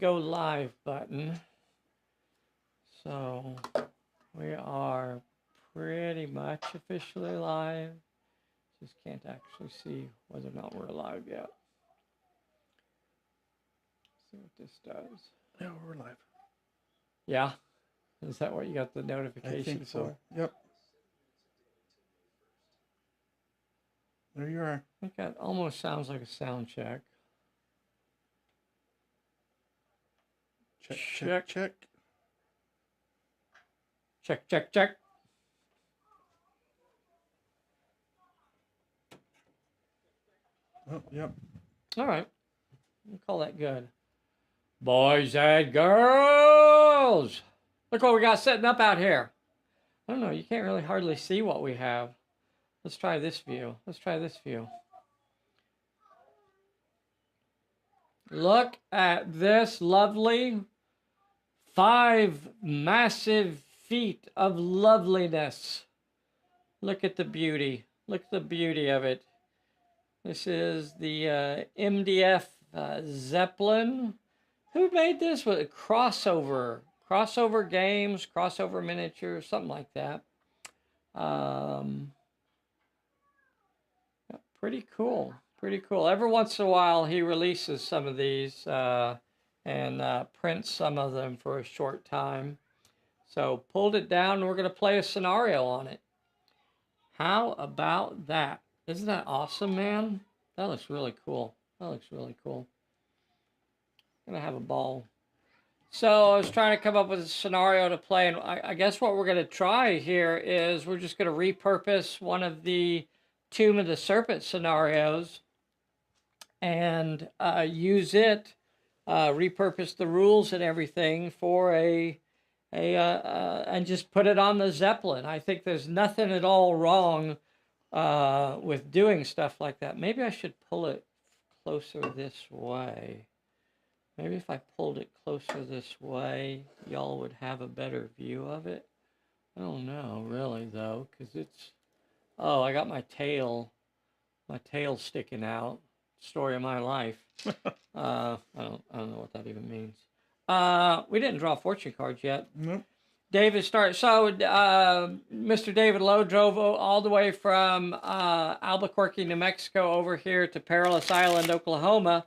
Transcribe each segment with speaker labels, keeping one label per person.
Speaker 1: go live button. So we are pretty much officially live. Just can't actually see whether or not we're live yet. Let's see what this does.
Speaker 2: Yeah, we're live.
Speaker 1: Yeah? Is that what you got the notification
Speaker 2: I think so.
Speaker 1: for?
Speaker 2: Yep. There you are.
Speaker 1: I think that almost sounds like a sound check.
Speaker 2: Check, check, check.
Speaker 1: Check, check, check.
Speaker 2: Oh, yep.
Speaker 1: All right. We'll call that good. Boys and girls! Look what we got setting up out here. I don't know. You can't really hardly see what we have. Let's try this view. Let's try this view. Look at this lovely 5 massive feet of loveliness. Look at the beauty. Look at the beauty of it. This is the MDF Zeppelin. Who made this? With crossover games, crossover miniatures, something like that. Pretty cool. Pretty cool. Every once in a while, he releases some of these and prints some of them for a short time. So pulled it down, and we're going to play a scenario on it. How about that? Isn't that awesome, man? That looks really cool. That looks really cool. I'm going to have a ball. So I was trying to come up with a scenario to play, and I guess what we're going to try here is we're just going to repurpose one of the Tomb of the Serpent scenarios and use it, repurpose the rules and everything for and just put it on the Zeppelin. I think there's nothing at all wrong with doing stuff like that. Maybe I should pull it closer this way. Maybe if I pulled it closer this way, y'all would have a better view of it. I don't know, really, though, because it's... Oh, I got my tail sticking out. Story of my life. I don't know what that even means. We didn't draw fortune cards yet.
Speaker 2: Nope.
Speaker 1: David started. So, Mr. David Lowe drove all the way from Albuquerque, New Mexico, over here to Perilous Island, Oklahoma,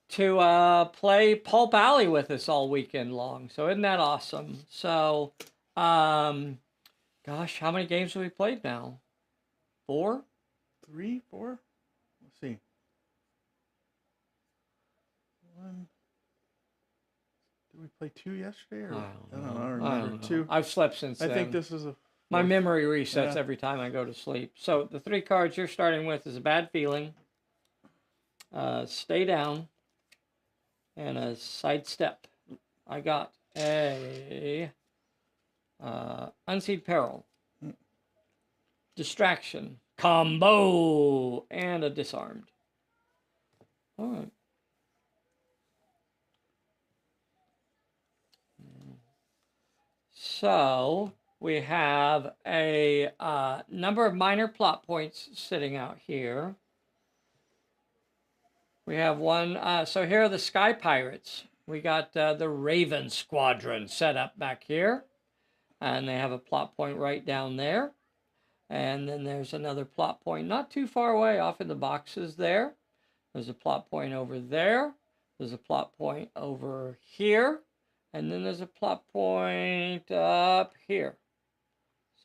Speaker 1: to play Pulp Alley with us all weekend long. So, isn't that awesome? So, gosh, how many games have we played now? 4?
Speaker 2: 3, 4? Let's see. 1. Did we play 2 yesterday? Or?
Speaker 1: I don't know.
Speaker 2: I remember. 2.
Speaker 1: I've slept since then.
Speaker 2: I think this is a...
Speaker 1: My memory resets every time I go to sleep. So the 3 cards you're starting with is a bad feeling, stay down, and a sidestep. I got a Unseed Peril, distraction, combo, and a disarmed. All right. So we have a number of minor plot points sitting out here. We have one. So here are the Sky Pirates. We got the Raven Squadron set up back here. And they have a plot point right down there. And then there's another plot point not too far away off in the boxes there. There's a plot point over there. There's a plot point over here. And then there's a plot point up here.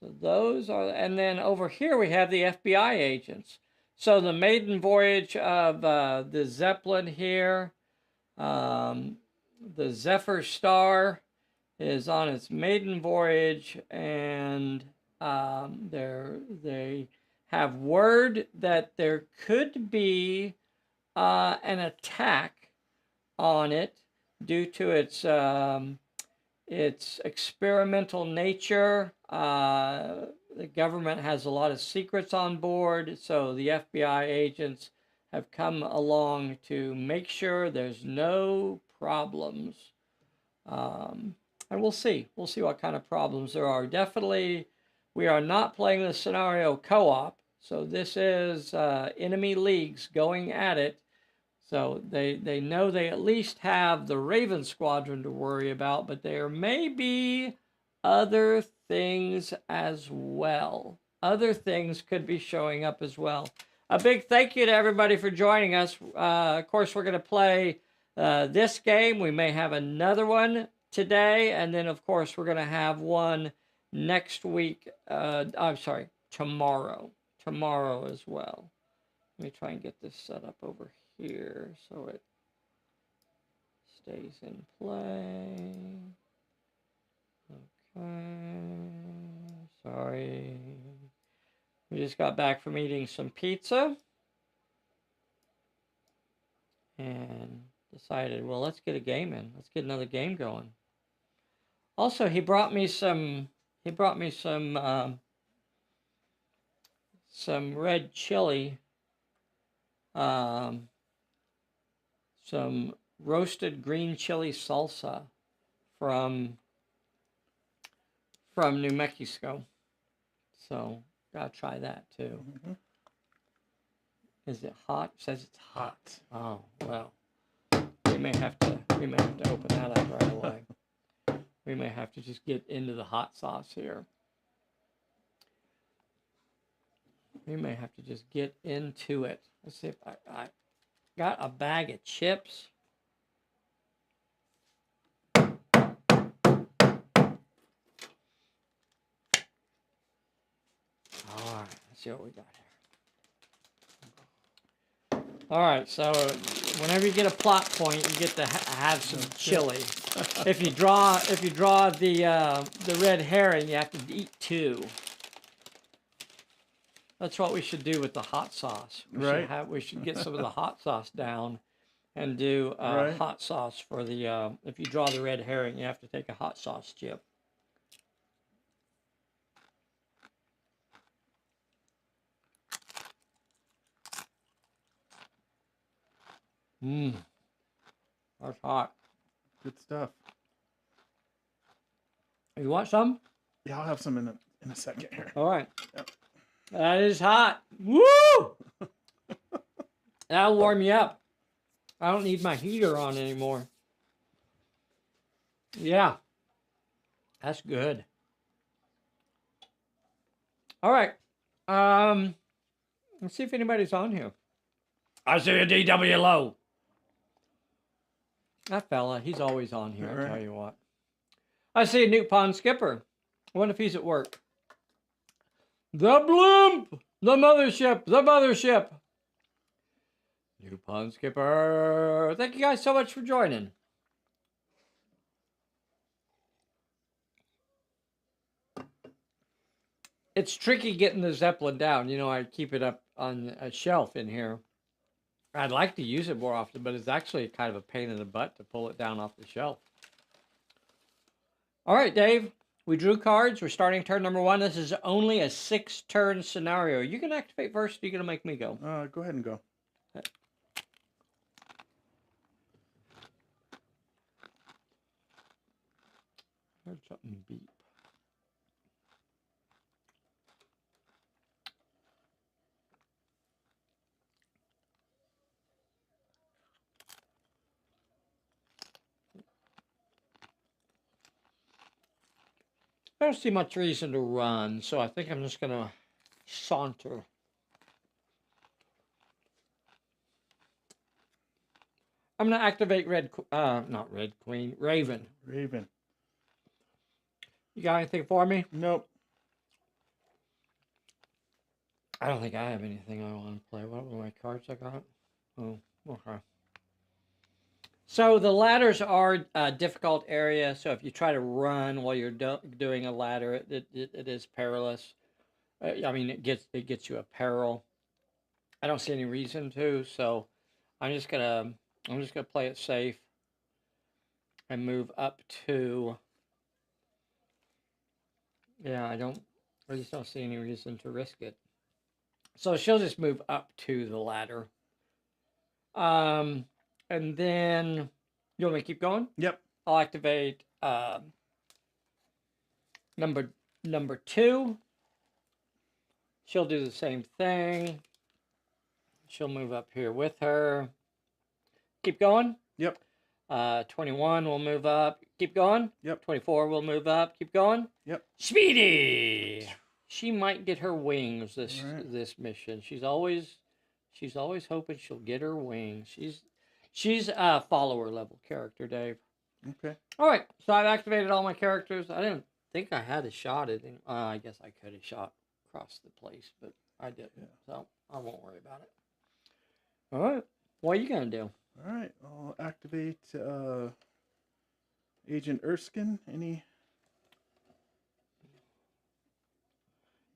Speaker 1: So those are, and then over here we have the FBI agents. So the maiden voyage of the Zeppelin here, the Zephyr Star is on its maiden voyage, and they have word that there could be an attack on it due to its experimental nature. The government has a lot of secrets on board, so the FBI agents have come along to make sure there's no problems. And we'll see. We'll see what kind of problems there are. Definitely, we are not playing the scenario co-op, so this is enemy leagues going at it. So they know they at least have the Raven Squadron to worry about, but there may be other things as well. Other things could be showing up as well. A big thank you to everybody for joining us. Of course, we're going to play this game. We may have another one today, and then, of course, we're going to have one next week. I'm sorry, tomorrow. Tomorrow as well. Let me try and get this set up over here so it stays in play. Okay. Sorry. We just got back from eating some pizza and decided, well, let's get a game in. Let's get another game going. Also, he brought me some red chili, some roasted green chili salsa from New Mexico. So, gotta try that too.
Speaker 2: Mm-hmm.
Speaker 1: Is it hot? It says it's hot.
Speaker 2: Hot.
Speaker 1: Oh, well. We may have to open that up right away. We may have to just get into the hot sauce here. We may have to just get into it. Let's see if I got a bag of chips. All right, let's see what we got here. All right, so whenever you get a plot point, you get to have some chili. If you draw the red herring, you have to eat 2. That's what we should do with the hot sauce. We should get some of the hot sauce down and do hot sauce for the, if you draw the red herring, you have to take a hot sauce chip. Mmm. That's hot.
Speaker 2: Good stuff.
Speaker 1: You want some?
Speaker 2: Yeah, I'll have some in a second here.
Speaker 1: All right.
Speaker 2: Yep.
Speaker 1: That is hot. Woo! That'll warm you up. I don't need my heater on anymore. Yeah. That's good. All right. Let's see if anybody's on here. I see a DW low. That fella, he's always on here, I tell you what. I see a Newt Pond Skipper. I wonder if he's at work. The blimp! The mothership! The mothership! Newt Pond Skipper. Thank you guys so much for joining. It's tricky getting the Zeppelin down. You know, I keep it up on a shelf in here. I'd like to use it more often, but it's actually kind of a pain in the butt to pull it down off the shelf. All right, Dave. We drew cards. We're starting turn number 1. This is only a 6-turn scenario. You can activate first. Or you're going to make me go.
Speaker 2: Go ahead and go.
Speaker 1: Okay. Heard something beep. I don't see much reason to run, so I think I'm just going to saunter. I'm going to activate not Red Queen, Raven.
Speaker 2: Raven.
Speaker 1: You got anything for me?
Speaker 2: Nope.
Speaker 1: I don't think I have anything I want to play. What were my cards I got? Oh, okay. So the ladders are a difficult area. So if you try to run while you're doing a ladder, it is perilous. I mean, it gets you a peril. I don't see any reason to, so I'm just gonna play it safe and move up to. Yeah, I just don't see any reason to risk it. So she'll just move up to the ladder. And then, you want me to keep going?
Speaker 2: Yep.
Speaker 1: I'll activate number 2. She'll do the same thing. She'll move up here with her. Keep going.
Speaker 2: Yep.
Speaker 1: 21 will move up. Keep going.
Speaker 2: Yep.
Speaker 1: 24 will move up. Keep going.
Speaker 2: Yep.
Speaker 1: Speedy. She might get her wings
Speaker 2: Right.
Speaker 1: this mission. She's always hoping she'll get her wings. She's a follower level character, Dave.
Speaker 2: Okay.
Speaker 1: All right, so I've activated all my characters. I didn't think I had a shot at it. I guess I could have shot across the place, but I didn't.
Speaker 2: Yeah.
Speaker 1: So I won't worry about it. All right, what are you gonna do?
Speaker 2: All right. I'll activate Agent Erskine.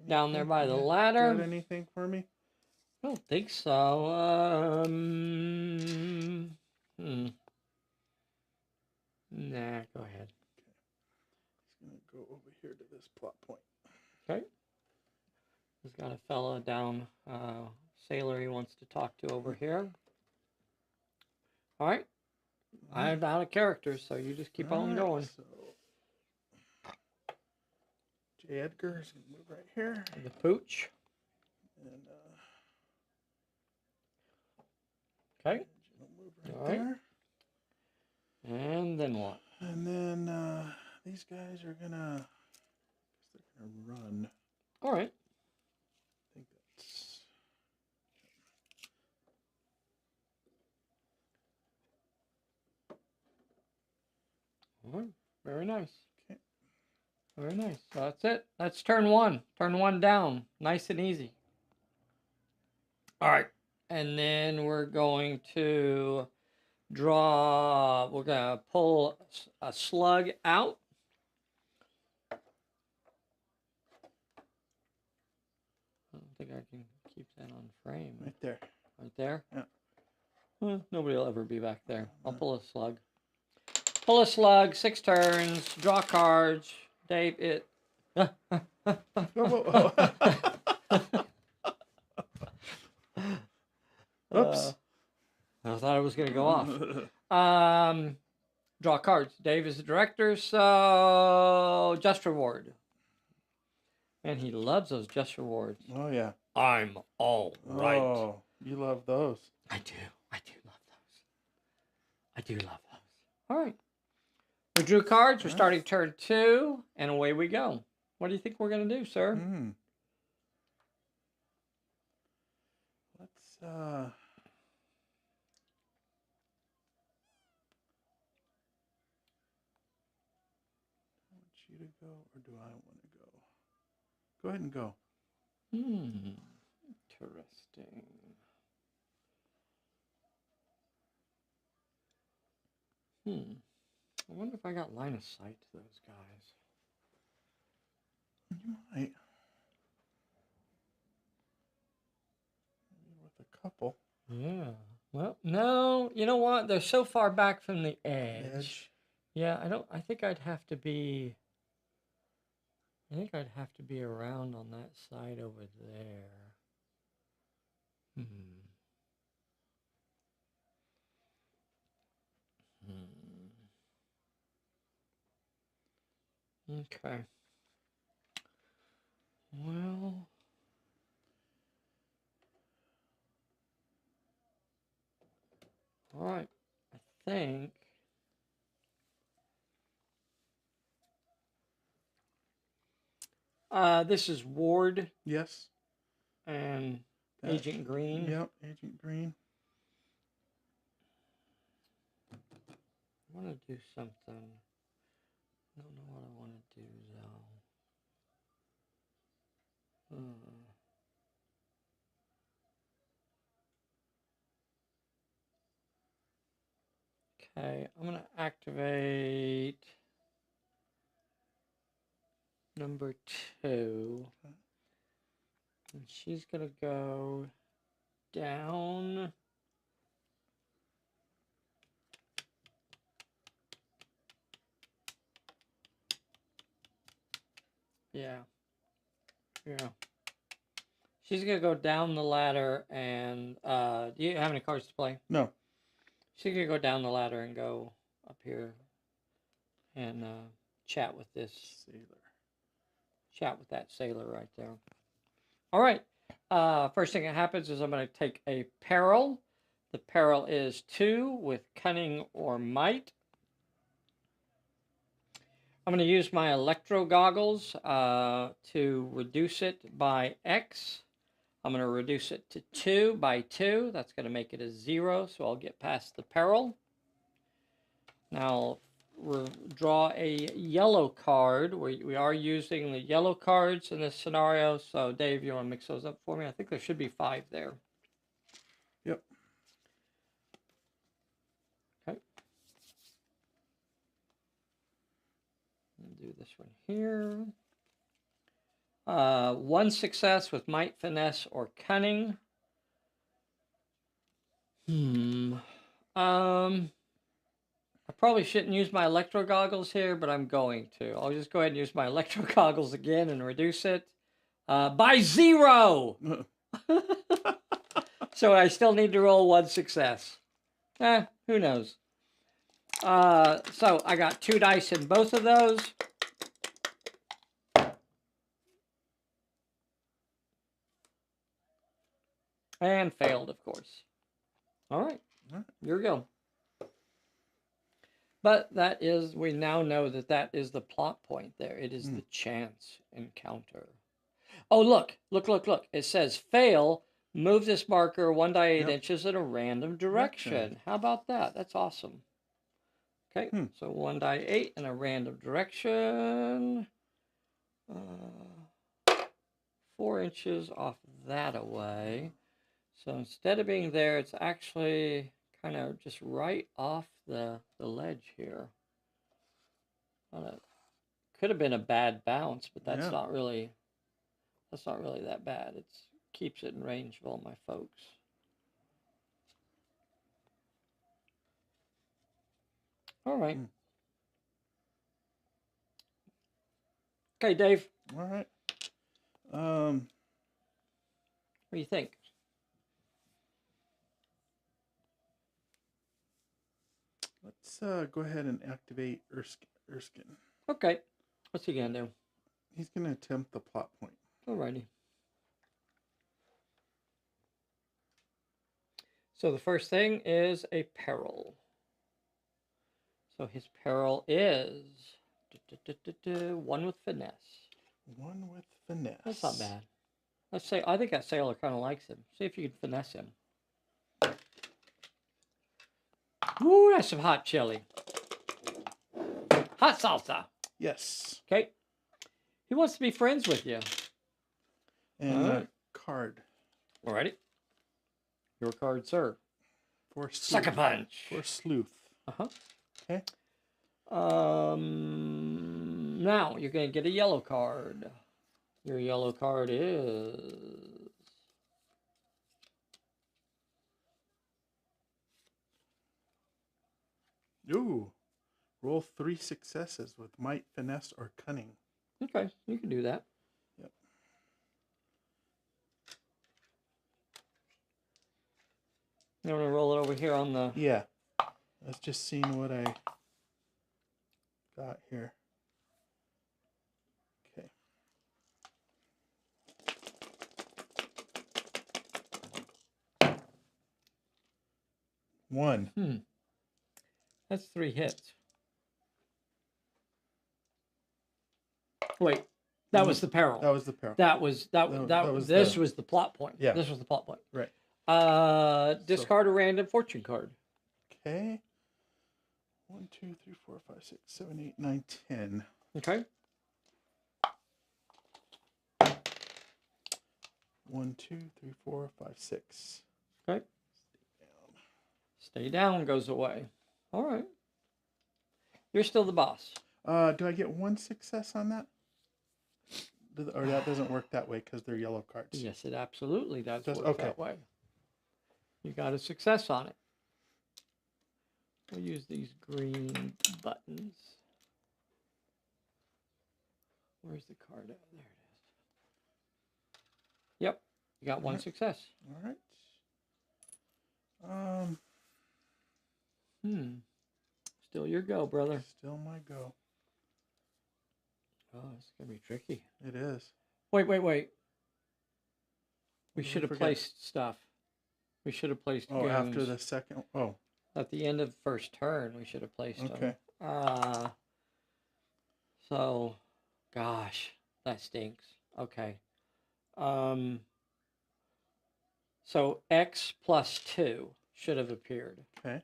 Speaker 1: Down there by the
Speaker 2: Yeah.
Speaker 1: ladder?
Speaker 2: Got anything for me?
Speaker 1: I don't think so. Nah, go ahead.
Speaker 2: He's gonna go over here to this plot point.
Speaker 1: Okay. He's got a fella down, sailor he wants to talk to over here. All right. I'm out of characters, so you just keep on going.
Speaker 2: So J. Edgar is gonna move right here.
Speaker 1: The pooch.
Speaker 2: And
Speaker 1: Okay.
Speaker 2: we'll move right
Speaker 1: All right.
Speaker 2: there.
Speaker 1: And then what?
Speaker 2: And then these guys are gonna, I guess they're gonna run.
Speaker 1: All right.
Speaker 2: I think that's.
Speaker 1: All right. Very nice.
Speaker 2: Okay.
Speaker 1: Very nice. So that's it. That's turn one. Turn one down. Nice and easy. All right. And then we're going to draw, we're going to pull a slug out. I don't think I can keep that on frame.
Speaker 2: Right there.
Speaker 1: Right there?
Speaker 2: Yeah.
Speaker 1: Well, nobody will ever be back there. I'll pull a slug. Pull a slug, 6 turns, draw cards. Dave, it.
Speaker 2: Whoa, whoa, whoa. Oops.
Speaker 1: I thought it was going to go off. Draw cards. Dave is the director, so just reward. And he loves those just rewards.
Speaker 2: Oh, yeah.
Speaker 1: I'm all right.
Speaker 2: Oh, you love those.
Speaker 1: I do. I do love those. I do love those. All right. We drew cards. We're starting turn 2, and away we go. What do you think we're going to do, sir?
Speaker 2: Let's I want you to go, or do I want to go? Go ahead and go.
Speaker 1: Interesting. I wonder if I got line of sight to those guys.
Speaker 2: You might. Maybe with a couple.
Speaker 1: Yeah. Well, no. You know what? They're so far back from the edge. Yeah, I think I'd have to be. I think I'd have to be around on that side over there. Okay. Well. All right. I think. This is Ward.
Speaker 2: Yes.
Speaker 1: And Agent Green.
Speaker 2: Yep, Agent Green.
Speaker 1: I want to do something. I don't know what I want to do, though. Okay, I'm going to activate number 2. And she's going to go down. Yeah. She's going to go down the ladder and, do you have any cards to play?
Speaker 2: No.
Speaker 1: She's going to go down the ladder and go up here and chat with this
Speaker 2: sailor.
Speaker 1: Chat with that sailor right there. All right. First thing that happens is I'm going to take a peril. The peril is 2 with cunning or might. I'm going to use my electro goggles to reduce it by X. I'm going to reduce it to 2 by 2. That's going to make it a 0, so I'll get past the peril. Now we'll draw a yellow card. We are using the yellow cards in this scenario, so Dave, you want to mix those up for me? I think there should be 5 there.
Speaker 2: Yep.
Speaker 1: Okay. Do this one here. 1 success with might, finesse, or cunning. I probably shouldn't use my electro goggles here, but I'm going to. I'll just go ahead and use my electro goggles again and reduce it by 0. So I still need to roll 1 success. Who knows? So I got 2 dice in both of those. And failed, of course. All right. Here we go. But that is, we now know that that is the plot point there. It is the chance encounter. Oh, look. It says fail, move this marker 1 die 8 inches in a random direction. How about that? That's awesome. Okay, so 1 die 8 in a random direction. 4 inches off that away. So instead of being there, it's actually kind of just right off the ledge here. Could have been a bad bounce, but that's not really that bad. It keeps it in range of all my folks. All right. Okay, Dave.
Speaker 2: All right.
Speaker 1: What do you think?
Speaker 2: Let's go ahead and activate Erskine.
Speaker 1: Okay. What's he going to do?
Speaker 2: He's going to attempt the plot point.
Speaker 1: Alrighty. So the first thing is a peril. So his peril is 1 with finesse.
Speaker 2: 1 with finesse.
Speaker 1: That's not bad. Let's say, I think that sailor kind of likes him. See if you can finesse him. Ooh, that's some hot chili. Hot salsa.
Speaker 2: Yes.
Speaker 1: Okay. He wants to be friends with you.
Speaker 2: And a card.
Speaker 1: Alrighty. Your card, sir.
Speaker 2: For sleuth.
Speaker 1: Sucker punch.
Speaker 2: For sleuth.
Speaker 1: Uh-huh.
Speaker 2: Okay.
Speaker 1: Now you're going to get a yellow card. Your yellow card is...
Speaker 2: Ooh. Roll 3 successes with might, finesse, or cunning.
Speaker 1: Okay, you can do that.
Speaker 2: Yep.
Speaker 1: You want to roll it over here on the...
Speaker 2: Yeah. I was just seeing what I got here. Okay. One.
Speaker 1: That's 3 hits. Wait, that was the peril.
Speaker 2: That was the peril.
Speaker 1: This was the plot point.
Speaker 2: Yeah.
Speaker 1: This was the plot point.
Speaker 2: Right.
Speaker 1: Discard a random fortune card.
Speaker 2: Okay. 1, 2, 3, 4, 5, 6, 7, 8, 9, 10.
Speaker 1: Okay.
Speaker 2: 1, 2, 3, 4, 5, 6.
Speaker 1: Okay. Stay down goes away. All right. You're still the boss.
Speaker 2: Do I get 1 success on that? Or that doesn't work that way because they're yellow cards?
Speaker 1: Yes, it absolutely does work
Speaker 2: okay.
Speaker 1: that way. You got a success on it. We'll use these green buttons. Where's the card? Oh, there it is. Yep, you got 1 success.
Speaker 2: All right.
Speaker 1: Still your go, brother.
Speaker 2: Still my go.
Speaker 1: Oh, it's gonna be tricky.
Speaker 2: It is.
Speaker 1: Wait. We should have placed stuff. We should have placed
Speaker 2: Oh,
Speaker 1: goons.
Speaker 2: after the second. Oh.
Speaker 1: At the end of the first turn, we should have placed
Speaker 2: Okay.
Speaker 1: them. So, gosh, that stinks. Okay. So X plus 2 should have appeared.
Speaker 2: Okay.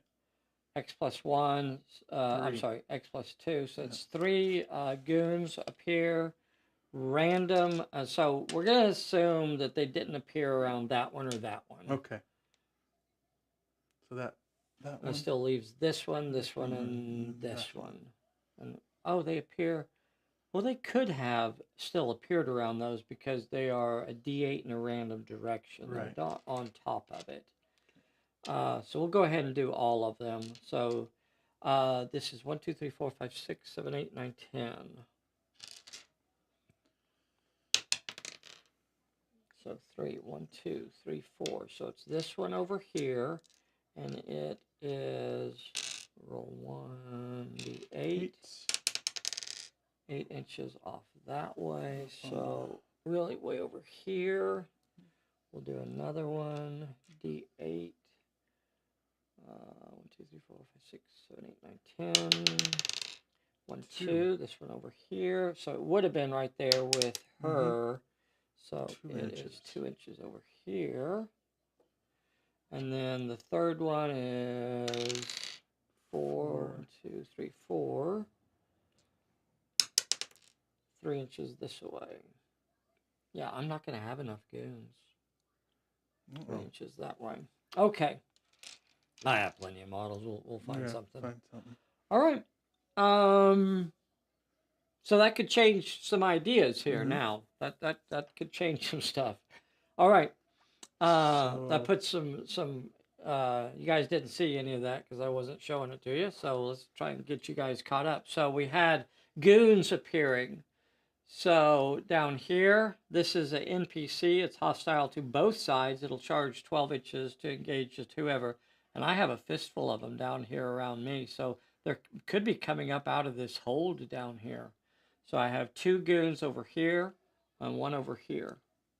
Speaker 1: X plus 1, I'm
Speaker 2: 3.
Speaker 1: sorry, X plus 2. So it's 3 goons appear. Random. So we're going to assume that they didn't appear around that one or that one.
Speaker 2: Okay. So that one.
Speaker 1: That still leaves this one, and this one. And oh, they appear. Well, they could have still appeared around those because they are a D8 in a random direction.
Speaker 2: Right.
Speaker 1: They're not on top of it. So we'll go ahead and do all of them. So this is 1, 2, 3, 4, 5, 6, 7, 8, 9, 10. So 3, 1, 2, 3, 4. So it's this one over here, and it is roll 1, D8. 8 inches off that way. So really way over here. We'll do another one, D8. 1, 2, 3, 4, 5, 6, 7, 8, 9, 10. 1, 2. This one over here. So it would have been right there with her. So it is 2 inches over here. And then the third one is 4, 1, 2, 3, 4. 3 inches this way. Yeah, I'm not going to have enough goons. 3 inches that way. Okay. I have plenty of models. We'll find something. All right. So that could change some ideas here now. That could change some stuff. All right. That puts some you guys didn't see any of that because I wasn't showing it to you. So let's try and get you guys caught up. So we had goons appearing. So down here, this is an NPC. It's hostile to both sides. It'll charge 12 inches to engage just whoever. And I have a fistful of them down here around me. So there could be coming up out of this hold down here. So I have 2 goons over here and 1 over here.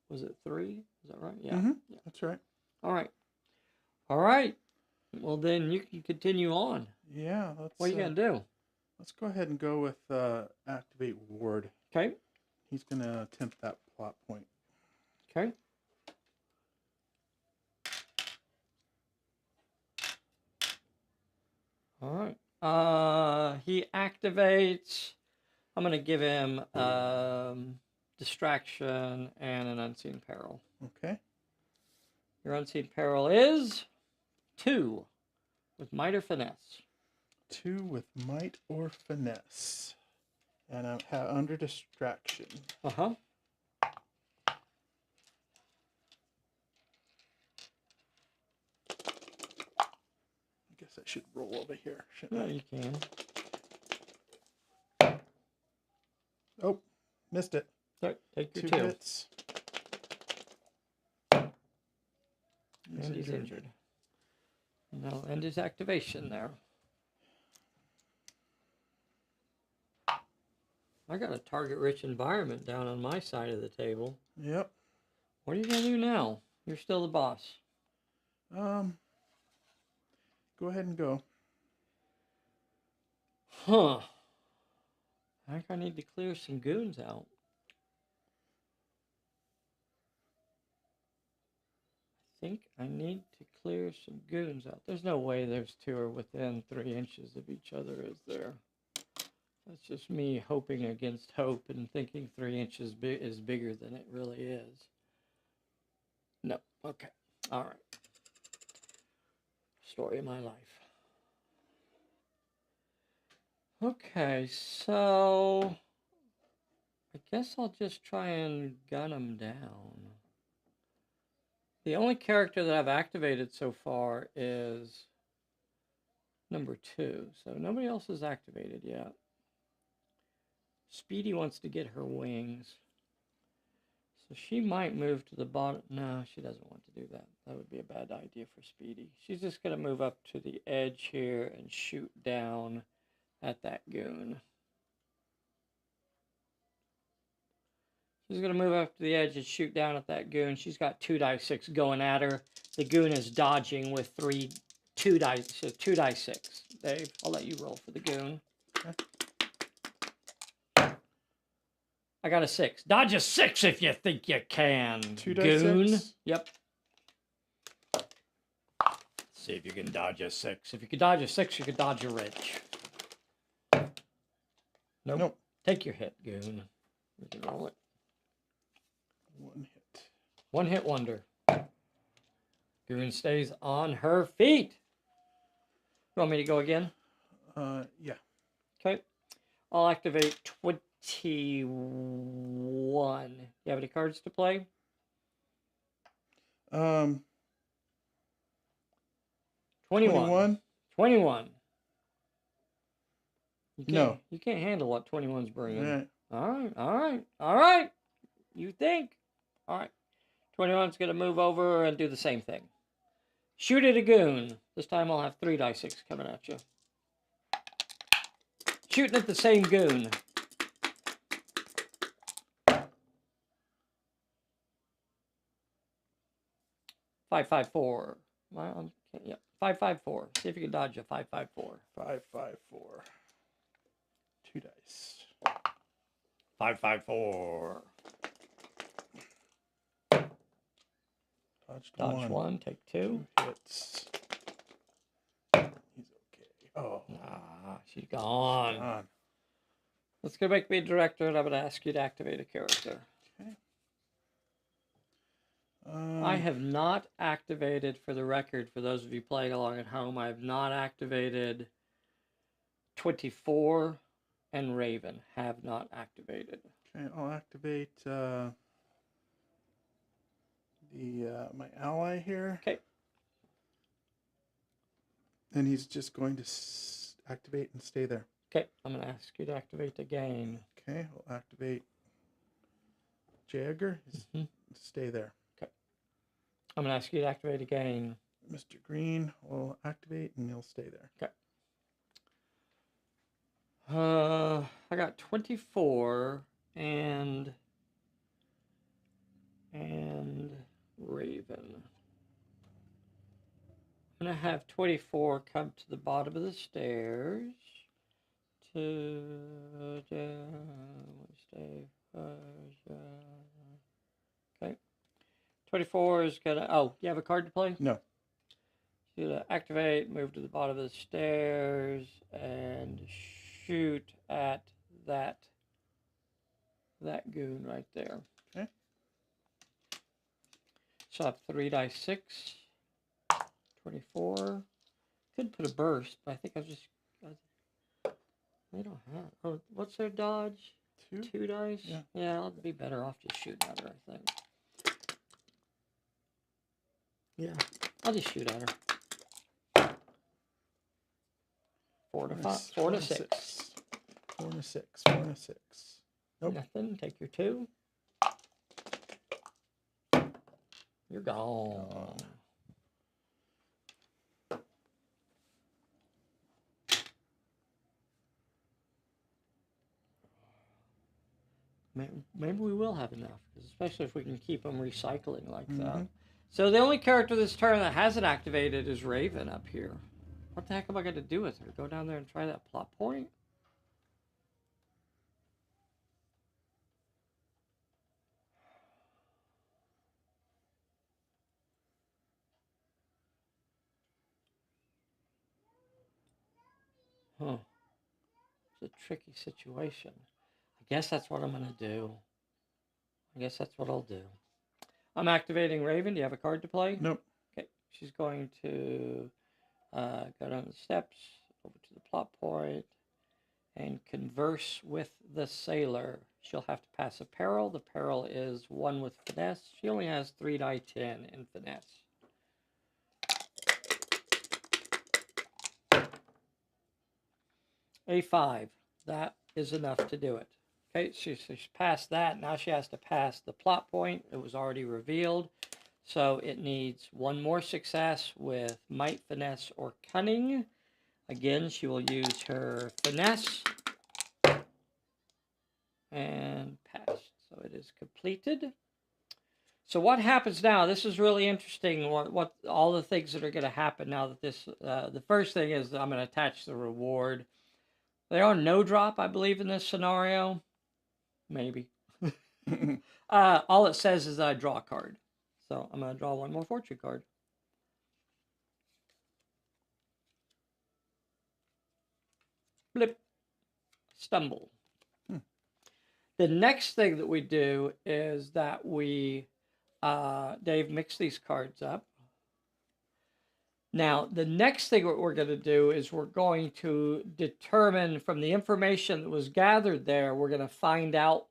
Speaker 1: Was it 3? Is that right? Yeah.
Speaker 2: Yeah. That's right.
Speaker 1: All right. All right. Well, then you can continue on.
Speaker 2: Yeah.
Speaker 1: What are you going to do?
Speaker 2: Let's go ahead and go with activate ward.
Speaker 1: Okay.
Speaker 2: He's going to attempt that plot point.
Speaker 1: Okay. All right. He activates. I'm going to give him distraction and an unseen peril.
Speaker 2: Okay.
Speaker 1: Your unseen peril is 2 with might or finesse.
Speaker 2: 2 with might or finesse. And I'm under distraction.
Speaker 1: Uh-huh.
Speaker 2: I guess I should roll over here, shouldn't I?
Speaker 1: Yeah, you can.
Speaker 2: Oh, missed it.
Speaker 1: So, take your
Speaker 2: 2
Speaker 1: 2.
Speaker 2: hits.
Speaker 1: And he's injured. And that'll end his activation there. I got a target-rich environment down on my side of the table.
Speaker 2: Yep.
Speaker 1: What are you going to do now? You're still the boss.
Speaker 2: Go ahead and go.
Speaker 1: Huh. I think I need to clear some goons out. I think I need to clear some goons out. There's no way those 2 are within 3 inches of each other, is there? That's just me hoping against hope and thinking 3 inches is bigger than it really is. No. Okay. All right. Story of my life. Okay, so I guess I'll just try and gun them down. The only character that I've activated so far is number 2, so nobody else is activated yet. Speedy wants to get her wings. So she might move to the bottom. No, she doesn't want to do that. That would be a bad idea for Speedy. She's just going to move up to the edge here and shoot down at that goon. She's going to move up to the edge and shoot down at that goon. She's got 2d6 going at her. The goon is dodging with 2 dice, so 2d6. Dave, I'll let you roll for the goon.
Speaker 2: Okay.
Speaker 1: I got a 6. Dodge a 6 if you think you can.
Speaker 2: 2
Speaker 1: goon.
Speaker 2: dice.
Speaker 1: Yep. See if you can dodge a 6. If you can dodge a 6, you can dodge a wrench. Nope. Take your hit, goon. You can roll it.
Speaker 2: 1 hit.
Speaker 1: 1 hit wonder. Goon stays on her feet. You want me to go again?
Speaker 2: Yeah.
Speaker 1: Okay. I'll activate 21. You have any cards to play? 21.
Speaker 2: 21?
Speaker 1: 21.
Speaker 2: No.
Speaker 1: You can't handle what 21's bringing.
Speaker 2: Right.
Speaker 1: All right. You think. All right. 21's going to move over and do the same thing. Shoot at a goon. This time I'll have 3d6 coming at you. Shooting at the same goon. Five, 5, 4. Well, yeah. 5, 5, 4. See if you can dodge a 5, 5, 4.
Speaker 2: 5, 5, 4. 2 dice.
Speaker 1: 5, 5, 4. Dodge 1. Take 2.
Speaker 2: 2 hits. He's okay. Oh.
Speaker 1: Ah, she's gone.
Speaker 2: Gone.
Speaker 1: Let's go make me a director, and I'm going to ask you to activate a character.
Speaker 2: Okay.
Speaker 1: I have not activated, for the record, for those of you playing along at home, I have not activated 24 and Raven. Have not activated.
Speaker 2: Okay, I'll activate my ally here.
Speaker 1: Okay.
Speaker 2: And he's just going to activate and stay there.
Speaker 1: Okay, I'm going to ask you to activate again.
Speaker 2: Okay, we'll activate Jagger. Stay there.
Speaker 1: Okay. I'm going to ask you to activate again.
Speaker 2: Mr. Green will activate and he'll stay there.
Speaker 1: Okay. I got 24 and Raven. I'm going to have 24 come to the bottom of the stairs. Okay. 24 is going to... Oh, you have a card to play?
Speaker 2: No.
Speaker 1: You're going to activate, move to the bottom of the stairs, and shoot at that goon right there.
Speaker 2: Okay.
Speaker 1: So I have 3d6. 24. Could put a burst, but I think they don't have. Oh, what's their dodge? 2 dice?
Speaker 2: Yeah.
Speaker 1: Yeah, I'll be better off just shooting at her, I think. Yeah, I'll just shoot at her. 4 to 5. 4 to 6.
Speaker 2: 4 to 6. 4 to 6. Nope.
Speaker 1: Nothing. Take your 2. You're gone. Maybe we will have enough, especially if we can keep them recycling like that. So the only character this turn that hasn't activated is Raven up here. What the heck am I going to do with her? Go down there and try that plot point? Huh. It's a tricky situation. I guess that's what I'm going to do. I guess that's what I'll do. I'm activating Raven. Do you have a card to play?
Speaker 2: Nope.
Speaker 1: Okay. She's going to go down the steps, over to the plot point, and converse with the sailor. She'll have to pass a peril. The peril is 1 with finesse. She only has 3d10 in finesse. A 5. That is enough to do it. Okay, she's passed that. Now she has to pass the plot point. It was already revealed. So it needs 1 more success with might, finesse, or cunning. Again, she will use her finesse. And passed. So it is is completed. So what happens now? This is really interesting. What all the things that are going to happen now that this. The first thing is I'm going to attach the reward. They are no drop, I believe, in this scenario. Maybe. All it says is I draw a card. So I'm going to draw one more fortune card. Blip. Stumble. The next thing that we do is that we, Dave, mix these cards up. Now, the next thing what we're going to do is we're going to determine from the information that was gathered there, we're going to find out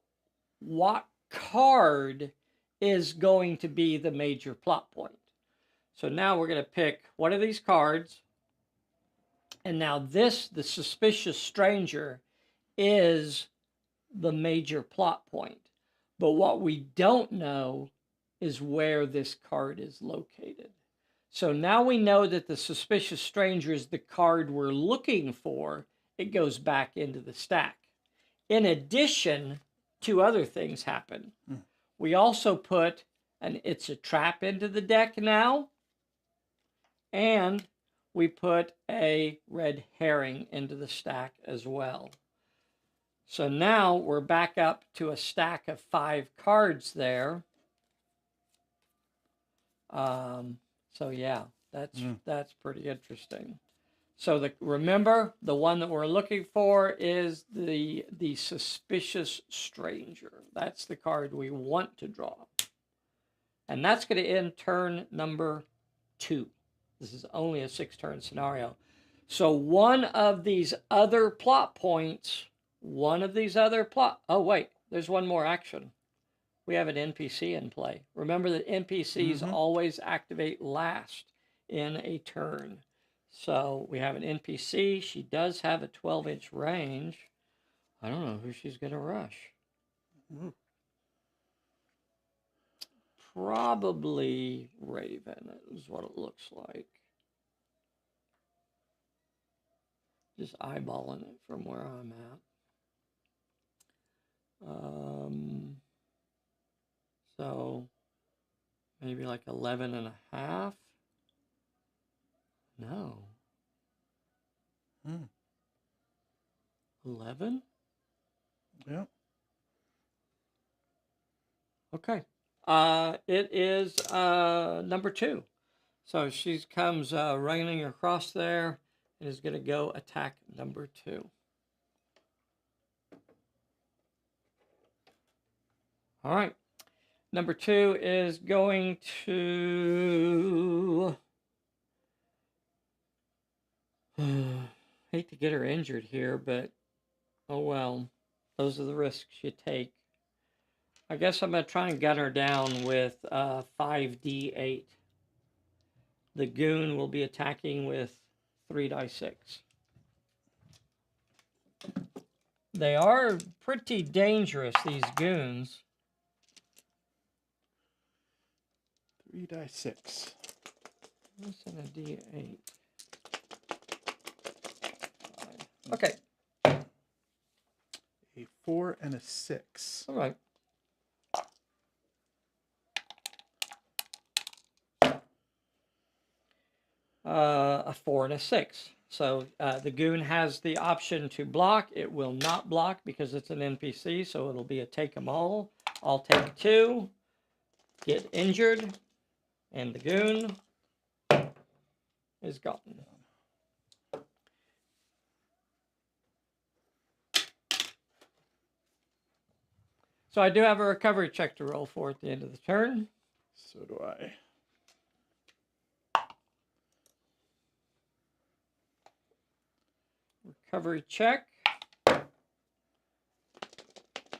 Speaker 1: what card is going to be the major plot point. So now we're going to pick one of these cards. And now this, the suspicious stranger, is the major plot point. But what we don't know is where this card is located. So now we know that the suspicious stranger is the card we're looking for. It goes back into the stack. In addition, two other things happen. We also put an It's a Trap into the deck now. And we put a red herring into the stack as well. So now we're back up to a stack of 5 cards there. So yeah, that's pretty interesting. So remember, the one that we're looking for is the suspicious stranger. That's the card we want to draw. And that's going to end turn number 2. This is only a 6-turn scenario. So one of these other plot points, oh wait, there's one more action. We have an NPC in play. Remember that NPCs always activate last in a turn. So we have an NPC. She does have a 12-inch range. I don't know who she's going to rush. Probably Raven is what it looks like. Just eyeballing it from where I'm at. So maybe like 11 and a half. No. 11?
Speaker 2: Yeah.
Speaker 1: Okay. It is number 2. So she comes raining across there and is going to go attack number 2. All right. Number 2 is going to... hate to get her injured here, but oh well. Those are the risks you take. I guess I'm going to try and gun her down with 5d8. The goon will be attacking with 3d6. They are pretty dangerous, these goons.
Speaker 2: 3d6.
Speaker 1: What's in a d8? 5. Okay.
Speaker 2: A 4 and a 6.
Speaker 1: All right. A 4 and a 6. So the goon has the option to block. It will not block because it's an NPC, so it'll be a take 'em all. I'll take 2, get injured, and the goon is gone. So I do have a recovery check to roll for at the end of the turn.
Speaker 2: So do I.
Speaker 1: Recovery check.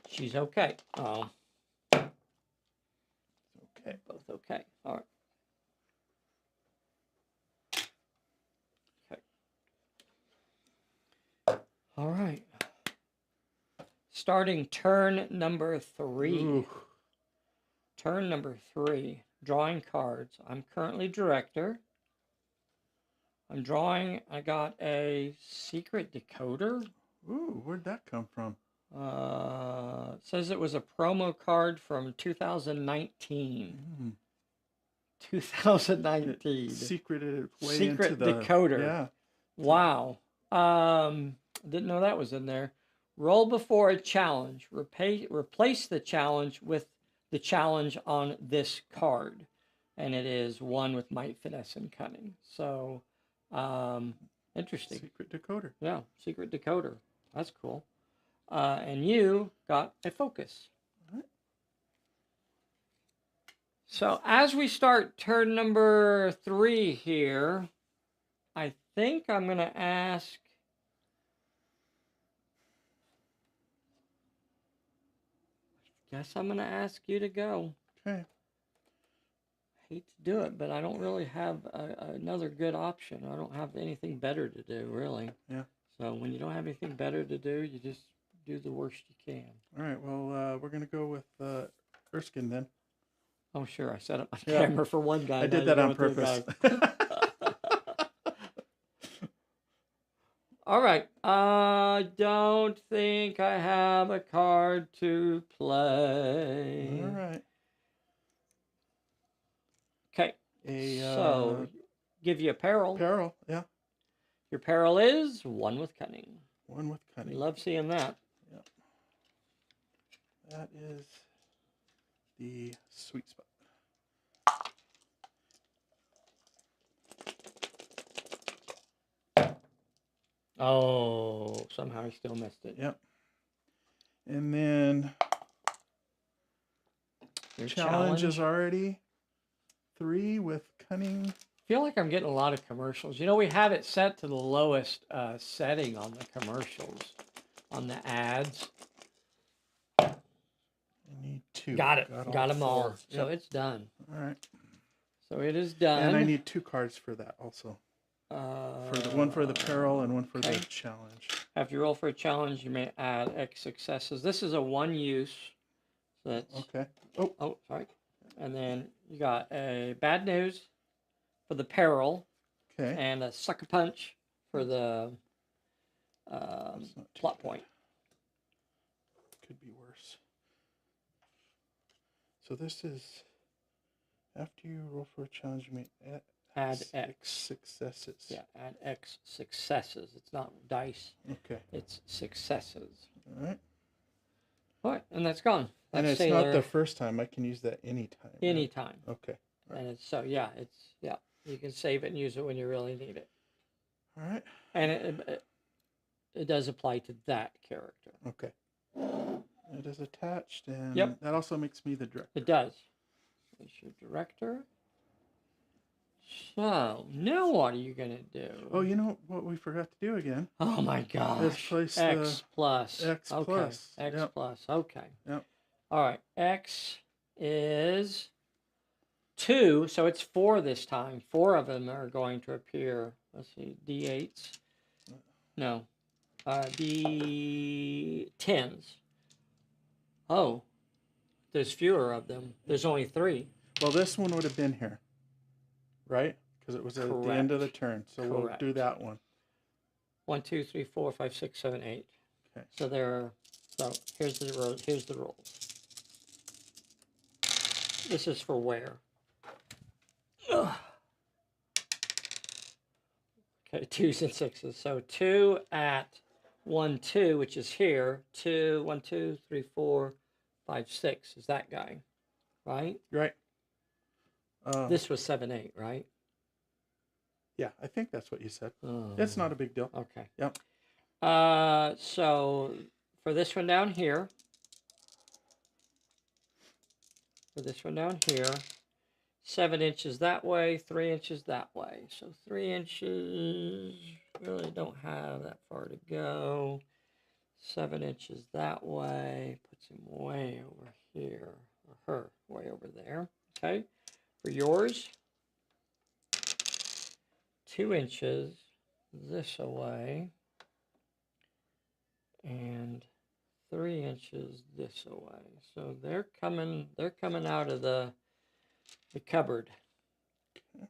Speaker 1: She's okay. Oh.
Speaker 2: Okay.
Speaker 1: Both okay. All right. Okay. All right. Starting turn number 3.
Speaker 2: Ooh.
Speaker 1: Turn number 3. Drawing cards. I'm currently director. I'm drawing. I got a secret decoder.
Speaker 2: Ooh, where'd that come from?
Speaker 1: It says it was a promo card from 2019.
Speaker 2: Mm.
Speaker 1: 2019.
Speaker 2: Secreted way
Speaker 1: Secret
Speaker 2: into the
Speaker 1: decoder.
Speaker 2: Yeah.
Speaker 1: Wow. Didn't know that was in there. Roll before a challenge. Replace the challenge with the challenge on this card. And it is one with might, finesse, and cunning. So, interesting.
Speaker 2: Secret decoder.
Speaker 1: Yeah, secret decoder. That's cool. And you got a focus.
Speaker 2: All right.
Speaker 1: So as we start turn number 3 here, I think I'm going to ask. Guess I'm going to ask you to go.
Speaker 2: Okay.
Speaker 1: Hate to do it, but I don't really have another good option. I don't have anything better to do, really.
Speaker 2: Yeah.
Speaker 1: So when you don't have anything better to do, you just do the worst you can.
Speaker 2: All right. Well, we're gonna go with Erskine then.
Speaker 1: Oh, sure. I set up my
Speaker 2: Yeah.
Speaker 1: camera for one guy.
Speaker 2: I did that on purpose.
Speaker 1: All right. I don't think I have a card to play.
Speaker 2: All right.
Speaker 1: Okay. So, give you a peril.
Speaker 2: Peril. Yeah.
Speaker 1: Your peril is one with cunning.
Speaker 2: One with cunning.
Speaker 1: Love seeing that.
Speaker 2: Yep. That is the sweet spot.
Speaker 1: Oh, somehow I still missed it.
Speaker 2: Yep. And then
Speaker 1: Your
Speaker 2: challenge is already 3 with cunning.
Speaker 1: I feel like I'm getting a lot of commercials. You know, we have it set to the lowest setting on the commercials, on the ads.
Speaker 2: I need 2.
Speaker 1: Got it. Got them all.
Speaker 2: 4.
Speaker 1: So it's done.
Speaker 2: All right.
Speaker 1: So it is done.
Speaker 2: And I need 2 cards for that also. For the one for the peril and one for the challenge.
Speaker 1: After you roll for a challenge, you may add X successes. This is a 1 use. So that's
Speaker 2: Okay.
Speaker 1: Oh, sorry. And then you got a bad news for the peril.
Speaker 2: Okay.
Speaker 1: And a sucker punch for the plot point.
Speaker 2: Could be worse. So this is after you roll for a challenge, you may
Speaker 1: add X
Speaker 2: successes.
Speaker 1: Yeah, add X successes. It's not dice.
Speaker 2: Okay.
Speaker 1: It's successes.
Speaker 2: All right.
Speaker 1: All right, and that's gone. That's
Speaker 2: And it's
Speaker 1: Sailor
Speaker 2: not the first time. I can use that anytime. Right?
Speaker 1: anytime.
Speaker 2: Okay. Right.
Speaker 1: And it's you can save it and use it when you really need it.
Speaker 2: All right.
Speaker 1: And it does apply to that character.
Speaker 2: Okay. It is attached, and
Speaker 1: Yep.
Speaker 2: that also makes me the director.
Speaker 1: It does. It's your director. So now what are you gonna do?
Speaker 2: Oh, you know what we forgot to do again?
Speaker 1: Oh my gosh.
Speaker 2: Let's place
Speaker 1: X plus.
Speaker 2: X
Speaker 1: okay.
Speaker 2: plus.
Speaker 1: X
Speaker 2: Yep.
Speaker 1: plus. Okay.
Speaker 2: Yep.
Speaker 1: All right. X is 2, so it's 4 this time. 4 of them are going to appear. Let's see, D8s. No, D10s. Oh, there's fewer of them. There's only 3.
Speaker 2: Well, this one would have been here, right? Because it was at the end of the turn. So we'll do that one.
Speaker 1: 1, 2, 3, 4, 5, 6, 7, 8.
Speaker 2: Okay.
Speaker 1: So here's the roll. Here's the rolls. This is for where. Ugh. Okay, 2s and 6s. So 2 at 1, 2, which is here. 2, 1, 2, 3, 4, 5, 6 is that guy, right?
Speaker 2: Right.
Speaker 1: This was 7, 8, right?
Speaker 2: Yeah, I think that's what you said.
Speaker 1: Oh.
Speaker 2: It's not a big deal.
Speaker 1: Okay.
Speaker 2: Yep.
Speaker 1: So for this one down here, 7 inches that way, 3 inches that way. So 3 inches, really don't have that far to go. 7 inches that way, puts him way over here, or her way over there. Okay, for yours, 2 inches this away, and 3 inches this away. So they're coming out of the cupboard.
Speaker 2: Okay.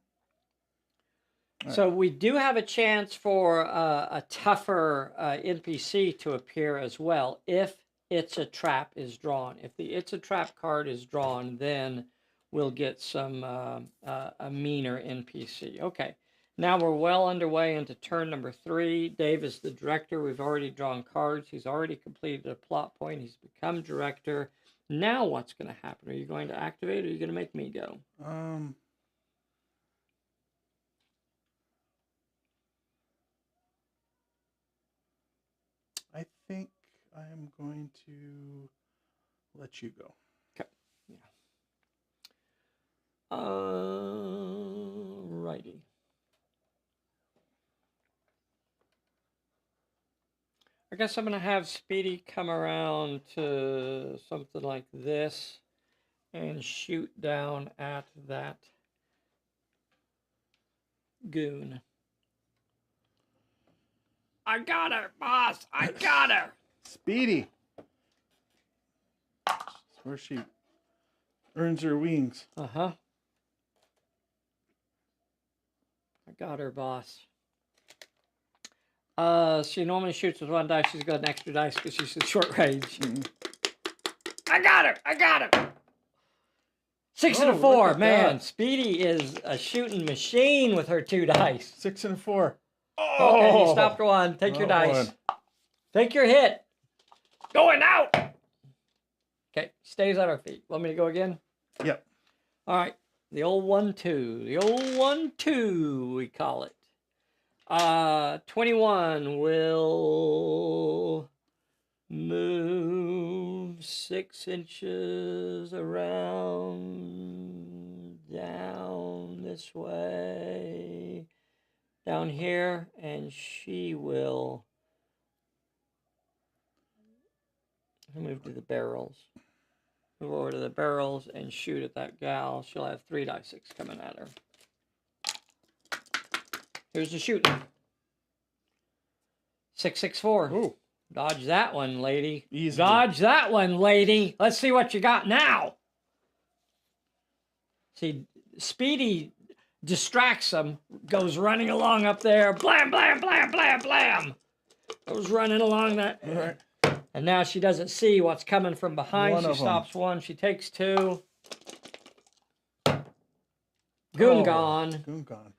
Speaker 1: So we do have a chance for a tougher NPC to appear as well if It's a Trap is drawn. If the It's a Trap card is drawn, then we'll get some a meaner NPC. Okay, now we're well underway into turn number 3. Dave is the director. We've already drawn cards. He's already completed a plot point. He's become director. Now what's going to happen? Are you going to activate, or are you going to make me go?
Speaker 2: I think I am going to let you go.
Speaker 1: Okay. Yeah. Righty. I guess I'm going to have Speedy come around to something like this and shoot down at that goon. I got her, boss! I got her!
Speaker 2: Speedy! That's where she earns her wings.
Speaker 1: Uh-huh. I got her, boss. She normally shoots with 1 dice. She's got an extra dice because she's in short range. I got her! I got her! 6 and a 4. Man,
Speaker 2: that.
Speaker 1: Speedy is a shooting machine with her 2 dice.
Speaker 2: 6 and a 4.
Speaker 1: Oh! Okay, you stopped 1. Take your dice.
Speaker 2: 1.
Speaker 1: Take your hit. Going out! Okay, stays at our feet. Want me to go again?
Speaker 2: Yep.
Speaker 1: All right. The old 1-2. The old 1-2, we call it. 21 will move 6 inches around down this way, down here, and she will move to the barrels. Move over to the barrels and shoot at that gal. She'll have 3 dice 6 coming at her. Here's the shooting. 664.
Speaker 2: Ooh.
Speaker 1: Dodge that one, lady.
Speaker 2: Easily.
Speaker 1: Dodge that one, lady. Let's see what you got now. See, Speedy distracts him, goes running along up there. Blam, blam, blam, blam, blam. Goes running along that.
Speaker 2: All right.
Speaker 1: And now she doesn't see what's coming from behind. She stops 1. She takes 2. Goon gone.
Speaker 2: Goon gone.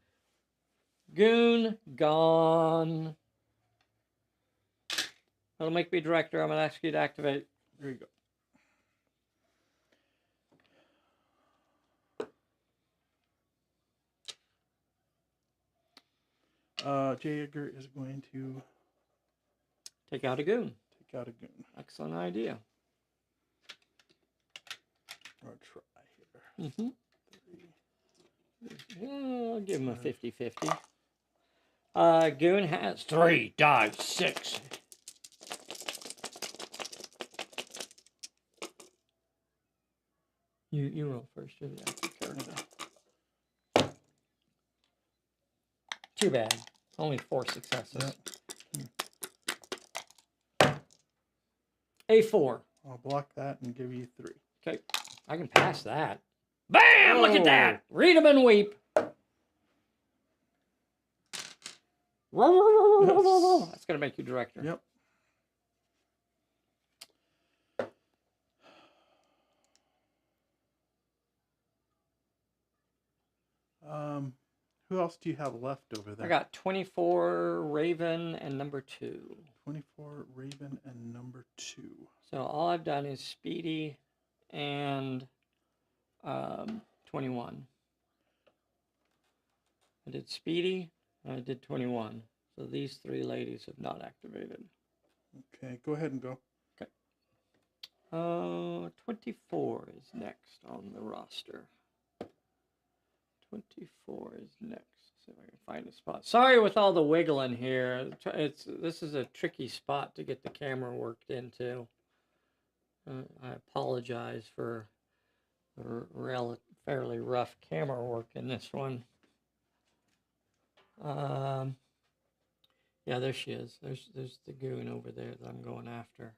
Speaker 1: Goon gone. That'll make me director. I'm going to ask you to activate.
Speaker 2: There you go. J. Edgar is going to
Speaker 1: Take out a goon.
Speaker 2: take out a goon.
Speaker 1: Excellent idea.
Speaker 2: Or try here.
Speaker 1: Mm-hmm. Yeah, I'll give him a 50-50. Goon has 3 dice 6. You roll first. You're the active character. Too bad. Only 4 successes.
Speaker 2: Yep.
Speaker 1: A4.
Speaker 2: I'll block that and give you 3.
Speaker 1: Okay, I can pass that. Bam! Look at that. Read 'em and weep. That's gonna make you director.
Speaker 2: Yep. Who else do you have left over there?
Speaker 1: I got 24 Raven and number 2.
Speaker 2: 24 Raven and number 2.
Speaker 1: So all I've done is Speedy and 21. I did Speedy and I did 21. So these 3 ladies have not activated.
Speaker 2: Okay, go ahead and go.
Speaker 1: Okay. 24 is next on the roster. 24 is next. See if I can find a spot. Sorry with all the wiggling here. This is a tricky spot to get the camera worked into. I apologize for the fairly rough camera work in this one. Yeah, there she is. There's the goon over there that I'm going after.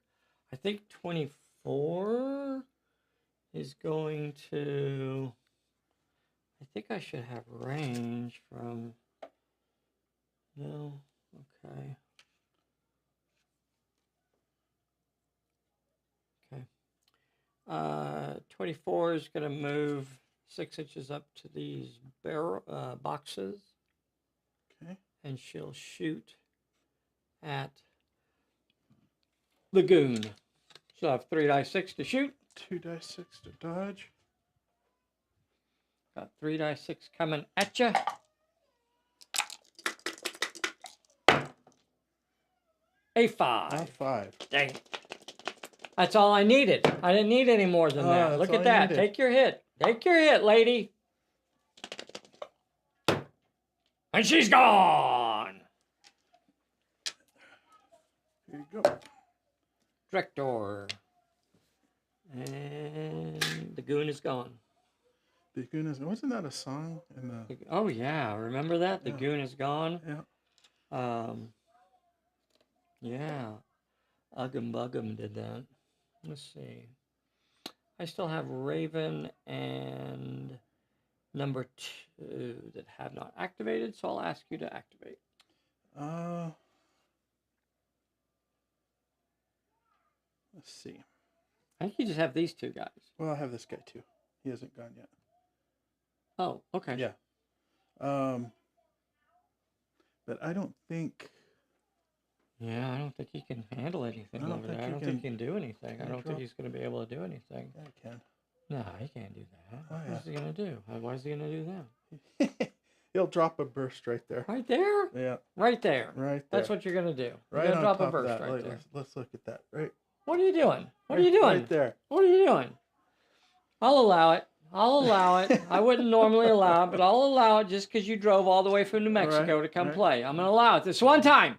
Speaker 1: I think 24 is going to... I think I should have range from... No? Okay. 24 is going to move 6 inches up to these barrel boxes,
Speaker 2: Okay.
Speaker 1: and she'll shoot at the goon. She'll have 3 dice 6 to shoot.
Speaker 2: 2 dice 6 to dodge.
Speaker 1: Got 3 dice 6 coming at you. A 5.
Speaker 2: 5.
Speaker 1: Dang. That's all I needed. I didn't need any more than that.
Speaker 2: That's
Speaker 1: Look
Speaker 2: all
Speaker 1: at
Speaker 2: you
Speaker 1: that.
Speaker 2: needed.
Speaker 1: Take your hit. Take your hit, lady. And she's gone.
Speaker 2: Here you go.
Speaker 1: Director. And the goon is gone.
Speaker 2: The goon is. Wasn't that a song in the?
Speaker 1: Oh, yeah. Remember that? The
Speaker 2: Yeah.
Speaker 1: goon is gone?
Speaker 2: Yeah.
Speaker 1: Yeah. Uggum Buggum did that. Let's see. I still have Raven and number 2 that have not activated, so I'll ask you to activate.
Speaker 2: Let's see.
Speaker 1: I think you just have these 2 guys.
Speaker 2: Well, I have this guy too. He hasn't gone yet.
Speaker 1: Oh, okay.
Speaker 2: Yeah. But I don't think.
Speaker 1: Yeah, I don't think he can handle anything over there. I don't think he can do anything. I don't think he's going to be able to do anything.
Speaker 2: Yeah, I can.
Speaker 1: No, he can't do that.
Speaker 2: Oh, yeah.
Speaker 1: What's he going to do? Why is he going to do that?
Speaker 2: He'll drop a burst right there.
Speaker 1: Right there?
Speaker 2: Yeah.
Speaker 1: Right there.
Speaker 2: Right there.
Speaker 1: That's what you're going to do.
Speaker 2: Right
Speaker 1: You're going to
Speaker 2: on
Speaker 1: drop a
Speaker 2: top of
Speaker 1: burst
Speaker 2: that.
Speaker 1: right there.
Speaker 2: Let's look at that. Right.
Speaker 1: What are you doing? What are
Speaker 2: Right-
Speaker 1: you doing?
Speaker 2: Right there.
Speaker 1: What are you doing? I'll allow it. I'll allow it. I wouldn't normally allow it, but I'll allow it just because you drove all the way from New Mexico to come play. I'm going to allow it this one time.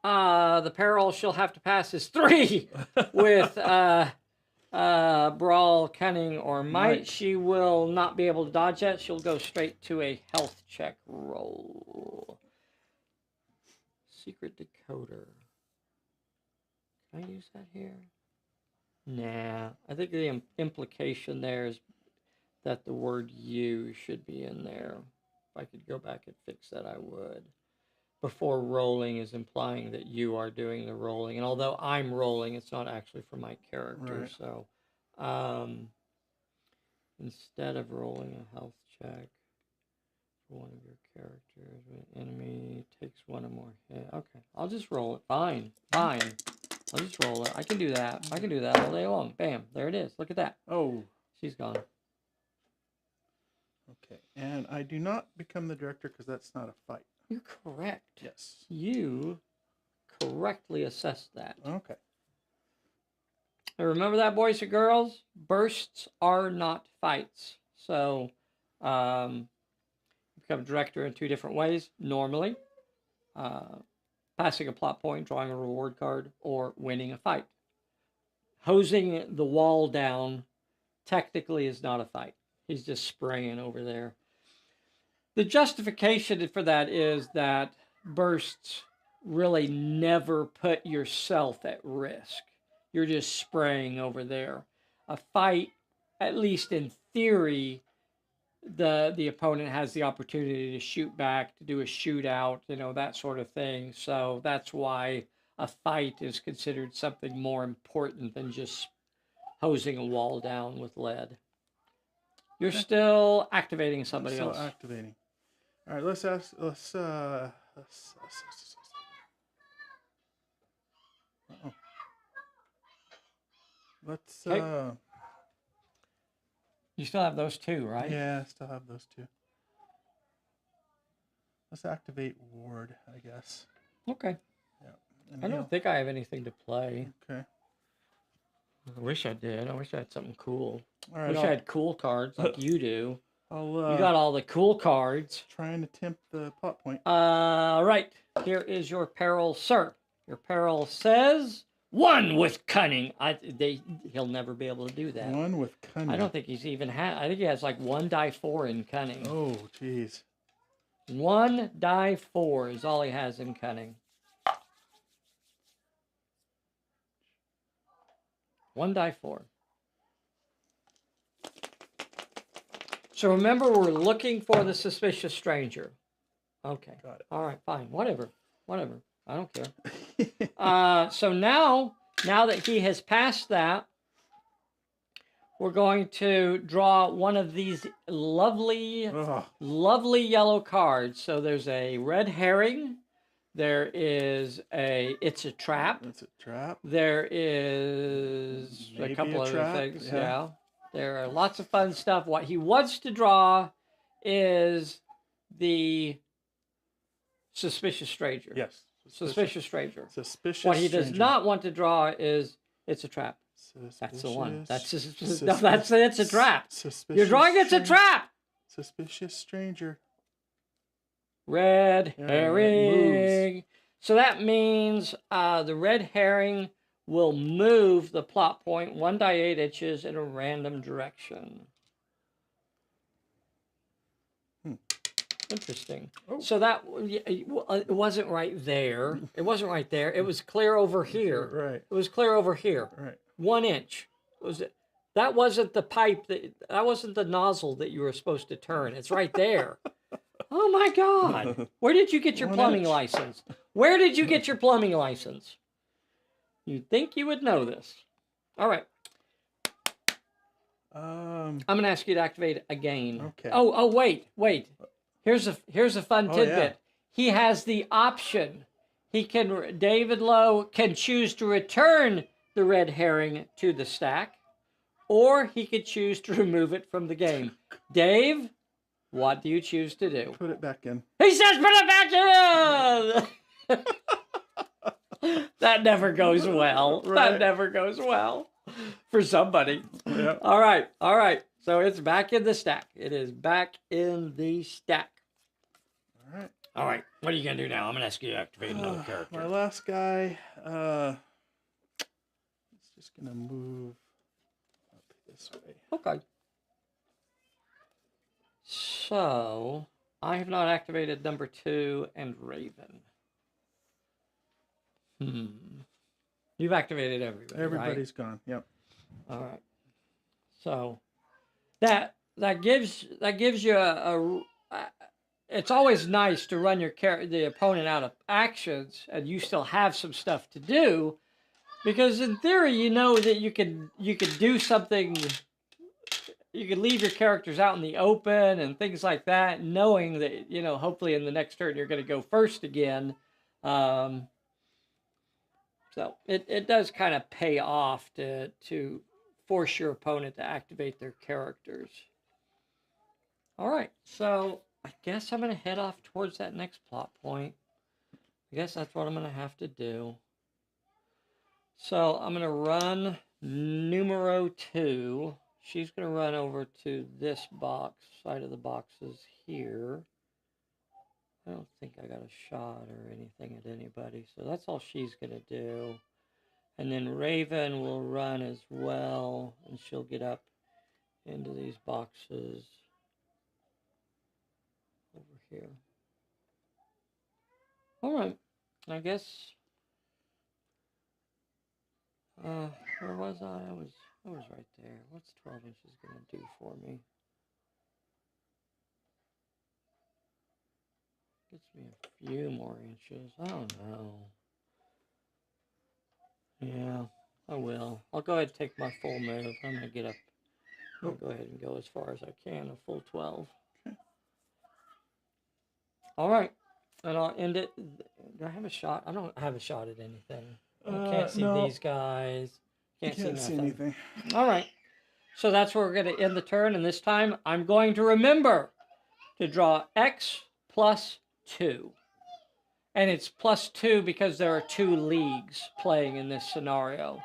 Speaker 1: The peril she'll have to pass is 3 with brawl, cunning, or might. She will not be able to dodge that. She'll go straight to a health check roll. Secret decoder. Can I use that here? Nah. I think the implication there is that the word you should be in there. If I could go back and fix that, I would. Before rolling is implying that you are doing the rolling. And although I'm rolling, it's not actually for my character.
Speaker 2: Right.
Speaker 1: So instead of rolling a health check for one of your characters, when an enemy takes 1 or more hit. Okay, I'll just roll it. Fine. I'll just roll it. I can do that. I can do that all day long. Bam. There it is. Look at that.
Speaker 2: Oh.
Speaker 1: She's gone.
Speaker 2: Okay. And I do not become the director because that's not a fight.
Speaker 1: You're correct.
Speaker 2: Yes.
Speaker 1: You correctly assessed that.
Speaker 2: Okay.
Speaker 1: Now remember that, boys and girls? Bursts are not fights. So, you become a director in 2 different ways. Normally, passing a plot point, drawing a reward card, or winning a fight. Hosing the wall down technically is not a fight. He's just spraying over there. The justification for that is that bursts really never put yourself at risk. You're just spraying over there. A fight, at least in theory, the opponent has the opportunity to shoot back, to do a shootout, that sort of thing. So that's why a fight is considered something more important than just hosing a wall down with lead. You're still activating somebody else.
Speaker 2: Still activating. All right, let's ask. Uh-oh. Let's.
Speaker 1: Okay. You still have those 2, right?
Speaker 2: Yeah, I still have those 2. Let's activate Ward, I guess.
Speaker 1: Okay.
Speaker 2: Yeah.
Speaker 1: I don't think I have anything to play.
Speaker 2: Okay.
Speaker 1: I wish I did. I wish I had something cool.
Speaker 2: All right.
Speaker 1: I wish I had cool cards like you do.
Speaker 2: You
Speaker 1: got all the cool cards.
Speaker 2: Trying to tempt the plot point.
Speaker 1: Right. Here is your peril, sir. Your peril says 1 with cunning. He'll never be able to do that.
Speaker 2: 1 with cunning.
Speaker 1: I don't think he's even I think he has like 1 die 4 in cunning.
Speaker 2: Oh, jeez.
Speaker 1: 1 die 4 is all he has in cunning. 1 die 4. So remember, we're looking for the suspicious stranger. Okay.
Speaker 2: Got it.
Speaker 1: All right, fine. Whatever. I don't care. So now that he has passed that, we're going to draw one of these lovely,
Speaker 2: Oh,
Speaker 1: lovely yellow cards. So there's a red herring. There is a it's a trap.
Speaker 2: that's a trap.
Speaker 1: There is
Speaker 2: Maybe
Speaker 1: a couple
Speaker 2: a
Speaker 1: other
Speaker 2: trap,
Speaker 1: things.
Speaker 2: yeah.
Speaker 1: Yeah. There are lots of fun stuff. What he wants to draw is the suspicious stranger.
Speaker 2: Yes.
Speaker 1: Suspicious stranger.
Speaker 2: Suspicious.
Speaker 1: What he does
Speaker 2: stranger.
Speaker 1: not want to draw is it's a trap.
Speaker 2: Suspicious.
Speaker 1: That's the one. That's
Speaker 2: Sus-
Speaker 1: no, that's it's a trap.
Speaker 2: Suspicious.
Speaker 1: You're drawing it's a
Speaker 2: stranger.
Speaker 1: trap.
Speaker 2: Suspicious stranger.
Speaker 1: Red
Speaker 2: Yeah,
Speaker 1: herring. So that means the red herring will move the plot point 1 by 8 inches in a random direction. Interesting.
Speaker 2: Oh.
Speaker 1: So that it wasn't right there. It wasn't right there. It was clear over here.
Speaker 2: Right.
Speaker 1: It was clear over here.
Speaker 2: Right.
Speaker 1: 1 inch. That wasn't the pipe that wasn't the nozzle that you were supposed to turn. It's right there. Oh my God. Where did you get your
Speaker 2: 1
Speaker 1: plumbing
Speaker 2: inch.
Speaker 1: license? Where did you get your plumbing license? You'd think you would know this. All right. I'm going to ask you to activate it again.
Speaker 2: Okay.
Speaker 1: Oh, wait. Here's a fun tidbit.
Speaker 2: Yeah.
Speaker 1: He has the option. David Lowe can choose to return the red herring to the stack, or he could choose to remove it from the game. Dave, what do you choose to do?
Speaker 2: Put it back in.
Speaker 1: He says put it back in! That never goes well.
Speaker 2: Right.
Speaker 1: That never goes well for somebody.
Speaker 2: Yeah.
Speaker 1: All right. So it's back in the stack. It is back in the stack.
Speaker 2: All right.
Speaker 1: All right. What are you going to do now? I'm going to ask you to activate another character.
Speaker 2: My last guy. It's just gonna move up this way.
Speaker 1: Okay. So I have not activated number 2 and Raven. You've activated everybody.
Speaker 2: Everybody's gone. Yep.
Speaker 1: All right. So that gives you a it's always nice to run the opponent out of actions and you still have some stuff to do, because in theory you know that you could do something. You could leave your characters out in the open and things like that, knowing that, hopefully in the next turn you're going to go first again. So it does kind of pay off to force your opponent to activate their characters. All right, so I guess I'm going to head off towards that next plot point. I guess that's what I'm going to have to do. So I'm going to run numero 2. She's going to run over to this side of the boxes here. I don't think I got a shot or anything at anybody, so that's all she's going to do. And then Raven will run as well, and she'll get up into these boxes over here. All right, I guess. Where was I? I was right there. What's 12 inches going to do for me? Gets me a few more inches. I don't know. Yeah, I will. I'll go ahead and take my full move. I'm going to get up. I'll go ahead and go as far as I can, a full 12.
Speaker 2: Okay.
Speaker 1: All right. And I'll end it. Do I have a shot? I don't have a shot at anything. I can't see
Speaker 2: no.
Speaker 1: these guys. Can't see
Speaker 2: anything.
Speaker 1: All right. So that's where we're going to end the turn. And this time I'm going to remember to draw X plus 2. And it's plus 2 because there are 2 leagues playing in this scenario.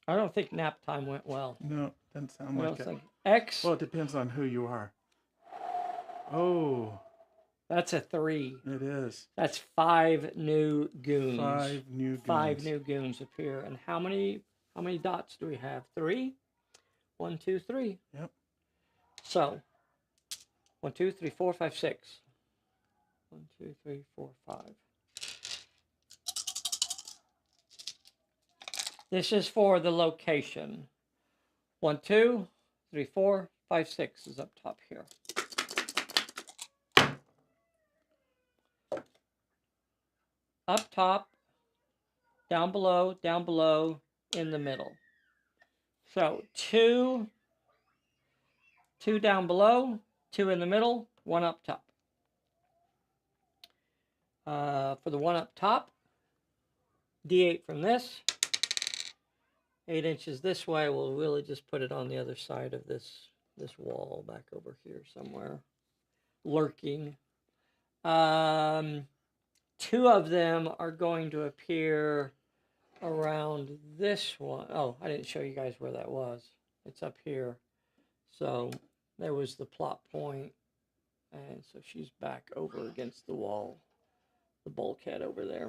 Speaker 1: I don't think nap time went well.
Speaker 2: No, doesn't sound
Speaker 1: I
Speaker 2: like
Speaker 1: don't
Speaker 2: it.
Speaker 1: think. X.
Speaker 2: Well, it depends on who you are. Oh,
Speaker 1: That's a 3.
Speaker 2: it is.
Speaker 1: That's 5 new goons.
Speaker 2: 5 new goons.
Speaker 1: 5 new goons appear. And how many dots do we have? 3? 1, 2, 3.
Speaker 2: Yep.
Speaker 1: So 1, 2, 3, 4, 5, 6. 1, 2, 3, 4, 5. This is for the location. 1, 2, 3, 4, 5, 6 is up top here. up top, down below, in the middle. So two down below, two in the middle, one up top. For the one up top, D8 from this, 8 inches this way. We'll really just put it on the other side of this wall back over here somewhere, lurking. Two of them are going to appear around this one. Oh, I didn't show you guys where that was. It's up here. So there was the plot point, and so she's back over against the wall, the bulkhead over there.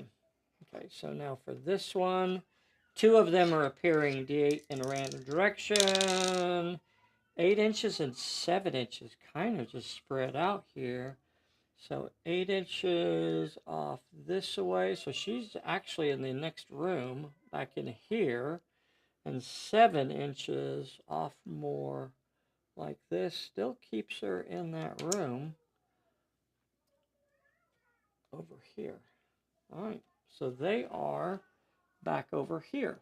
Speaker 1: Okay, so now for this one, two of them are appearing D8 in a random direction. 8 inches and 7 inches kind of just spread out here. So 8 inches off this way. So she's actually in the next room back in here. And 7 inches off more like this still keeps her in that room over here. All right, so they are back over here.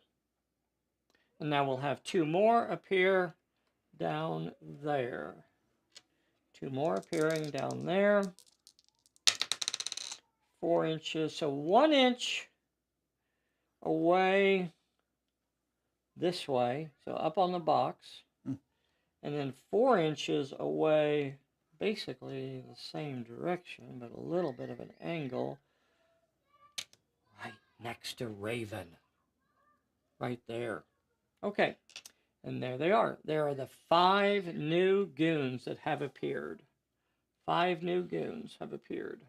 Speaker 1: And now we'll have two more appear down there. Two more appearing down there. 4 inches, so 1 inch away this way, so up on the box, and then 4 inches away, basically the same direction, but a little bit of an angle, right next to Raven, right there. Okay, and there they are. There are the 5 new goons that have appeared. 5 new goons have appeared.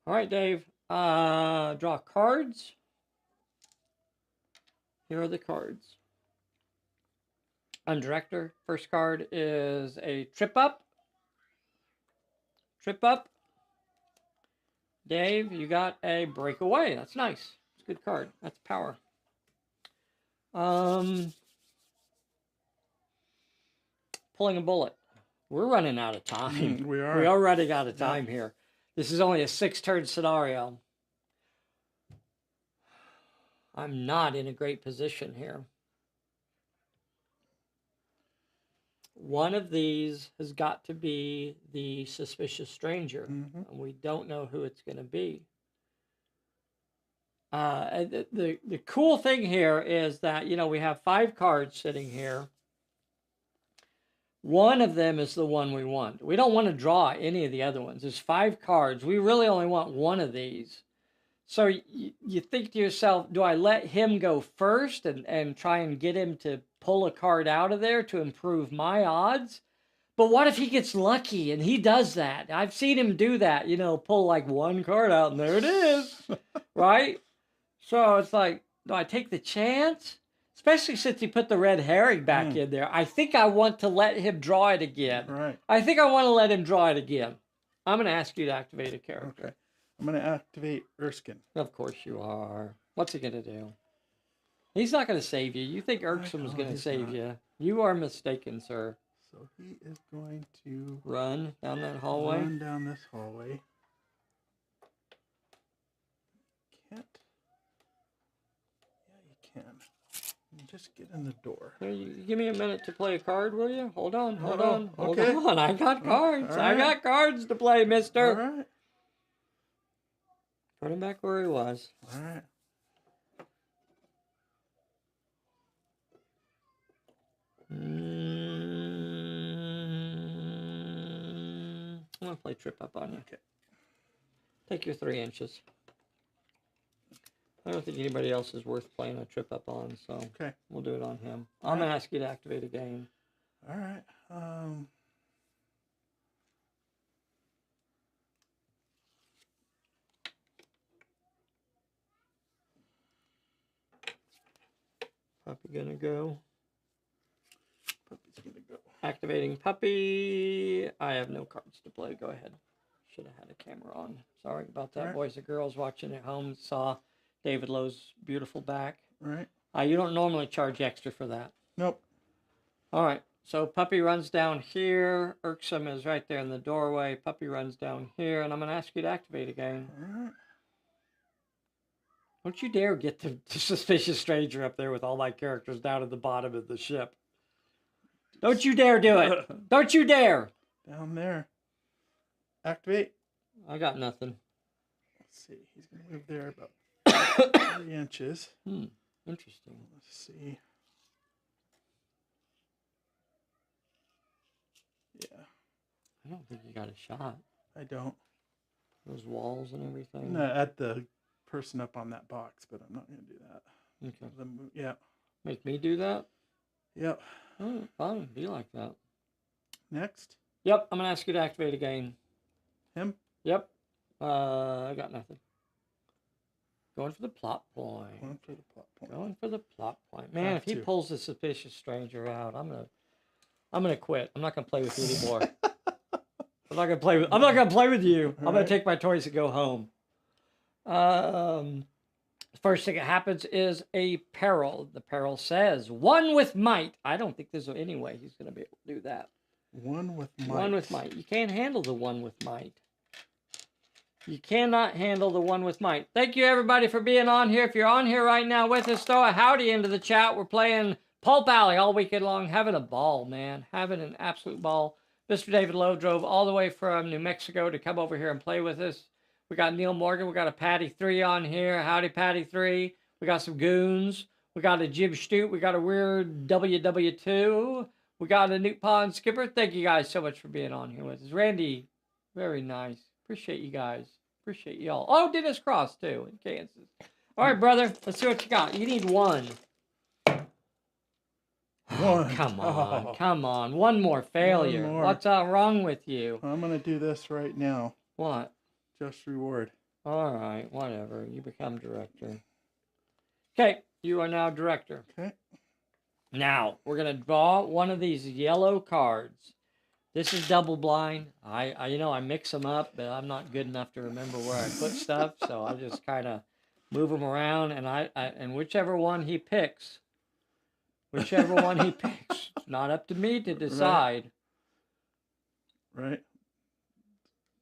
Speaker 1: All right, Dave, draw cards. Here are the cards. On director, first card is a trip up. Trip up. Dave, you got a breakaway. That's nice. It's a good card. That's power. Pulling a bullet. We're running out of time.
Speaker 2: We are.
Speaker 1: We are running out of time here. This is only a 6-turn scenario. I'm not in a great position here. One of these has got to be the suspicious stranger, and we don't know who it's going to be. The cool thing here is that, you know, we have 5 cards sitting here. One of them is the one we want. We don't want to draw any of the other ones. There's 5 cards. We really only want one of these. So you think to yourself, do I let him go first and try and get him to pull a card out of there to improve my odds? But what if he gets lucky and he does that? I've seen him do that, you know, pull like one card out and there it is, right? So it's like, do I take the chance? Especially since he put the red herring back in there. I think I want to let him draw it again.
Speaker 2: Right.
Speaker 1: I think I want to let him draw it again. I'm going to ask you to activate a character.
Speaker 2: Okay. I'm going to activate Erskine.
Speaker 1: Of course you are. What's he going to do? He's not going to save you. You think Irksome's going to save you. You are mistaken, sir.
Speaker 2: So he is going to
Speaker 1: run down that hallway.
Speaker 2: Run down this hallway. Can't. Yeah, you can. You just get in the door.
Speaker 1: Here, you give me a minute to play a card, will you? Hold on.
Speaker 2: Okay.
Speaker 1: Hold on. I got cards.
Speaker 2: Right.
Speaker 1: I got cards to play, mister.
Speaker 2: All right.
Speaker 1: Put him back where he was.
Speaker 2: All right.
Speaker 1: I'm going to play trip up on you.
Speaker 2: Okay.
Speaker 1: Take your 3 inches. I don't think anybody else is worth playing a trip up on, so
Speaker 2: okay.
Speaker 1: We'll do it on him. I'm going to ask you to activate a game.
Speaker 2: All right.
Speaker 1: Puppy gonna go.
Speaker 2: Puppy's gonna go.
Speaker 1: Activating puppy. I have no cards to play. Go ahead. Should have had a camera on. Sorry about that, boys and girls watching at home. Saw David Lowe's beautiful back.
Speaker 2: All right.
Speaker 1: You don't normally charge extra for that.
Speaker 2: Nope.
Speaker 1: All right. So puppy runs down here. Irksome is right there in the doorway. Puppy runs down here, and I'm gonna ask you to activate again.
Speaker 2: All right.
Speaker 1: Don't you dare get the suspicious stranger up there with all my characters down at the bottom of the ship. Don't you dare do it. Don't you dare.
Speaker 2: Down there. Activate.
Speaker 1: I got nothing.
Speaker 2: Let's see. He's going to move there about 3 inches.
Speaker 1: Interesting.
Speaker 2: Let's see. Yeah.
Speaker 1: I don't think you got a shot.
Speaker 2: I don't.
Speaker 1: Those walls and everything.
Speaker 2: No, at the person up on that box, but I'm not going to do that.
Speaker 1: Okay.
Speaker 2: Yeah.
Speaker 1: Make me do that?
Speaker 2: Yep.
Speaker 1: Oh, fine. Be like that.
Speaker 2: Next.
Speaker 1: Yep. I'm going to ask you to activate again.
Speaker 2: Him?
Speaker 1: Yep. I got nothing. Going for the plot point.
Speaker 2: Going for the plot point.
Speaker 1: Going for the plot point. Man, if he pulls the suspicious stranger out, I'm gonna quit. I'm not gonna play with you anymore. I'm not gonna play with you. I'm gonna take my toys and go home. First thing that happens is a peril. The peril says, "One with might." I don't think there's any way he's gonna be able to do that.
Speaker 2: One with might.
Speaker 1: One with might. You can't handle the one with might. You cannot handle the one with might. Thank you, everybody, for being on here. If you're on here right now with us, throw a howdy into the chat. We're playing Pulp Alley all weekend long. Having a ball, man. Having an absolute ball. Mr. David Lowe drove all the way from New Mexico to come over here and play with us. We got Neil Morgan. We got a Patty 3 on here. Howdy, Patty 3. We got some goons. We got a Jib Stoot. We got a weird WW2. We got a Newt Pond Skipper. Thank you guys so much for being on here with us. Randy, very nice. Appreciate you guys. Appreciate y'all. Oh, Dennis Cross, too, in Kansas. All right, brother. Let's see what you got. You need one.
Speaker 2: One.
Speaker 1: Come on. Come on. One more failure.
Speaker 2: One more.
Speaker 1: What's wrong with you?
Speaker 2: I'm going to do this right now.
Speaker 1: What?
Speaker 2: Just reward.
Speaker 1: All right. Whatever. You become director. Okay. You are now director.
Speaker 2: Okay.
Speaker 1: Now, we're going to draw one of these yellow cards. This is double blind. I mix them up, but I'm not good enough to remember where I put stuff, so I just kind of move them around, and whichever one he picks, it's not up to me to decide.
Speaker 2: Right.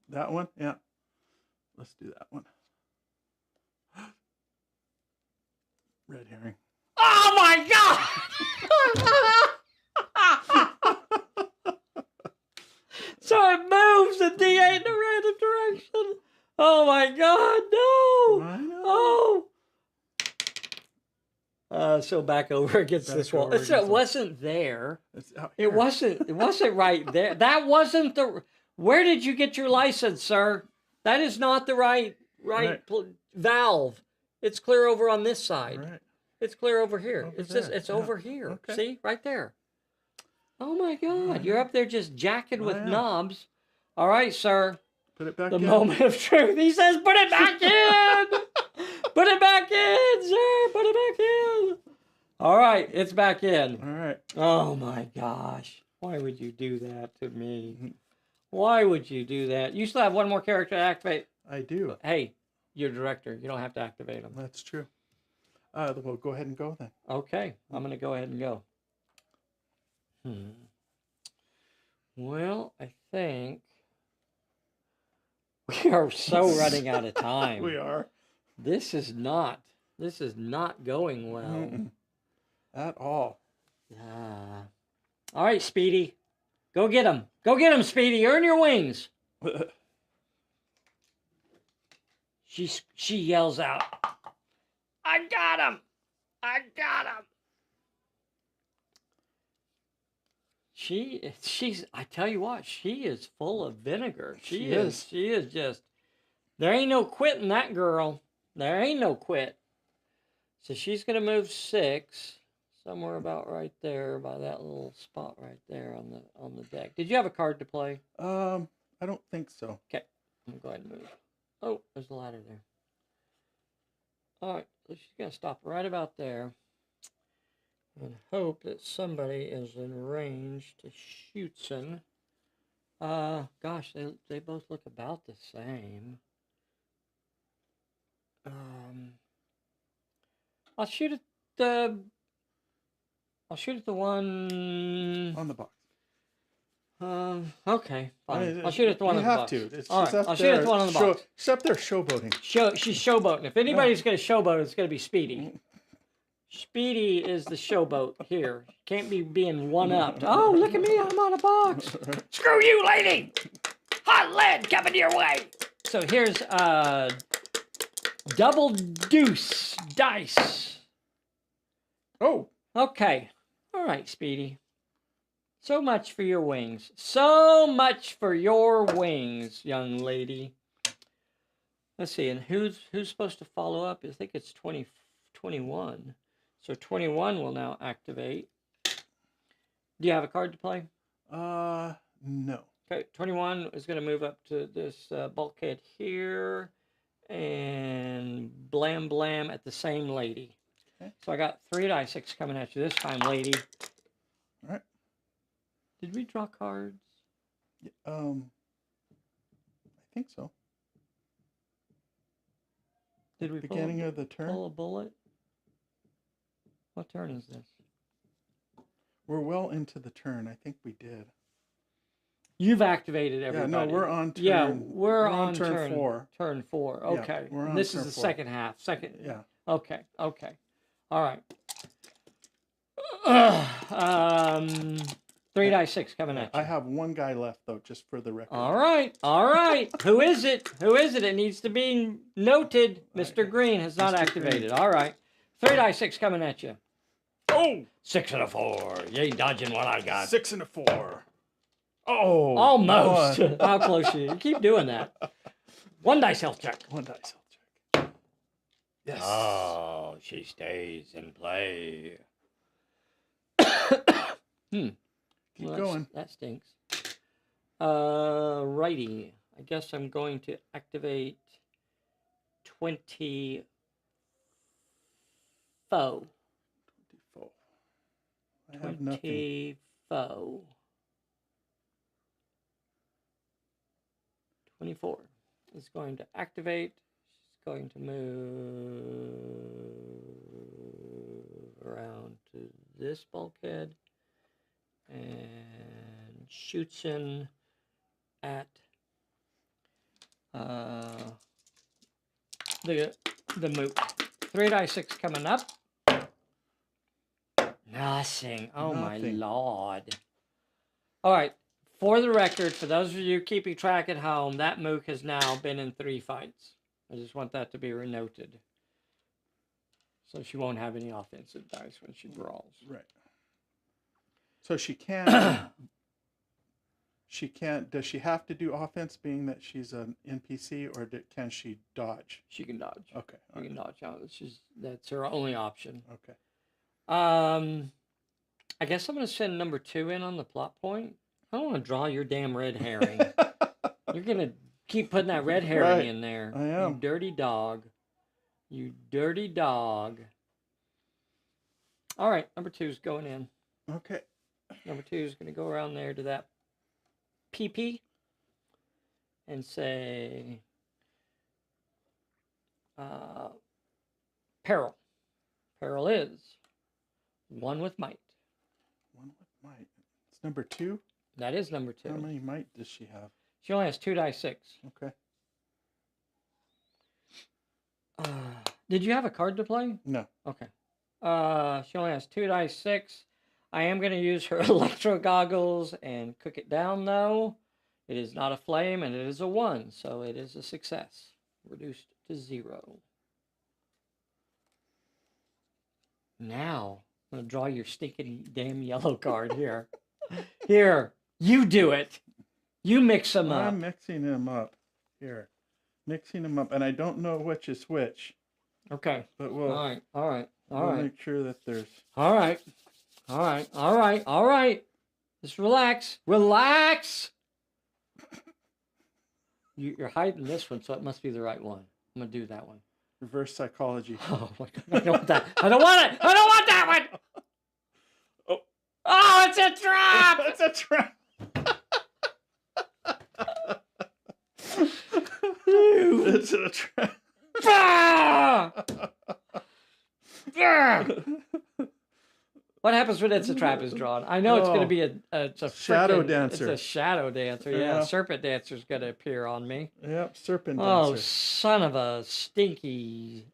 Speaker 2: That one? Yeah. Let's do that one. Red herring.
Speaker 1: Oh my God! So it moves the D8 in a random direction. Oh my God, no!
Speaker 2: I know.
Speaker 1: Oh. So back over against this wall. It wasn't there. It wasn't right there. That wasn't the. Where did you get your license, sir? That is not the right valve. It's clear over on this side.
Speaker 2: Right.
Speaker 1: It's clear over here.
Speaker 2: It's
Speaker 1: over here.
Speaker 2: Okay.
Speaker 1: See, right there. Oh my God, you're up there just jacking with knobs. All right, sir.
Speaker 2: Put it back
Speaker 1: in.
Speaker 2: in.
Speaker 1: The moment of truth. He says, put it back in. Put it back in, sir. Put it back in. All right, it's back in.
Speaker 2: All right.
Speaker 1: Oh my gosh. Why would you do that to me? Why would you do that? You still have one more character to activate.
Speaker 2: I do.
Speaker 1: Hey, you're director. You don't have to activate them.
Speaker 2: That's true. We'll go ahead and go then.
Speaker 1: Okay, I'm going to go ahead and go. Well, I think we are so running out of time.
Speaker 2: We are.
Speaker 1: This is not going well.
Speaker 2: Mm-mm. At all.
Speaker 1: All right, Speedy. Go get him. Go get him, Speedy. Earn your wings. She yells out, I got him. I got him. She's, I tell you what, she is full of vinegar. She is just, there ain't no quitting that girl. There ain't no quit. So she's going to move 6, somewhere about right there by that little spot right there on the deck. Did you have a card to play?
Speaker 2: I don't think so.
Speaker 1: Okay, I'm going to go ahead and move. Oh, there's a ladder there. All right, so she's going to stop right about there. And hope that somebody is in range to shoot some. Gosh, they both look about the same. I'll shoot at the one
Speaker 2: on the box.
Speaker 1: Okay,
Speaker 2: I
Speaker 1: fine.
Speaker 2: mean,
Speaker 1: I'll shoot at the one
Speaker 2: you
Speaker 1: on the
Speaker 2: have
Speaker 1: box.
Speaker 2: to. It's
Speaker 1: All
Speaker 2: she's
Speaker 1: right,
Speaker 2: up
Speaker 1: I'll shoot
Speaker 2: there.
Speaker 1: at the one on the box.
Speaker 2: She's up there showboating.
Speaker 1: She's showboating. If anybody's going to showboat, it's going to be Speedy. Speedy is the showboat here. Can't be being one-upped. Oh, look at me, I'm on a box. Screw you, lady! Hot lead coming your way! So here's double deuce dice.
Speaker 2: Oh,
Speaker 1: Okay. All right, Speedy. So much for your wings. So much for your wings, young lady. Let's see, and who's supposed to follow up? I think it's 21. So 21 will now activate. Do you have a card to play?
Speaker 2: no.
Speaker 1: Okay, 21 is going to move up to this bulkhead here and blam blam at the same lady.
Speaker 2: Okay.
Speaker 1: So I got 3 die 6 coming at you this time, lady.
Speaker 2: All right.
Speaker 1: Did we draw cards?
Speaker 2: I think so.
Speaker 1: Did we
Speaker 2: Beginning of the turn?
Speaker 1: pull a bullet? What turn is this?
Speaker 2: We're well into the turn. I think we did.
Speaker 1: You've activated everybody.
Speaker 2: Yeah, no, we're on turn.
Speaker 1: Yeah, we're on
Speaker 2: turn 4.
Speaker 1: Turn 4.
Speaker 2: Yeah,
Speaker 1: Okay.
Speaker 2: we're on
Speaker 1: This
Speaker 2: turn
Speaker 1: is the
Speaker 2: 4.
Speaker 1: second half. Second.
Speaker 2: Yeah.
Speaker 1: Okay. Okay. All right. 3 die 6 coming at you.
Speaker 2: I have one guy left though, just for the record.
Speaker 1: All right. All right. Who is it? Who is it? It needs to be noted. Mr. Green has not
Speaker 2: Mr.
Speaker 1: activated.
Speaker 2: Green.
Speaker 1: All right. 3 die 6 coming at you.
Speaker 2: Oh!
Speaker 1: 6 and a 4. You ain't dodging what I got.
Speaker 2: 6 and a 4. Oh!
Speaker 1: Almost.
Speaker 2: One.
Speaker 1: How close are you? You keep doing that. 1 dice health check.
Speaker 2: 1 dice health check. Yes.
Speaker 1: Oh, she stays in play.
Speaker 2: Keep going.
Speaker 1: That stinks. Righty. I guess I'm going to activate 20 foe.
Speaker 2: 24. I have nothing.
Speaker 1: 20 foe. 24 is going to activate. She's going to move around to this bulkhead and shoots in at the moot. 3 die 6 coming up. Nothing. Oh
Speaker 2: Nothing.
Speaker 1: my lord. All right. For the record, for those of you keeping track at home, that mook has now been in 3 fights. I just want that to be noted. So she won't have any offensive dice when she brawls.
Speaker 2: Right. So she can't. She can't. Does she have to do offense, being that she's an NPC, or can she dodge?
Speaker 1: She can dodge.
Speaker 2: Okay.
Speaker 1: She can dodge out. That's her only option.
Speaker 2: Okay.
Speaker 1: I guess I'm going to send number 2 in on the plot point. I don't want to draw your damn red herring. You're going to keep putting that red herring in there.
Speaker 2: I am.
Speaker 1: You dirty dog. You dirty dog. All right, number 2's going in.
Speaker 2: Okay.
Speaker 1: Number 2 is going to go around there to that PP and say, peril. Peril is 1 with might.
Speaker 2: 1 with might. It's number 2.
Speaker 1: That is number 2.
Speaker 2: How many might does she have?
Speaker 1: She only has 2 die 6.
Speaker 2: Okay.
Speaker 1: Did you have a card to play?
Speaker 2: No.
Speaker 1: Okay. She only has 2 die 6. I am going to use her electro goggles and cook it down, though. It is not a flame, and it is a 1, so it is a success. Reduced to 0. Now, I'm going to draw your stinking damn yellow card here. Here, you do it. You mix them up.
Speaker 2: I'm mixing them up. Here. Mixing them up, and I don't know which is which.
Speaker 1: Okay.
Speaker 2: But we'll,
Speaker 1: All right.
Speaker 2: we'll make sure that there's...
Speaker 1: All right. Just relax. Relax! You're hiding this one, so it must be the right one. I'm going to do that one.
Speaker 2: Reverse psychology.
Speaker 1: Oh, my God. I don't want that. I don't want it! I don't want that one! Oh, it's a trap!
Speaker 2: It's a trap! It's a trap.
Speaker 1: Ah! Ah! What happens when it's a trap is drawn? I know it's going to be it's a
Speaker 2: shadow
Speaker 1: frickin',
Speaker 2: dancer.
Speaker 1: It's a shadow dancer. Yeah,
Speaker 2: Yeah.
Speaker 1: serpent dancer's going to appear on me.
Speaker 2: Yep, serpent
Speaker 1: Oh,
Speaker 2: dancer.
Speaker 1: son of a stinky.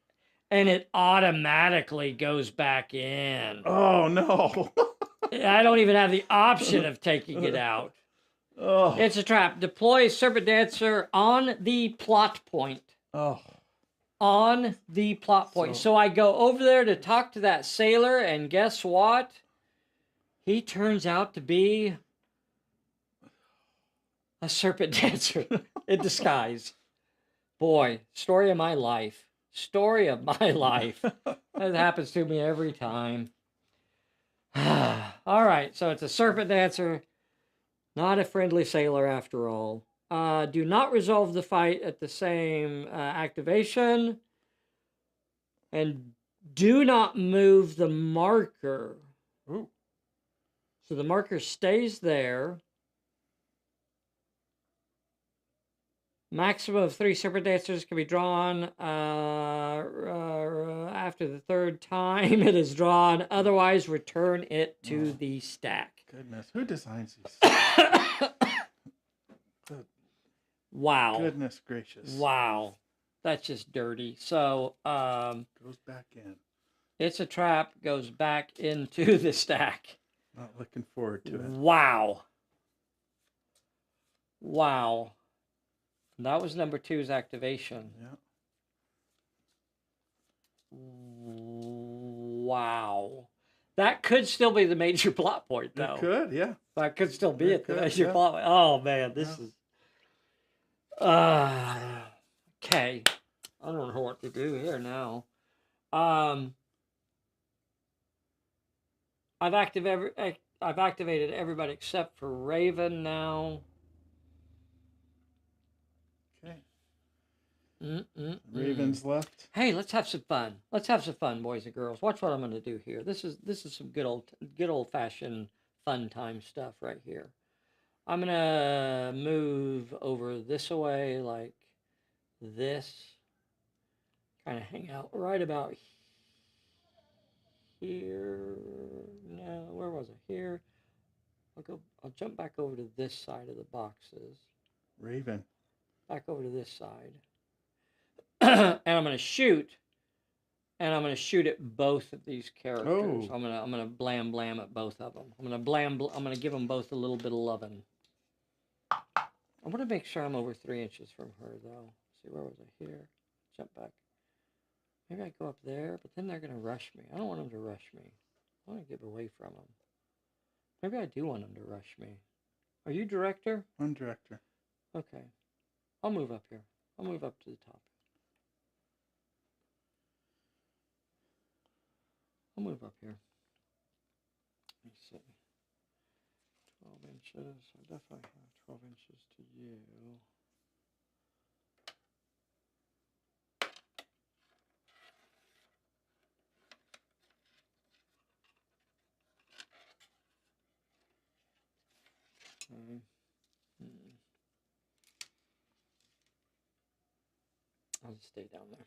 Speaker 1: And it automatically goes back in.
Speaker 2: Oh no.
Speaker 1: I don't even have the option of taking it out.
Speaker 2: Oh.
Speaker 1: It's a trap. Deploy serpent dancer on the plot point.
Speaker 2: Oh.
Speaker 1: On the plot point. So I go over there to talk to that sailor, and guess what? He turns out to be a serpent dancer in disguise. Boy, story of my life. Story of my life. That happens to me every time. All right, so it's a serpent dancer, not a friendly sailor after all. Do not resolve the fight at the same activation. And do not move the marker.
Speaker 2: Ooh.
Speaker 1: So the marker stays there. Maximum of 3 serpent dancers can be drawn after the third time it is drawn. Otherwise, return it to the stack.
Speaker 2: Goodness, who designs these?
Speaker 1: Wow.
Speaker 2: Goodness gracious.
Speaker 1: Wow. That's just dirty. So,
Speaker 2: goes back in.
Speaker 1: It's a trap, goes back into the stack.
Speaker 2: Not looking forward to it.
Speaker 1: Wow. Wow. That was number 2's activation.
Speaker 2: Yeah.
Speaker 1: Wow. That could still be the major plot point, though.
Speaker 2: It could, yeah.
Speaker 1: That could still be the major plot point. Oh, man, this is... okay. I don't know what to do here now. I've activated everybody except for Raven now.
Speaker 2: Okay. Raven's left.
Speaker 1: Hey, let's have some fun. Let's have some fun, boys and girls. Watch what I'm going to do here. This is some good old fashioned fun time stuff right here. I'm going to move over this away like this. Kind of hang out right about here. No, where was it? Here. I'll jump back over to this side of the boxes.
Speaker 2: Raven.
Speaker 1: Back over to this side. And I'm going to shoot. And I'm going to shoot at both of these characters.
Speaker 2: Oh.
Speaker 1: I'm gonna blam blam at both of them. I'm gonna give them both a little bit of loving. I want to make sure I'm over 3 inches from her, though. See, where was I? Here. Jump back. Maybe I go up there, but then they're going to rush me. I don't want them to rush me. I want to get away from them. Maybe I do want them to rush me. Are you director?
Speaker 2: I'm director.
Speaker 1: Okay. I'll move up here. I'll move up to the top. I'll move up here. Let's see. 12 inches. I definitely have 12 inches to you. Okay. I'll just stay down there.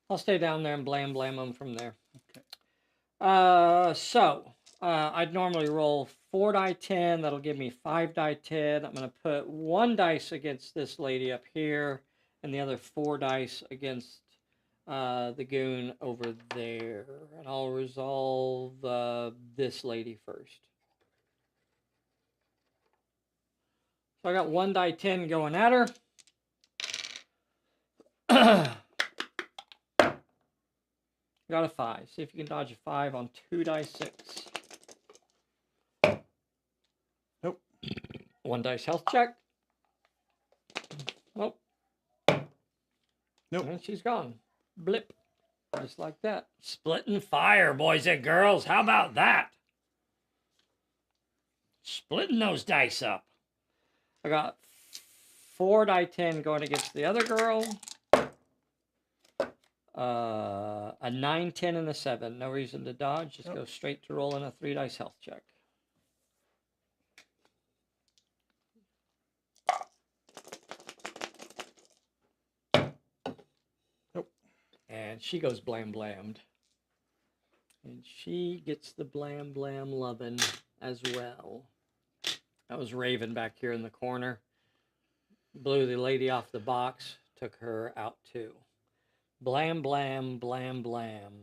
Speaker 1: I'll stay down there and blam them from there.
Speaker 2: Okay.
Speaker 1: I'd normally roll 4 die 10. That'll give me 5 die 10. I'm going to put 1 dice against this lady up here, and the other 4 dice against the goon over there. And I'll resolve this lady first. So I got 1 die 10 going at her. Got a 5. See if you can dodge a 5 on 2 die 6.
Speaker 2: Nope.
Speaker 1: 1 dice health check. Nope.
Speaker 2: Nope.
Speaker 1: And she's gone. Blip. Just like that. Splitting fire, boys and girls. How about that? Splitting those dice up. I got 4 die 10 going against the other girl. A 9, 10, and a 7. No reason to dodge. Just go straight to rolling a 3 dice health check.
Speaker 2: Nope.
Speaker 1: And she goes blammed. And she gets the blam blam lovin' as well. That was Raven back here in the corner. Blew the lady off the box. Took her out too. Blam blam blam blam.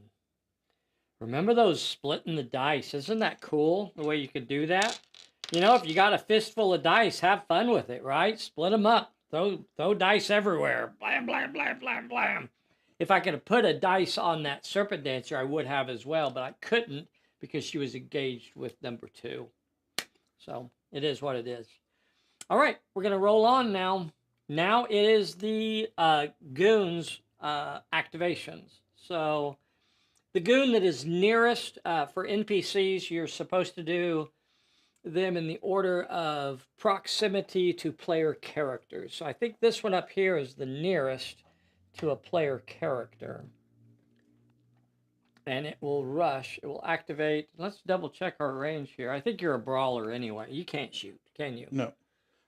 Speaker 1: Remember those splitting the dice? Isn't that cool, the way you could do that? You know, if you got a fistful of dice, have fun with it, right? Split them up. Throw dice everywhere. Blam, blam, blam, blam, blam. If I could have put a dice on that serpent dancer, I would have as well, but I couldn't because she was engaged with number 2. So it is what it is. All right, we're going to roll on now. Now it is the goons activations. So the goon that is nearest for NPCs, you're supposed to do them in the order of proximity to player characters. So I think this one up here is the nearest to a player character. And it will rush. It will activate. Let's double check our range here. I think you're a brawler anyway. You can't shoot, can you?
Speaker 2: No.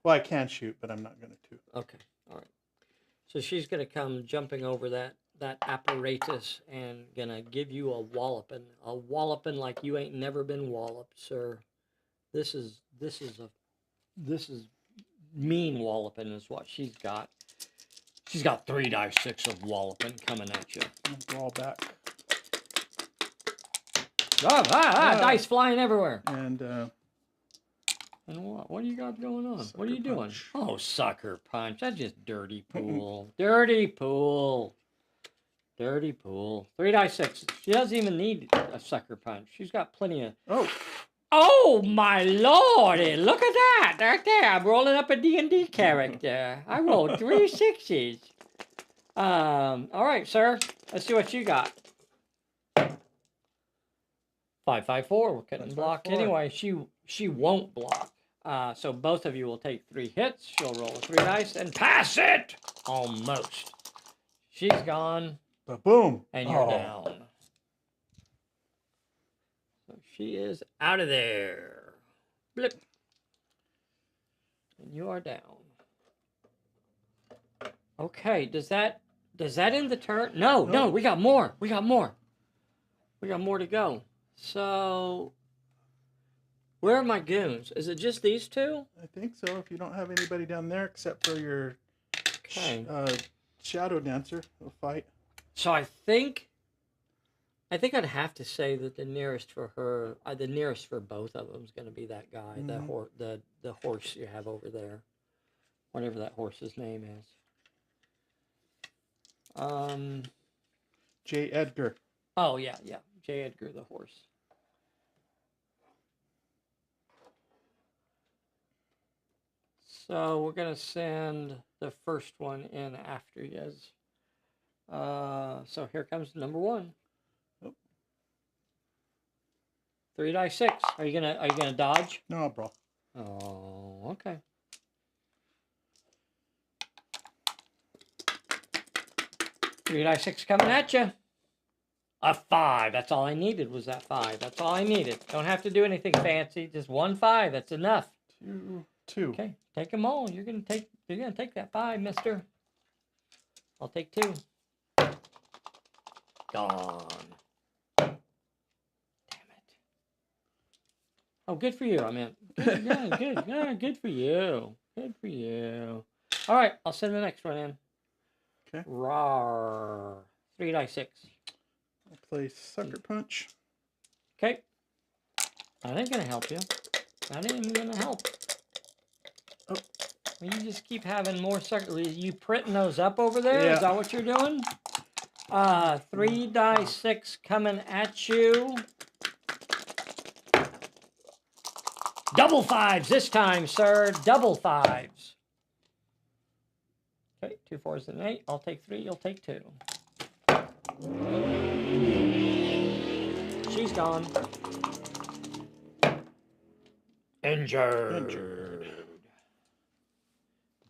Speaker 2: Well, I can shoot, but I'm not going to.
Speaker 1: Okay. All right. So she's going to come jumping over that apparatus and going to give you a walloping. A walloping like you ain't never been walloped, sir. This is mean walloping is what she's got. She's got 3 dice 6 of walloping coming at you.
Speaker 2: I'm going to draw back.
Speaker 1: Dice flying everywhere.
Speaker 2: And
Speaker 1: what? What do you got going on?
Speaker 2: Sucker
Speaker 1: What are you doing?
Speaker 2: punch.
Speaker 1: Oh, sucker punch. That's just dirty pool. Dirty pool. Dirty pool. 3 dice 6. She doesn't even need a sucker punch. She's got plenty of... Oh, my lordy. Look at that. Right there. I'm rolling up a D&D character. I rolled 3 6s. All right, sir. Let's see what you got. 554. We couldn't block anyway. She won't block. So both of you will take 3 hits. She'll roll a 3 dice and pass it. Almost. She's gone.
Speaker 2: Ba-boom.
Speaker 1: And you're down. So she is out of there. Blip. And you are down. Okay. Does that end the turn? No. We got more. We got more to go. So, where are my goons? Is it just these 2?
Speaker 2: I think so. If you don't have anybody down there except for your shadow dancer, will fight.
Speaker 1: So I think I'd have to say that the nearest for her, the nearest for both of them is going to be that guy, the horse you have over there, whatever that horse's name is.
Speaker 2: J. Edgar.
Speaker 1: Oh yeah, J. Edgar the horse. So we're going to send the first one in after you. So here comes number 1.
Speaker 2: Oh.
Speaker 1: 3 dice 6. Are you gonna dodge?
Speaker 2: No, bro.
Speaker 1: Oh, okay. 3 dice 6 coming at you. A 5. That's all I needed was that 5. That's all I needed. Don't have to do anything fancy. Just 1 5. That's enough.
Speaker 2: 2.
Speaker 1: Okay, take them all. You're gonna take that 5, mister. I'll take 2. Gone. Damn it. Oh, good for you. I mean, good, yeah, good. Yeah, good for you. Good for you. All right, I'll send the next one in.
Speaker 2: Okay.
Speaker 1: Rawr. 3 dice 6.
Speaker 2: I'll play sucker punch.
Speaker 1: Okay. That ain't gonna help you. That ain't gonna help.
Speaker 2: Oh.
Speaker 1: Well, you just keep having more sucker. You printing those up over there?
Speaker 2: Yeah.
Speaker 1: Is that what you're doing? 3 dice 6 coming at you. Double 5s this time, sir. Double 5s. Okay, 2 4s and an 8. I'll take 3. You'll take 2. She's gone. Injured.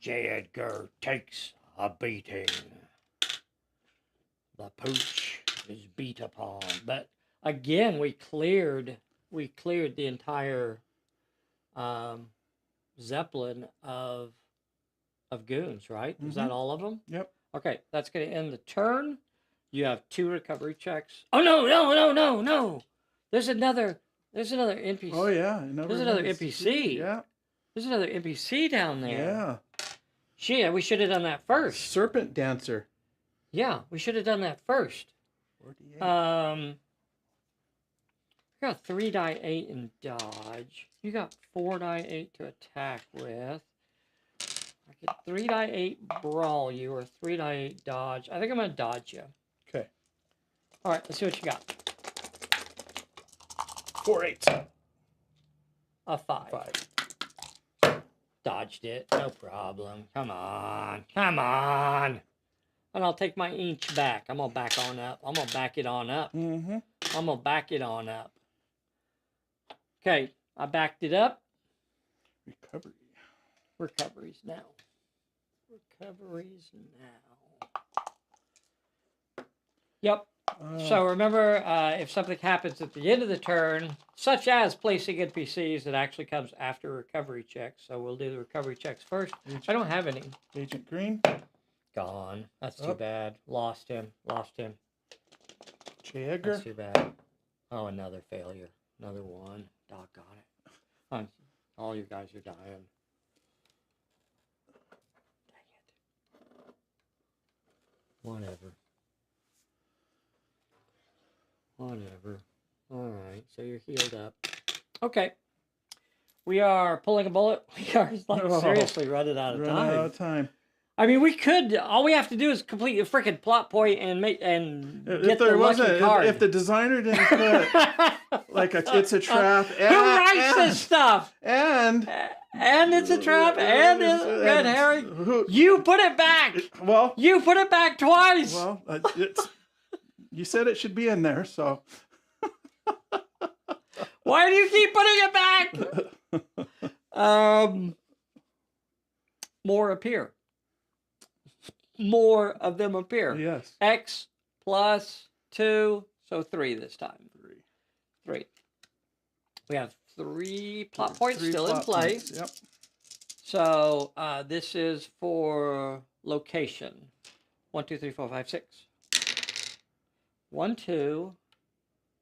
Speaker 1: J. Edgar takes a beating. The pooch is beat upon. But again, we cleared the entire Zeppelin of goons, right? Is that all of them?
Speaker 2: Yep.
Speaker 1: Okay, that's going to end the turn. You have 2 recovery checks. Oh no! There's another NPC.
Speaker 2: Oh yeah, it never
Speaker 1: There's another
Speaker 2: ends.
Speaker 1: NPC.
Speaker 2: Yeah.
Speaker 1: There's another NPC down there.
Speaker 2: Yeah.
Speaker 1: Shit, we should have done that first.
Speaker 2: Serpent Dancer.
Speaker 1: Yeah, we should have done that first.
Speaker 2: 48.
Speaker 1: I got 3 die 8 in dodge. You got 4 die 8 to attack with. I get 3 die 8 brawl you or 3 die 8 dodge. I think I'm gonna dodge you.
Speaker 2: Okay.
Speaker 1: All right, let's see what you got.
Speaker 2: 4 8.
Speaker 1: A 5.
Speaker 2: 5.
Speaker 1: Dodged it, no problem. Come on. And I'll take my inch back. I'm gonna back on up. I'm gonna back it on up.
Speaker 2: Mm-hmm.
Speaker 1: I'm gonna back it on up. Okay, I backed it up.
Speaker 2: Recovery.
Speaker 1: Recoveries now. Yep. So remember, if something happens at the end of the turn, such as placing NPCs, it actually comes after recovery checks. So we'll do the recovery checks first. I don't have any.
Speaker 2: Agent Green.
Speaker 1: Gone. That's too bad. Lost him.
Speaker 2: J. Edgar.
Speaker 1: That's too bad. Oh, another failure. Another one. Doggone it. All you guys are dying. Dang it. Whatever. All right, so you're healed up. Okay. We are pulling a bullet. We are seriously running out of time.
Speaker 2: Running out of time.
Speaker 1: I mean, we could. All we have to do is complete a freaking plot point and get the lucky card.
Speaker 2: If the designer didn't put like it's a trap.
Speaker 1: Who writes this stuff?
Speaker 2: And
Speaker 1: it's a trap. And it's red herring. You put it back.
Speaker 2: Well,
Speaker 1: you put it back twice.
Speaker 2: Well, you said it should be in there, so.
Speaker 1: Why do you keep putting it back? More appear. More of them appear.
Speaker 2: Yes.
Speaker 1: X plus 2, so 3 this time. 3. We have 3 plot points still in play.
Speaker 2: Points. Yep.
Speaker 1: So this is for location. 1, 2, 3, 4, 5, 6. 1, 2.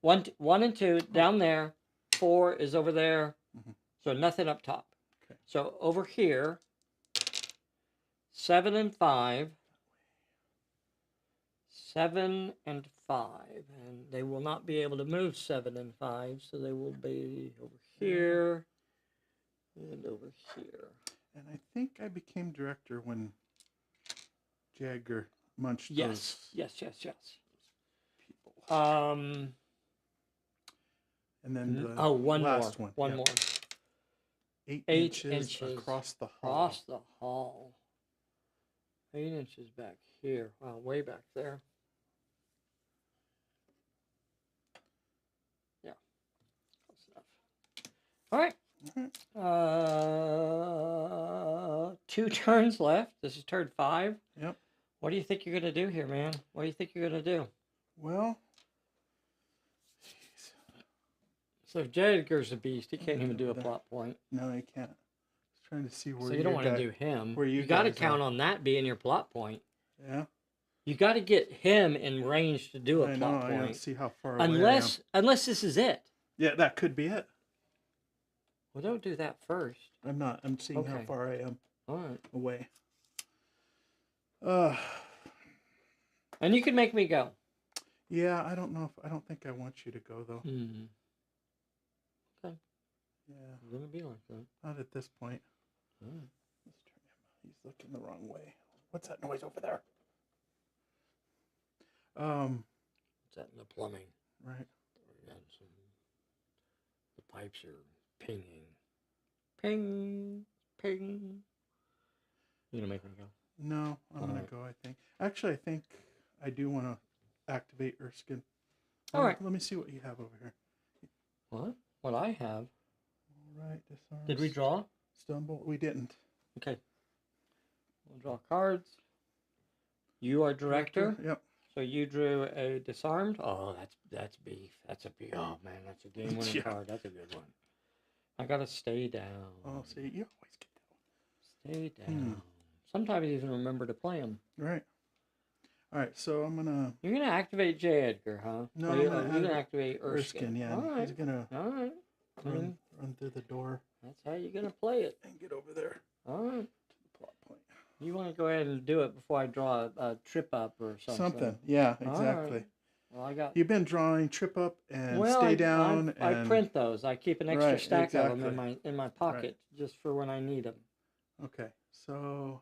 Speaker 1: 1 and 2 down there. 4 is over there.
Speaker 2: Mm-hmm.
Speaker 1: So nothing up top.
Speaker 2: Okay.
Speaker 1: So over here, 7 and 5. 7 and 5. And they will not be able to move 7 and 5, so they will be over here and over here.
Speaker 2: And I think I became director when Jagger munched those.
Speaker 1: Yes.
Speaker 2: People. And then the
Speaker 1: one
Speaker 2: last
Speaker 1: more.
Speaker 2: One
Speaker 1: more.
Speaker 2: 8
Speaker 1: inches
Speaker 2: across the hall.
Speaker 1: Across the hall. 8 inches back here. Wow, way back there. Yeah. Close enough. All right. 2 turns left. This is turn 5.
Speaker 2: Yep.
Speaker 1: What do you think you're going to do here, man? What do you think you're going to do?
Speaker 2: Well,
Speaker 1: so if J. Edgar's a beast, he can't even do a plot point.
Speaker 2: No, he can't. I was trying to see where.
Speaker 1: So you don't want to do him.
Speaker 2: Where
Speaker 1: you got to count on that being your plot point.
Speaker 2: Yeah.
Speaker 1: You got to get him in range to do a plot
Speaker 2: point.
Speaker 1: I
Speaker 2: gotta see how far away
Speaker 1: unless this is it.
Speaker 2: Yeah, that could be it.
Speaker 1: Well, don't do that first.
Speaker 2: I'm not. I'm seeing how far I am.
Speaker 1: All right.
Speaker 2: Away.
Speaker 1: And you can make me go.
Speaker 2: Yeah, I don't know. I don't think I want you to go though.
Speaker 1: Okay.
Speaker 2: Yeah.
Speaker 1: It's gonna be like that.
Speaker 2: Not at this point.
Speaker 1: All right.
Speaker 2: Let's turn him. He's looking the wrong way. What's that noise over there?
Speaker 1: What's that in the plumbing?
Speaker 2: Right.
Speaker 1: The pipes are pinging. Ping, ping. You gonna make me go?
Speaker 2: No, I'm gonna go. I think. Actually, I think I do want to activate Erskine.
Speaker 1: All right.
Speaker 2: Let me see what you have over here.
Speaker 1: What? What I have?
Speaker 2: All right. Disarm.
Speaker 1: Did we draw?
Speaker 2: Stumble. We didn't.
Speaker 1: Okay. We'll draw cards. You are director.
Speaker 2: Yep.
Speaker 1: So you drew a disarmed. Oh, that's beef. That's a beef. Oh man, that's a game winning card. That's a good one. I gotta stay down.
Speaker 2: Oh, see, you always get that one.
Speaker 1: Stay down. Sometimes you even remember to play them.
Speaker 2: Right. All right, so I'm gonna.
Speaker 1: You're gonna activate J. Edgar, huh?
Speaker 2: No,
Speaker 1: Or
Speaker 2: I'm
Speaker 1: you're
Speaker 2: gonna
Speaker 1: gonna activate Erskine.
Speaker 2: Erskine. Yeah,
Speaker 1: All right.
Speaker 2: he's gonna
Speaker 1: All right.
Speaker 2: run through the door
Speaker 1: That's how you're gonna play it.
Speaker 2: and get over there
Speaker 1: All right.
Speaker 2: to the plot point.
Speaker 1: You want to go ahead and do it before I draw a trip up or something.
Speaker 2: Something. Yeah,
Speaker 1: All
Speaker 2: exactly.
Speaker 1: right. Well, I got.
Speaker 2: You've been drawing trip up and
Speaker 1: Well,
Speaker 2: stay down.
Speaker 1: I
Speaker 2: and
Speaker 1: print those. I keep an extra
Speaker 2: Right,
Speaker 1: stack of them
Speaker 2: exactly.
Speaker 1: in my pocket just for when I need them.
Speaker 2: Okay, so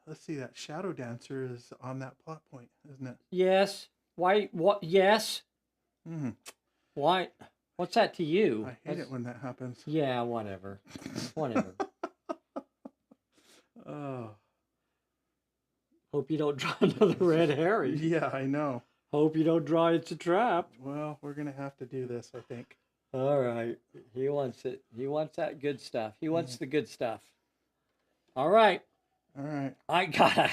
Speaker 2: let's see. That shadow dancer is on that plot point, isn't it?
Speaker 1: Yes. Why? What? Yes.
Speaker 2: Mm.
Speaker 1: Why? What's that to you?
Speaker 2: I hate it when that happens.
Speaker 1: Yeah. Whatever. Whatever.
Speaker 2: Oh.
Speaker 1: Hope you don't draw another red herring.
Speaker 2: Yeah, I know.
Speaker 1: Hope you don't draw It's a Trap.
Speaker 2: Well, we're gonna have to do this, I think.
Speaker 1: All right. He wants it. He wants that good stuff. He wants the good stuff. All right.
Speaker 2: All right.
Speaker 1: I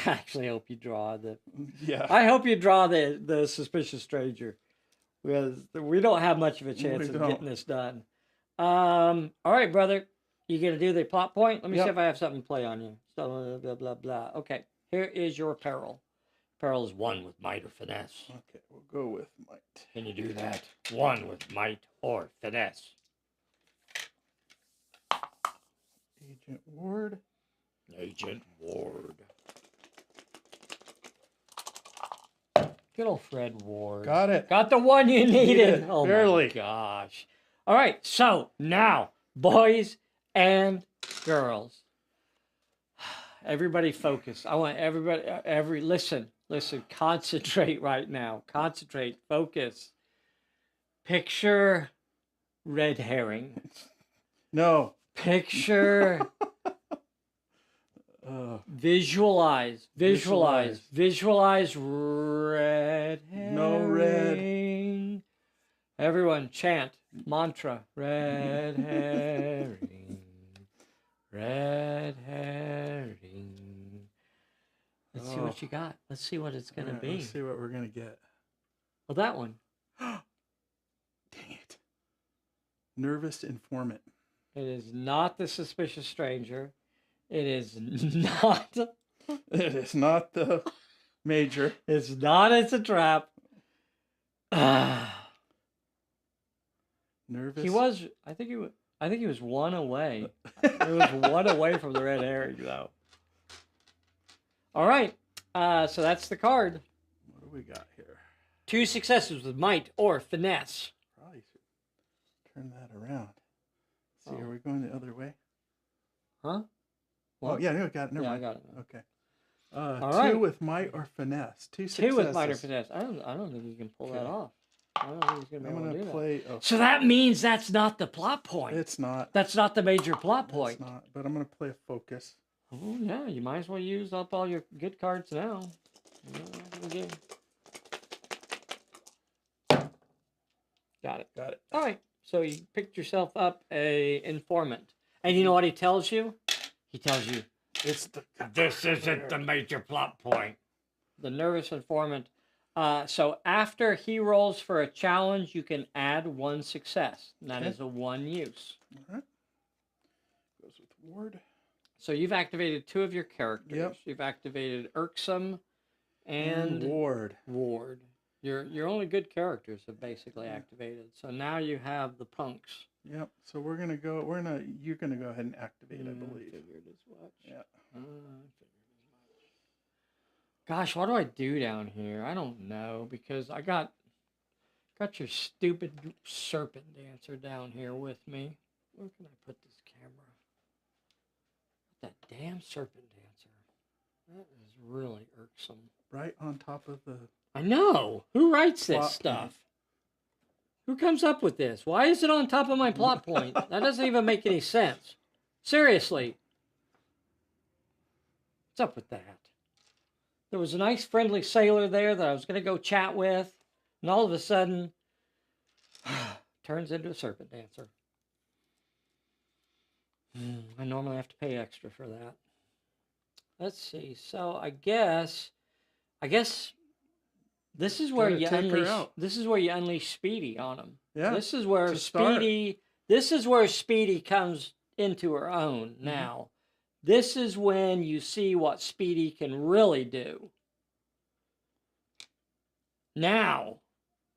Speaker 1: actually hope you draw the.
Speaker 2: Yeah.
Speaker 1: I hope you draw the suspicious stranger, because we don't have much of a chance of getting this done. All right, brother. You gonna do the plot point? Let me see if I have something to play on you. So blah blah blah. Okay. Here is your peril. Peril is 1 with might or finesse.
Speaker 2: Okay, we'll go with might.
Speaker 1: Can you do that? 1 with might or finesse.
Speaker 2: Agent Ward.
Speaker 1: Agent Ward. Good old Fred Ward.
Speaker 2: Got it.
Speaker 1: Got the one you needed.
Speaker 2: Yeah,
Speaker 1: oh
Speaker 2: barely.
Speaker 1: my gosh. All right, so now, boys and girls, everybody focus. I want everybody, listen, concentrate right now. Concentrate, focus. Picture red herring.
Speaker 2: No.
Speaker 1: Picture, visualize red herring.
Speaker 2: No red.
Speaker 1: Everyone chant mantra, red herring, red herring. Let's see what you got. Let's see what it's going to be.
Speaker 2: Let's see what we're going to get.
Speaker 1: Well, that one.
Speaker 2: Dang it. Nervous informant.
Speaker 1: It is not the suspicious stranger. It is not.
Speaker 2: It is not the major.
Speaker 1: It's not. It's a trap.
Speaker 2: Nervous.
Speaker 1: He was. I think he was 1 away. He was 1 away from the red herring, though. All right. So that's the card.
Speaker 2: What do we got here?
Speaker 1: 2 successes with might or finesse.
Speaker 2: Probably should turn that around. See, are we going the other way?
Speaker 1: Huh?
Speaker 2: What? Oh, yeah, no, got it. Never mind.
Speaker 1: I got it.
Speaker 2: Okay.
Speaker 1: All
Speaker 2: 2
Speaker 1: right.
Speaker 2: with might or finesse. 2 successes.
Speaker 1: 2 with might or finesse. I don't think you can pull that off. I don't think he's gonna be able to do
Speaker 2: play.
Speaker 1: that. So that means that's not the plot point.
Speaker 2: It's not.
Speaker 1: That's not the major plot point.
Speaker 2: It's not. But I'm gonna play a focus.
Speaker 1: Oh yeah, you might as well use up all your good cards now. Got it.
Speaker 2: Got it.
Speaker 1: All right. So you picked yourself up a informant, and you know what he tells you? He tells you, this isn't the major plot point. The nervous informant. So after he rolls for a challenge, you can add 1 success. And that is a 1 use.
Speaker 2: All right. Goes with Ward.
Speaker 1: So you've activated 2 of your characters.
Speaker 2: Yep.
Speaker 1: You've activated Irksome and
Speaker 2: Ward.
Speaker 1: Your only good characters have basically activated. So now you have the punks.
Speaker 2: Yep. So we're gonna go. You're gonna go ahead and activate, I believe.
Speaker 1: Figured as much.
Speaker 2: Yeah.
Speaker 1: Gosh, what do I do down here? I don't know, because I got your stupid serpent dancer down here with me. Where can I put this camera? That damn serpent dancer. That is really irksome.
Speaker 2: Right on top of the.
Speaker 1: I know. Who writes this
Speaker 2: Plot
Speaker 1: stuff?
Speaker 2: point.
Speaker 1: Who comes up with this? Why is it on top of my plot point? That doesn't even make any sense. Seriously. What's up with that? There was a nice friendly sailor there that I was going to go chat with, and all of a sudden, turns into a serpent dancer. I normally have to pay extra for that. Let's see. So I guess this is where you unleash. This is where you unleash Speedy on him.
Speaker 2: Yeah.
Speaker 1: This is where Speedy. This is where Speedy comes into her own now, This is when you see what Speedy can really do. Now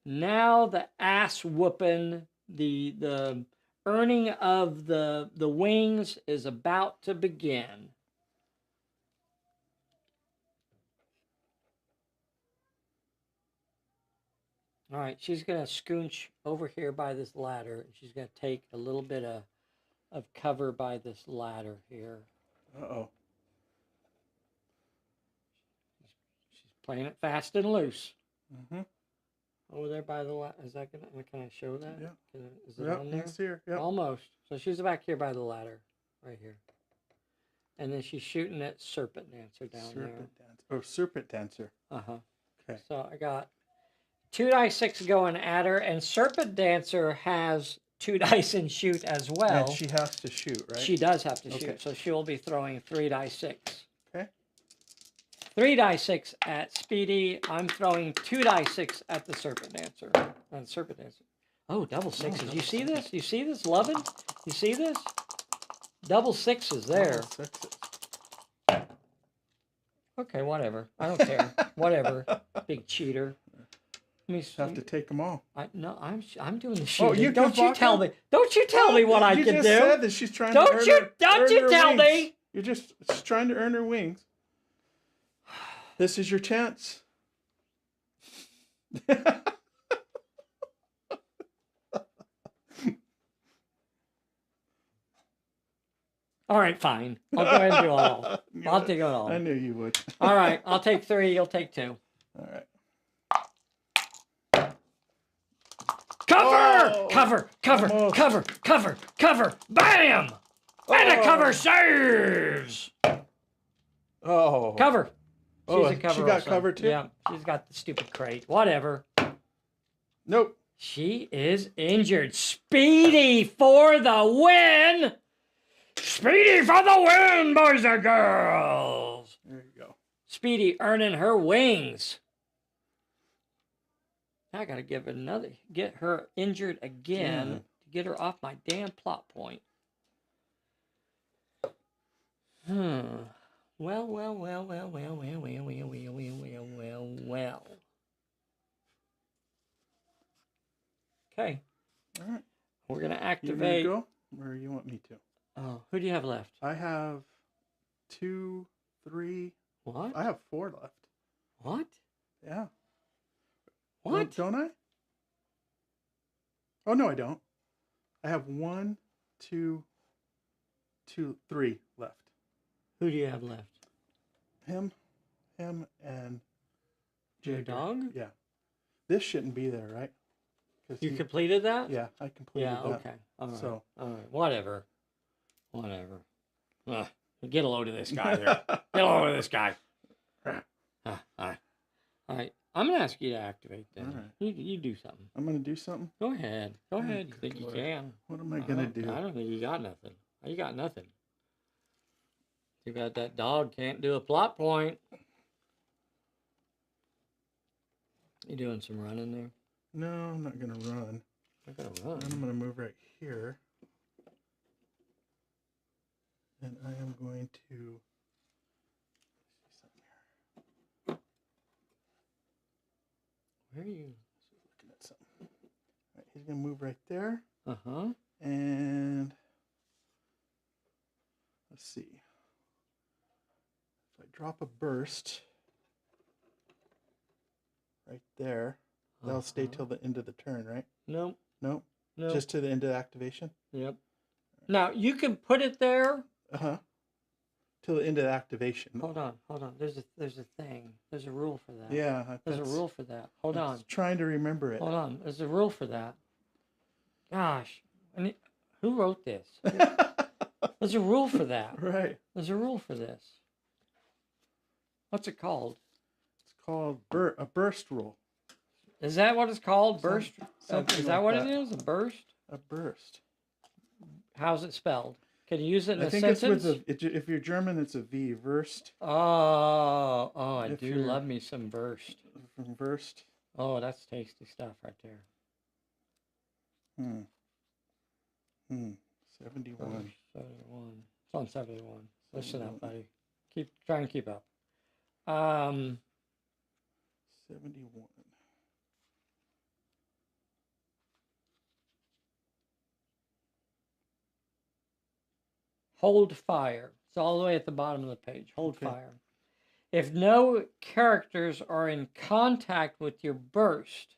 Speaker 1: the ass whooping, the earning of the wings is about to begin. All right, she's gonna scooch over here by this ladder. She's gonna take a little bit of cover by this ladder here.
Speaker 2: Uh-oh.
Speaker 1: She's playing it fast and loose.
Speaker 2: Mm-hmm.
Speaker 1: Over there by the ladder. Is that gonna? Can I show that?
Speaker 2: Yeah.
Speaker 1: Is it on there?
Speaker 2: It's here. Yep.
Speaker 1: Almost. So she's back here by the ladder, right here. And then she's shooting that serpent dancer down there.
Speaker 2: Dancer. Oh, serpent dancer.
Speaker 1: Uh-huh.
Speaker 2: Okay.
Speaker 1: So I got 2 dice 6 going at her, and serpent dancer has 2 dice and shoot as well.
Speaker 2: And she has to shoot, right?
Speaker 1: She does have to
Speaker 2: Okay.
Speaker 1: shoot, so she will be throwing 3 dice 6.
Speaker 2: Okay.
Speaker 1: 3 dice 6 at Speedy. I'm throwing 2 dice 6 at the serpent dancer. Serpent dancer. Oh, double sixes. You see this? You see this, Lovin'? You see this? Double sixes there.
Speaker 2: Double sixes.
Speaker 1: Okay, whatever. I don't care. Whatever. Big cheater. Let me
Speaker 2: Have to take them all.
Speaker 1: I'm doing the shooting.
Speaker 2: Oh, you
Speaker 1: don't you tell me. Don't you tell me what I can do.
Speaker 2: You just said that she's trying to earn
Speaker 1: Don't you tell
Speaker 2: wings.
Speaker 1: me.
Speaker 2: You're just trying to earn her wings. This is your chance.
Speaker 1: All right, fine. I'll go ahead and do it all. I'll take it all.
Speaker 2: I knew you would.
Speaker 1: All right, I'll take 3. You'll take 2.
Speaker 2: All right.
Speaker 1: Cover!
Speaker 2: Oh,
Speaker 1: cover!
Speaker 2: almost.
Speaker 1: Cover! Bam! And a cover saves!
Speaker 2: Oh.
Speaker 1: Cover.
Speaker 2: Oh,
Speaker 1: She's a cover
Speaker 2: she got
Speaker 1: also.
Speaker 2: cover too?
Speaker 1: Yeah, she's got the stupid crate. Whatever.
Speaker 2: Nope.
Speaker 1: She is injured. Speedy for the win! Speedy for the win, boys and girls!
Speaker 2: There you go.
Speaker 1: Speedy earning her wings. I gotta get her injured again
Speaker 2: Yeah.
Speaker 1: to get her off my damn plot point. Well. Okay.
Speaker 2: All right.
Speaker 1: We're gonna
Speaker 2: You
Speaker 1: activate.
Speaker 2: ready to go? Or you want me to?
Speaker 1: Oh, who do you have left?
Speaker 2: I have 2, 3.
Speaker 1: What?
Speaker 2: I have 4 left.
Speaker 1: What?
Speaker 2: Yeah.
Speaker 1: What?
Speaker 2: Don't I? Oh no, I don't. I have 1, 2, 3 left.
Speaker 1: Who do you have left?
Speaker 2: Him, and
Speaker 1: Your
Speaker 2: Jagger.
Speaker 1: dog?
Speaker 2: Yeah. This shouldn't be there, right?
Speaker 1: You completed that?
Speaker 2: Yeah, I completed
Speaker 1: Yeah.
Speaker 2: that.
Speaker 1: Okay. All right.
Speaker 2: So.
Speaker 1: All right. Whatever. Ugh, get a load of this guy here. Get a load of this guy. All right. I'm gonna ask you to activate then.
Speaker 2: All right.
Speaker 1: You do something.
Speaker 2: I'm gonna do something.
Speaker 1: Go ahead. Go
Speaker 2: Oh,
Speaker 1: ahead. You
Speaker 2: good
Speaker 1: think
Speaker 2: Lord.
Speaker 1: you can?
Speaker 2: What am I gonna do?
Speaker 1: I don't think you got nothing. You got nothing. You got that dog can't do a plot point. You doing some running there?
Speaker 2: No, I'm not gonna run.
Speaker 1: I'm gonna run.
Speaker 2: I'm gonna move right here, and I am going to.
Speaker 1: Where are you?
Speaker 2: Looking at something. All right, he's gonna move right there,
Speaker 1: Uh-huh.
Speaker 2: and let's see. If I drop a burst right there, that'll stay till the end of the turn, right?
Speaker 1: Nope.
Speaker 2: Nope.
Speaker 1: Nope.
Speaker 2: Just to the end of activation.
Speaker 1: Yep. Now you can put it there.
Speaker 2: Till the end of activation.
Speaker 1: Hold on. There's a thing. There's a rule for that.
Speaker 2: Yeah.
Speaker 1: There's a rule for that. Hold on.
Speaker 2: Trying to remember it.
Speaker 1: Hold on. There's a rule for that. Gosh. Who wrote this? There's a rule for that.
Speaker 2: Right.
Speaker 1: There's a rule for this. What's it called?
Speaker 2: It's called a burst rule.
Speaker 1: Is that what it's called? Burst?
Speaker 2: Something
Speaker 1: Is that
Speaker 2: like
Speaker 1: what
Speaker 2: that.
Speaker 1: it is? A burst?
Speaker 2: A burst.
Speaker 1: How's it spelled? Can you use it in
Speaker 2: I
Speaker 1: a
Speaker 2: think
Speaker 1: sentence?
Speaker 2: it's with if you're German, it's a V. Verst.
Speaker 1: Oh, I
Speaker 2: If
Speaker 1: do
Speaker 2: you're-
Speaker 1: love me some burst.
Speaker 2: From Verst.
Speaker 1: Oh, that's tasty stuff right there.
Speaker 2: 71.
Speaker 1: Burst, 71. It's on 71. Listen up,
Speaker 2: 71.
Speaker 1: buddy. Try and keep up.
Speaker 2: 71.
Speaker 1: Hold fire. It's all the way at the bottom of the page. Hold
Speaker 2: Okay.
Speaker 1: fire. If no characters are in contact with your burst,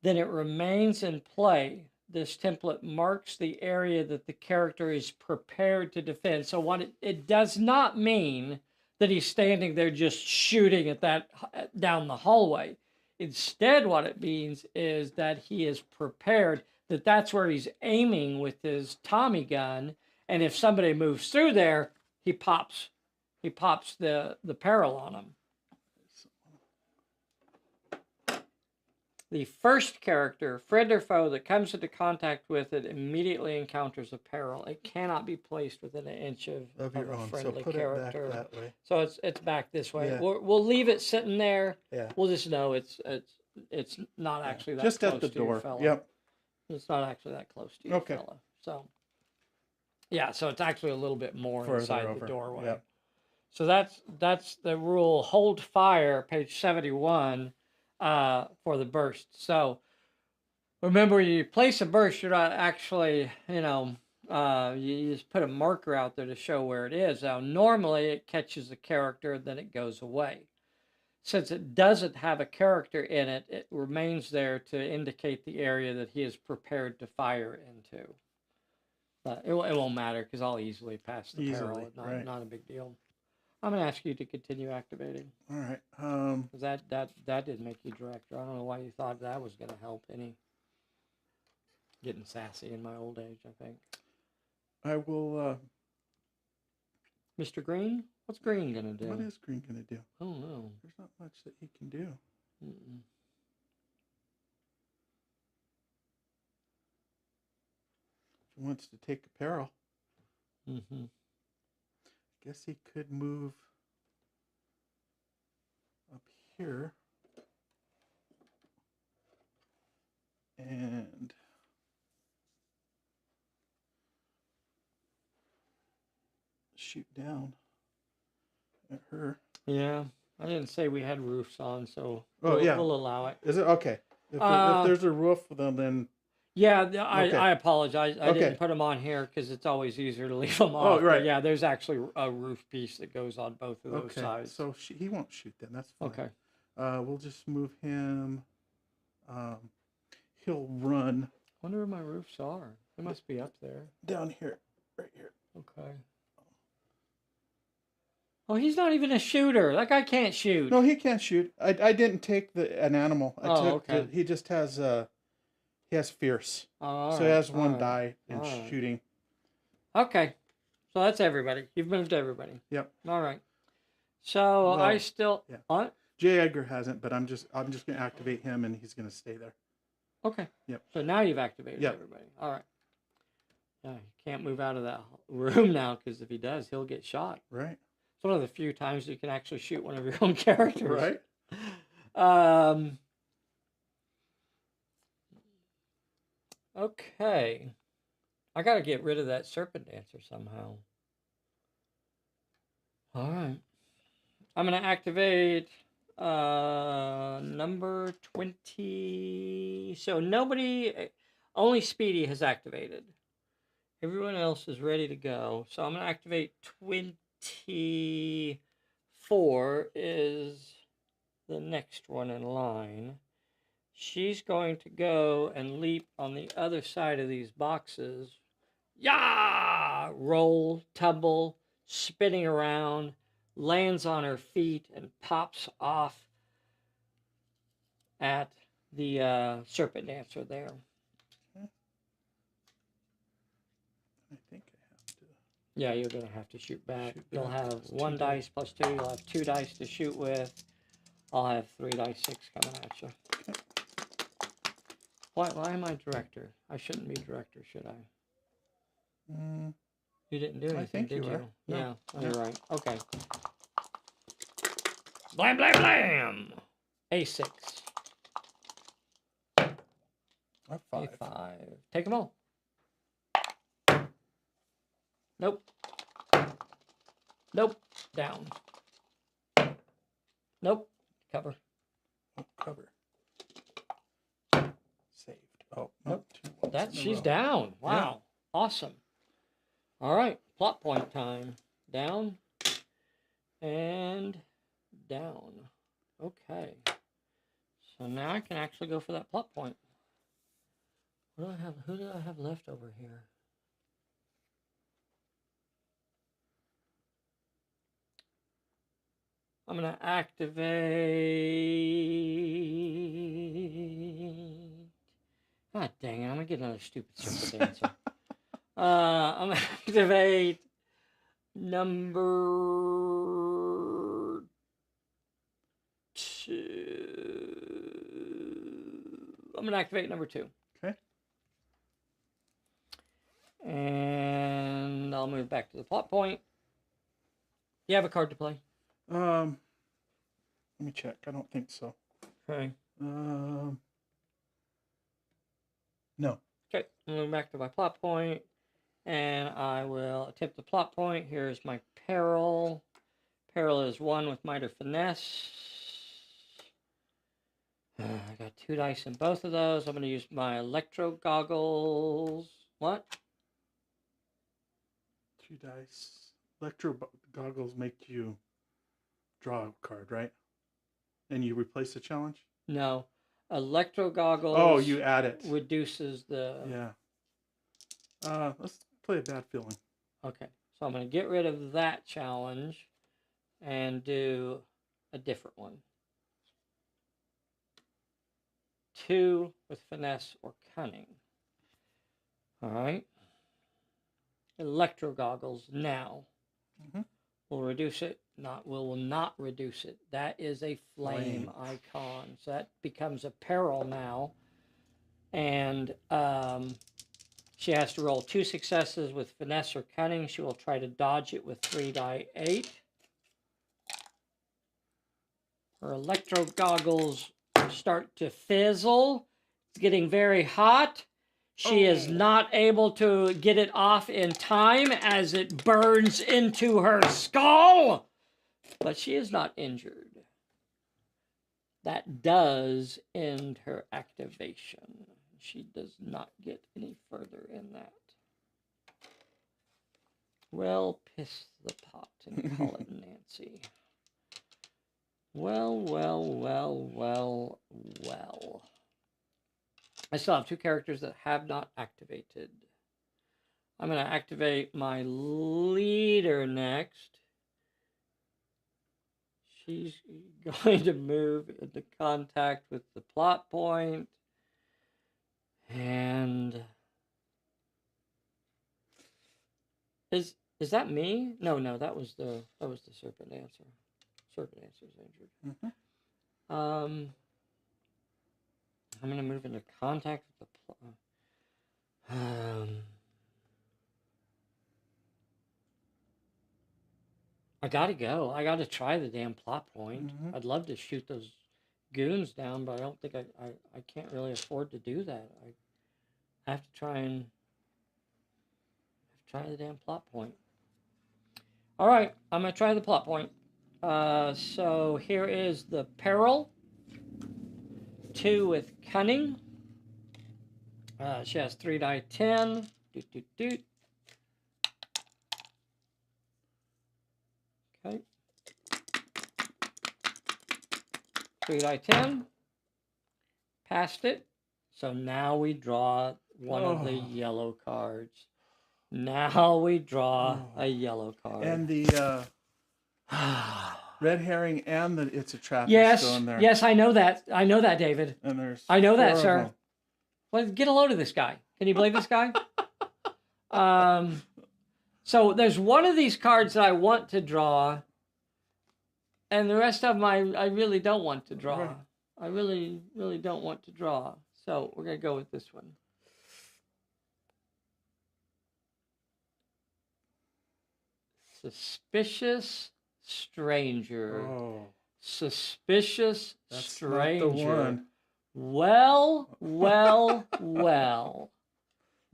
Speaker 1: then it remains in play. This template marks the area that the character is prepared to defend. So what it does not mean that he's standing there just shooting at that down the hallway. Instead, what it means is that he is prepared, that that's where he's aiming with his Tommy gun, and if somebody moves through there, he pops the barrel on them. The first character, friend or foe, that comes into contact with it immediately encounters a peril. It cannot be placed within an inch of
Speaker 2: Your
Speaker 1: a
Speaker 2: own.
Speaker 1: friendly
Speaker 2: So put
Speaker 1: character.
Speaker 2: it back that way.
Speaker 1: So it's back this way.
Speaker 2: Yeah.
Speaker 1: We'll leave it sitting there.
Speaker 2: Yeah.
Speaker 1: We'll just know it's not actually that
Speaker 2: just
Speaker 1: close
Speaker 2: at the
Speaker 1: to your
Speaker 2: door.
Speaker 1: fella.
Speaker 2: Yep.
Speaker 1: It's not actually that close to your
Speaker 2: Okay.
Speaker 1: fella. So yeah, so it's actually a little bit more
Speaker 2: Further
Speaker 1: inside
Speaker 2: over.
Speaker 1: the doorway.
Speaker 2: Yep.
Speaker 1: So that's the rule. Hold fire, page 71, for the burst. So remember, you place a burst, you're not actually, you just put a marker out there to show where it is. Now, normally it catches a character, then it goes away. Since it doesn't have a character in it, it remains there to indicate the area that he is prepared to fire into. But it won't matter because I'll easily pass the peril.
Speaker 2: Right.
Speaker 1: Not a big deal. I'm going to ask you to continue activating.
Speaker 2: All right.
Speaker 1: Because that did make you director. I don't know why you thought that was going to help any. Getting sassy in my old age, I think.
Speaker 2: I will.
Speaker 1: Mr. Green? What's Green going to do?
Speaker 2: What is Green going to do?
Speaker 1: Oh, no.
Speaker 2: There's not much that he can do.
Speaker 1: Mm-mm.
Speaker 2: If he wants to take a peril.
Speaker 1: Mm-hmm.
Speaker 2: I guess he could move up here and shoot down at her.
Speaker 1: Yeah, I didn't say we had roofs on, so
Speaker 2: we'll
Speaker 1: allow it.
Speaker 2: Is it okay? If there's a roof, then
Speaker 1: yeah,
Speaker 2: okay.
Speaker 1: I apologize. I didn't put them on here because it's always easier to leave them off.
Speaker 2: Oh, right.
Speaker 1: But yeah, there's actually a roof piece that goes on both of those sides.
Speaker 2: So he won't shoot then. That's fine.
Speaker 1: Okay.
Speaker 2: We'll just move him. He'll run.
Speaker 1: I wonder where my roofs are. They must be up there.
Speaker 2: Down here. Right here.
Speaker 1: Okay. Oh, he's not even a shooter. That guy can't shoot.
Speaker 2: No, he can't shoot. I didn't take an animal.
Speaker 1: Okay.
Speaker 2: He just has he has fierce.
Speaker 1: Oh,
Speaker 2: so he has one die in shooting.
Speaker 1: Okay. So that's everybody. You've moved everybody.
Speaker 2: Yep.
Speaker 1: All right. So I still.
Speaker 2: Yeah.
Speaker 1: What?
Speaker 2: J. Edgar hasn't, but I'm just going to activate him, and he's going to stay there.
Speaker 1: Okay.
Speaker 2: Yep.
Speaker 1: So now you've activated everybody. All right. Yeah, he can't move out of that room now because if he does, he'll get shot.
Speaker 2: Right.
Speaker 1: It's one of the few times you can actually shoot one of your own characters.
Speaker 2: Right.
Speaker 1: Okay. I got to get rid of that serpent dancer somehow. All right. I'm going to activate number 20. So only Speedy has activated. Everyone else is ready to go. So I'm going to activate 24 is the next one in line. She's going to go and leap on the other side of these boxes. Yeah! Roll, tumble, spinning around, lands on her feet, and pops off at the serpent dancer there.
Speaker 2: Okay. I think I have to.
Speaker 1: Yeah, you're going to have to shoot back. You'll
Speaker 2: back.
Speaker 1: have 1 dice plus 2. You'll have 2 dice to shoot with. I'll have 3 dice 6 coming at you.
Speaker 2: Okay.
Speaker 1: Why am I director? I shouldn't be director, should I? You didn't do anything,
Speaker 2: I think
Speaker 1: did
Speaker 2: you
Speaker 1: you?
Speaker 2: are.
Speaker 1: Yeah,
Speaker 2: No.
Speaker 1: you're right. Okay. Blam, blam, blam! A6.
Speaker 2: A 5.
Speaker 1: A5. Take them all. Nope. Nope. Down. Nope. Cover.
Speaker 2: Oh, cover. Saved. Oh,
Speaker 1: Nope.
Speaker 2: Two ones in a
Speaker 1: She's
Speaker 2: row.
Speaker 1: down. Wow.
Speaker 2: Yeah.
Speaker 1: Awesome. All right. Plot point time. Down. And down. Okay. So now I can actually go for that plot point. What do I have? Who do I have left over here? I'm going to activate. God dang it. I'm going to get another stupid circle dancer. I'm going to activate number 2. I'm going to activate number 2.
Speaker 2: Okay.
Speaker 1: And I'll move back to the plot point. You have a card to play?
Speaker 2: Let me check. I don't think so.
Speaker 1: Okay.
Speaker 2: No.
Speaker 1: Okay. I'm moving back to my plot point. And I will attempt the plot point. Here's my peril. Peril is 1 with might or finesse. I got 2 dice in both of those. I'm going to use my electro goggles. What?
Speaker 2: 2 dice. Electro goggles make you draw a card, right? And you replace the challenge?
Speaker 1: No. Electro goggles.
Speaker 2: Oh, you add it.
Speaker 1: Reduces the.
Speaker 2: Yeah. Let's play a bad feeling.
Speaker 1: Okay. So I'm going to get rid of that challenge and do a different one. 2 with finesse or cunning. All right. Electro goggles now.
Speaker 2: Mm-hmm.
Speaker 1: We'll reduce it. Will not reduce it. That is a flame icon. So that becomes a peril now. And she has to roll 2 successes with finesse or cunning. She will try to dodge it with 3 die 8. Her electro goggles start to fizzle. It's getting very hot. She is not able to get it off in time as it burns into her skull. But she is not injured. That does end her activation. She does not get any further in that. Well, piss the pot and call it Nancy. Well. I still have 2 characters that have not activated. I'm going to activate my leader next. She's going to move into contact with the plot point. And is that me? No, that was the serpent dancer. Serpent dancer is injured.
Speaker 2: Mm-hmm.
Speaker 1: I'm going to move into contact with the plot. I gotta go. I gotta try the damn plot point.
Speaker 2: Mm-hmm.
Speaker 1: I'd love to shoot those goons down, but I don't think I can't really afford to do that. I have to try the damn plot point. All right, I'm gonna try the plot point. So here is the peril. 2 with cunning. She has 3 die 10. Okay. 3 die 10. Passed it. So now we draw one of the yellow cards. Now we draw a yellow card.
Speaker 2: And the red herring and the it's a trap
Speaker 1: yes,
Speaker 2: is still in there.
Speaker 1: Yes, I know that. I know that, David.
Speaker 2: And there's
Speaker 1: I know that,
Speaker 2: 4 of
Speaker 1: sir.
Speaker 2: them.
Speaker 1: Well, get a load of this guy. Can you believe this guy? So there's one of these cards that I want to draw, and the rest of them I really don't want to draw.
Speaker 2: Right.
Speaker 1: I really don't want to draw. So we're going to go with this one. Suspicious stranger.
Speaker 2: Oh,
Speaker 1: Suspicious
Speaker 2: that's
Speaker 1: stranger.
Speaker 2: not the one.
Speaker 1: Well.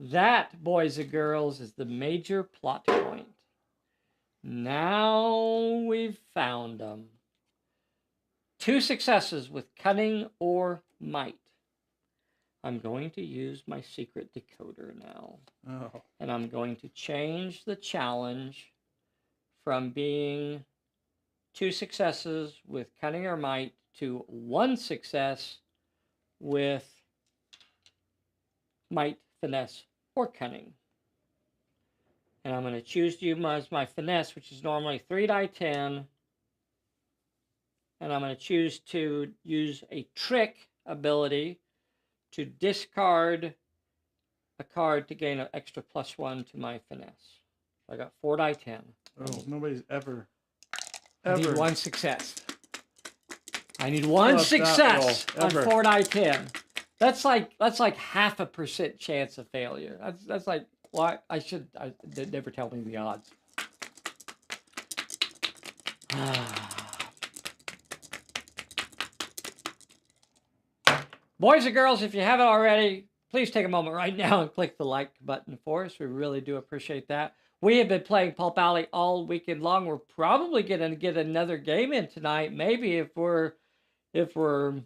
Speaker 1: That, boys and girls, is the major plot point. Now we've found them. 2 successes with cunning or might. I'm going to use my secret decoder now.
Speaker 2: Oh.
Speaker 1: And I'm going to change the challenge from being 2 successes with cunning or might to 1 success with might, finesse, or cunning. And I'm going to choose to use my finesse, which is normally 3 die 10. And I'm going to choose to use a trick ability to discard a card to gain an extra +1 to my finesse. So I got 4 die 10.
Speaker 2: Oh, nobody's ever.
Speaker 1: I need 1 success. I need 1 success on 4 die 10. That's like 0.5% chance of failure. That's like, well, they never tell me the odds. Boys and girls, if you haven't already, please take a moment right now and click the like button for us. We really do appreciate that. We have been playing Pulp Alley all weekend long. We're probably going to get another game in tonight, maybe if we're capable.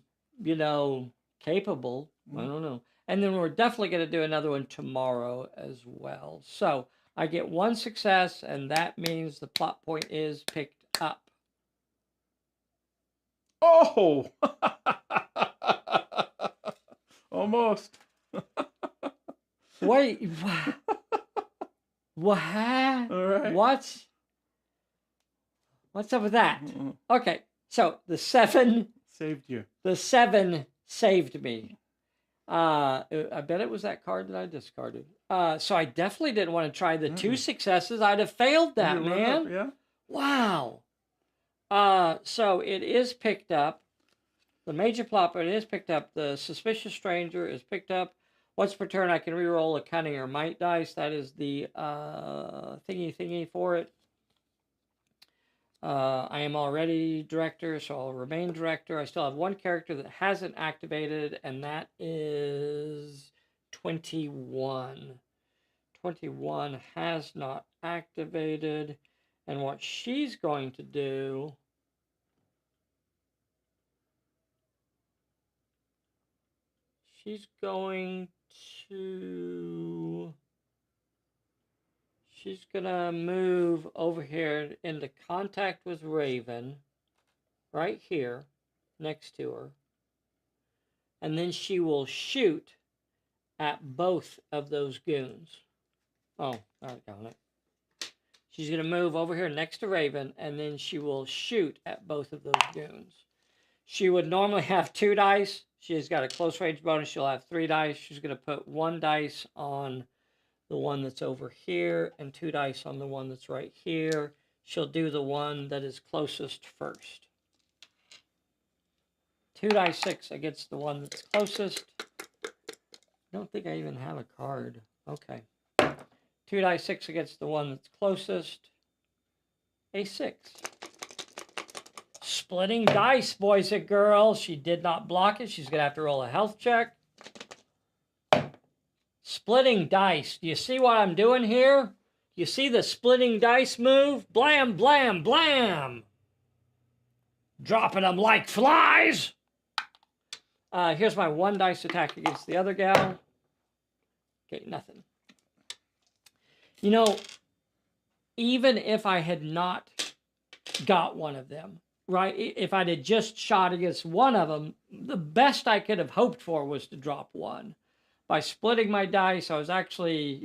Speaker 1: I don't know. And then we're definitely going to do another one tomorrow as well. So I get 1 success, and that means the plot point is picked up.
Speaker 2: Oh! Almost.
Speaker 1: Wait. What?
Speaker 2: All right.
Speaker 1: What's up with that? Okay, so the 7
Speaker 2: saved you.
Speaker 1: The 7 saved me. I bet it was that card that I discarded. So I definitely didn't want to try the 2 successes. I'd have failed that, man.
Speaker 2: Yeah.
Speaker 1: Wow. So it is picked up. The major plot point is picked up. The suspicious stranger is picked up. Once per turn, I can reroll a cunning or might dice. That is the thingy for it. I am already director, so I'll remain director. I still have 1 character that hasn't activated, and that is 21. 21 has not activated, and what she's going to do... She's going to move over here into contact with Raven, right here, next to her. And then she will shoot at both of those goons. Oh, I got it. She's going to move over here next to Raven, and then she will shoot at both of those goons. She would normally have 2 dice. She's got a close range bonus. She'll have 3 dice. She's going to put 1 dice on the one that's over here and 2 dice on the one that's right here. She'll do the one that is closest first. 2 dice 6 against the one that's closest. I don't think I even have a card. Okay. 2 dice 6 against the one that's closest. A 6. Splitting dice, boys and girls. She did not block it. She's going to have to roll a health check. Splitting dice. Do you see what I'm doing here? You see the splitting dice move? Blam, blam, blam. Dropping them like flies. Here's my 1 dice attack against the other gal. Okay, nothing. You know, even if I had not got one of them, right? If I'd have just shot against one of them, the best I could have hoped for was to drop 1. By splitting my dice, I was actually,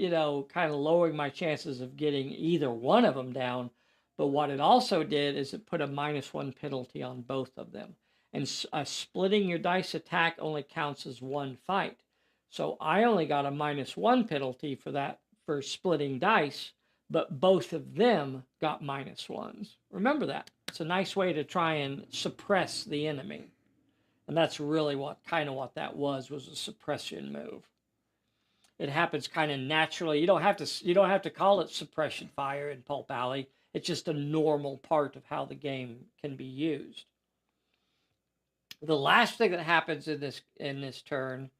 Speaker 1: kind of lowering my chances of getting either one of them down. But what it also did is it put a -1 penalty on both of them. And splitting your dice attack only counts as 1 fight. So I only got a -1 penalty for splitting dice, but both of them got -1s. Remember that. It's a nice way to try and suppress the enemy. And that's really what that was a suppression move. It happens kind of naturally. You don't have to call it suppression fire in Pulp Alley. It's just a normal part of how the game can be used. The last thing that happens in this turn,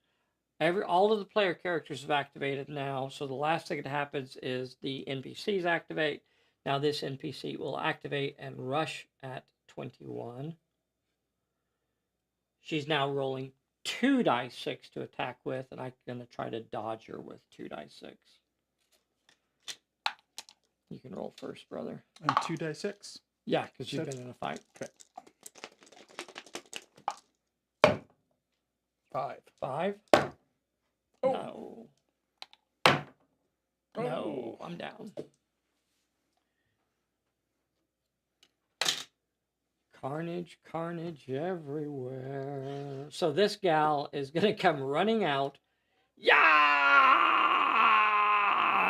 Speaker 1: all of the player characters have activated now. So the last thing that happens is the NPCs activate. Now this NPC will activate and rush at 21. She's now rolling 2 dice 6 to attack with, and I'm going to try to dodge her with 2 dice 6. You can roll first, brother.
Speaker 2: I'm 2 dice 6.
Speaker 1: Yeah, because you've been in a fight.
Speaker 2: Okay.
Speaker 1: 5. 5?
Speaker 2: Oh.
Speaker 1: No.
Speaker 2: Oh.
Speaker 1: No, I'm down. Carnage, carnage everywhere. So this gal is going to come running out. Yeah!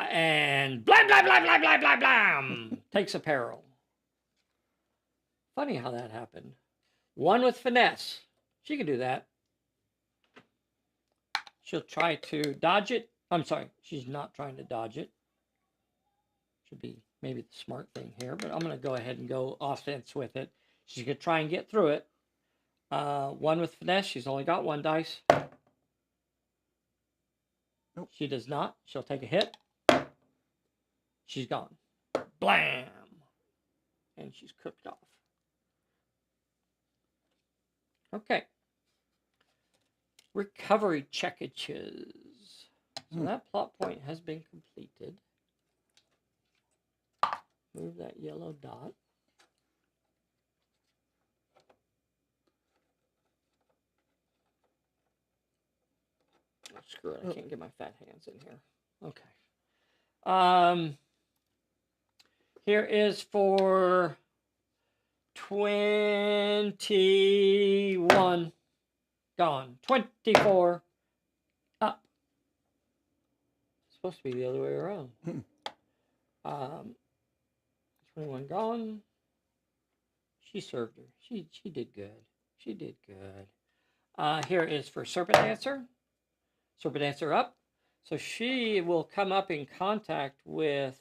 Speaker 1: And blam, blam, blam, blam, blam, blam, blam. Takes a peril. Funny how that happened. 1 with finesse. She can do that. She'll try to dodge it. I'm sorry, she's not trying to dodge it. Should be maybe the smart thing here, but I'm going to go ahead and go offense with it. She's going to try and get through it. 1 with finesse. She's only got 1 dice.
Speaker 2: Nope.
Speaker 1: She does not. She'll take a hit. She's gone. Blam! And she's cooked off. Okay. Recovery checkages. So that plot point has been completed. Move that yellow dot. Oh, screw it, I can't get my fat hands in here. Okay. Here is for 21. Gone. 24. Up. It's supposed to be the other way around. 21 gone. She served her. She did good. She did good. Here is for Serpent Dancer. Serpent Dancer up. So she will come up in contact with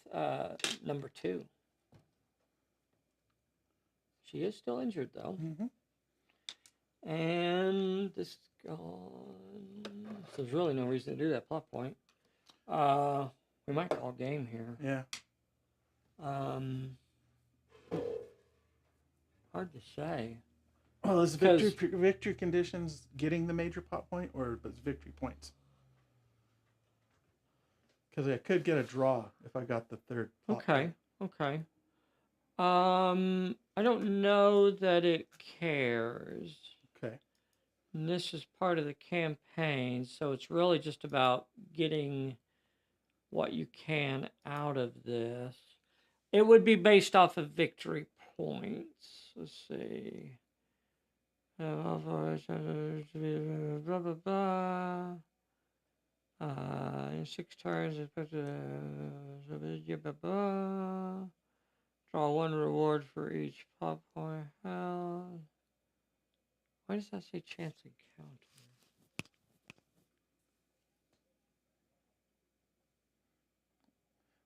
Speaker 1: number 2. She is still injured, though. And this is gone. So there's really no reason to do that plot point. We might call game here.
Speaker 2: Yeah.
Speaker 1: Hard to say.
Speaker 2: Well, is victory conditions getting the major plot point, or is victory points? Because I could get a draw if I got the 3rd plot point.
Speaker 1: Okay. I don't know that it cares.
Speaker 2: Okay.
Speaker 1: And this is part of the campaign, so it's really just about getting what you can out of this. It would be based off of victory points. Let's see. Blah, blah, blah. 6 turns. Draw 1 reward for each plot point held. Why does that say chance encounter?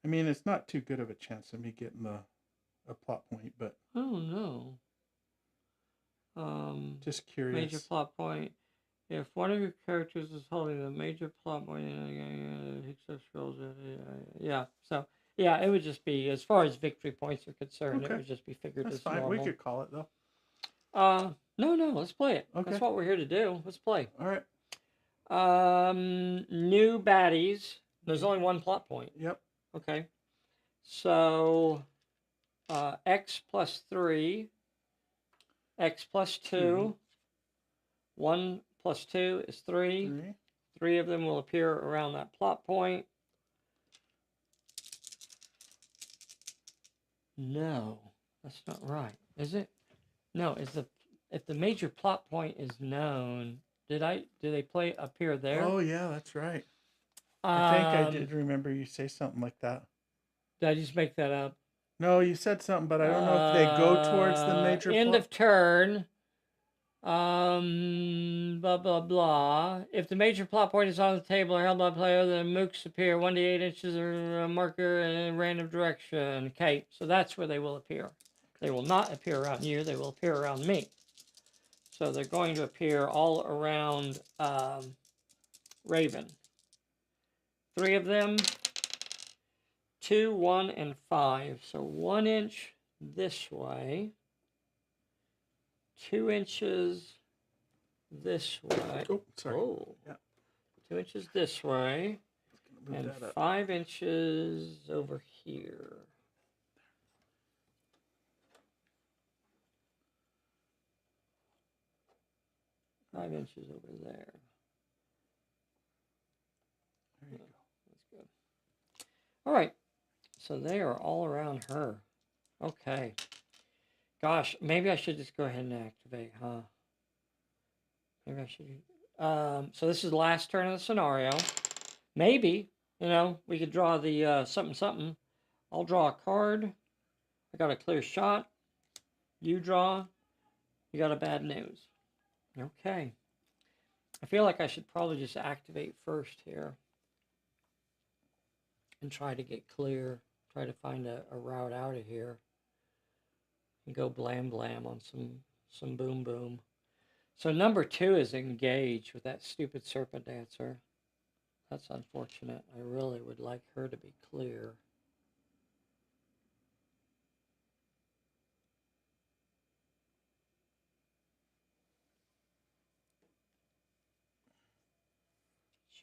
Speaker 2: I mean, it's not too good of a chance of me getting a plot point, but
Speaker 1: I don't know.
Speaker 2: Just curious.
Speaker 1: Major plot point. If one of your characters is holding a major plot point, he rolls it. Yeah. So yeah, it would just be, as far as victory points are concerned,
Speaker 2: Okay.
Speaker 1: It would just be figured
Speaker 2: That's
Speaker 1: as
Speaker 2: fine.
Speaker 1: normal.
Speaker 2: We could call it though.
Speaker 1: No, let's play it.
Speaker 2: Okay.
Speaker 1: That's what we're here to do. Let's play.
Speaker 2: All right.
Speaker 1: New baddies. There's only 1 plot point.
Speaker 2: Yep.
Speaker 1: Okay. So, X plus 3, X plus 2, 1 plus 2 is 3. 3 of them will appear around that plot point. No, that's not right, is it? No, if the major plot point is known, do they appear there?
Speaker 2: Oh yeah, that's right. I think I did remember you say something like that.
Speaker 1: Did I just make that up?
Speaker 2: No, you said something, but I don't know if they go towards the major
Speaker 1: end of turn. Blah blah blah. If the major plot point is on the table or held by a player, then mooks appear 1 to 8 inches or a marker in a random direction. Okay, so that's where they will appear. They will not appear around you. They will appear around me. So they're going to appear all around Raven. 3 of them. 2, 1, and 5. So 1 inch this way, 2 inches this way.
Speaker 2: Oh, sorry.
Speaker 1: Oh,
Speaker 2: Yeah.
Speaker 1: 2 inches this way,
Speaker 2: Move
Speaker 1: and
Speaker 2: that up.
Speaker 1: 5 inches over here. Five inches over there.
Speaker 2: There you go.
Speaker 1: That's good. All right. So they are all around her. Okay. Gosh, maybe I should just go ahead and activate, huh? Maybe I should. So this is the last turn of the scenario. Maybe, we could draw the something something. I'll draw a card. I got a clear shot. You draw. You got a bad news. Okay. I feel like I should probably just activate first here and try to get clear. Try to find a route out of here. And go blam blam on some boom boom. So number 2 is engaged with that stupid serpent dancer. That's unfortunate. I really would like her to be clear.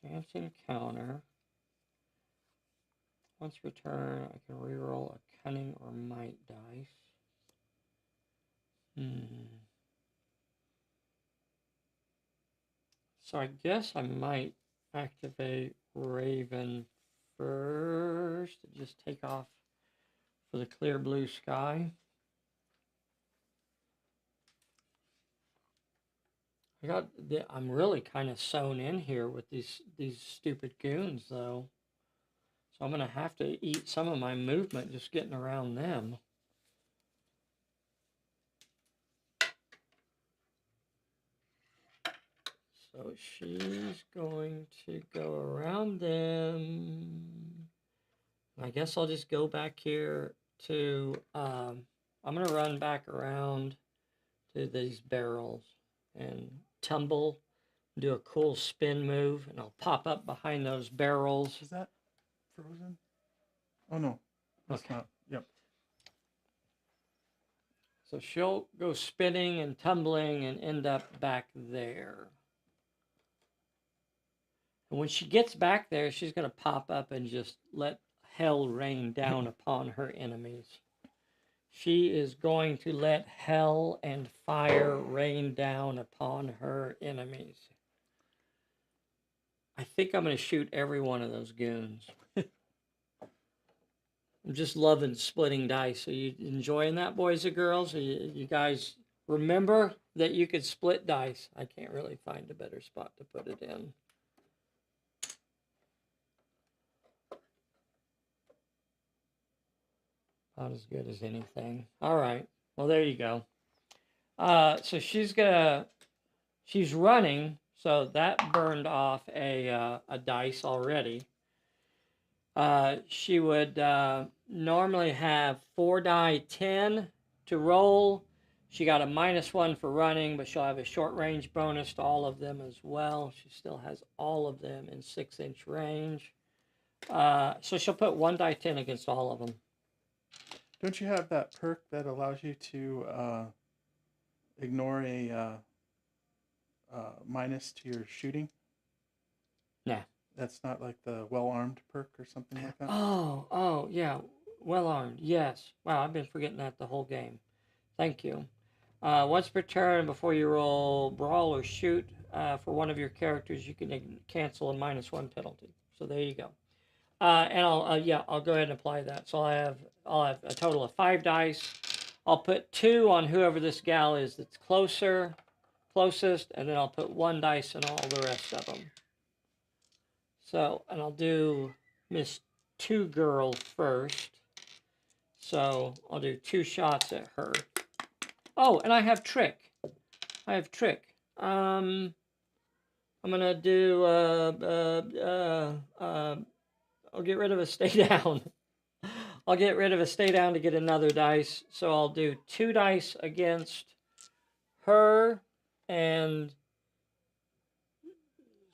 Speaker 1: Chance encounter. Once per turn, I can reroll a cunning or might dice. So I guess I might activate Raven first. Just take off for the clear blue sky. I'm really kind of sewn in here with these stupid goons, though. So I'm going to have to eat some of my movement just getting around them. So she's going to go around them. I guess I'll just go back here to, I'm going to run back around to these barrels and tumble, do a cool spin move, and I'll pop up behind those barrels.
Speaker 2: Is that frozen? Oh, no. That's
Speaker 1: Okay.
Speaker 2: not. Yep.
Speaker 1: So she'll go spinning and tumbling and end up back there. And when she gets back there, she's going to pop up and just let hell rain down upon her enemies. She is going to let hell and fire rain down upon her enemies. I think I'm going to shoot every one of those goons. I'm just loving splitting dice. Are you enjoying that, boys and girls? You guys remember that you could split dice? I can't really find a better spot to put it in. Not as good as anything. All right. Well, there you go. So she's running. So that burned off a dice already. She would normally have 4 die 10 to roll. She got a -1 for running, but she'll have a short range bonus to all of them as well. She still has all of them in 6-inch range. So she'll put 1 die 10 against all of them.
Speaker 2: Don't you have that perk that allows you to ignore a minus to your shooting?
Speaker 1: Nah.
Speaker 2: That's not like the well-armed perk or something like that?
Speaker 1: Oh, yeah. Well armed, yes. Wow, I've been forgetting that the whole game. Thank you. Once per turn before you roll brawl or shoot for one of your characters, you can cancel a -1 penalty. So there you go. And I'll go ahead and apply that. So I'll have a total of 5 dice. I'll put 2 on whoever this gal is that's closest, and then I'll put 1 dice in all the rest of them. So, and I'll do Miss 2 Girl first. So I'll do 2 shots at her. Oh, and I have trick. I'm gonna do I'll get rid of a stay down. I'll get rid of a stay down to get another dice. So I'll do 2 dice against her and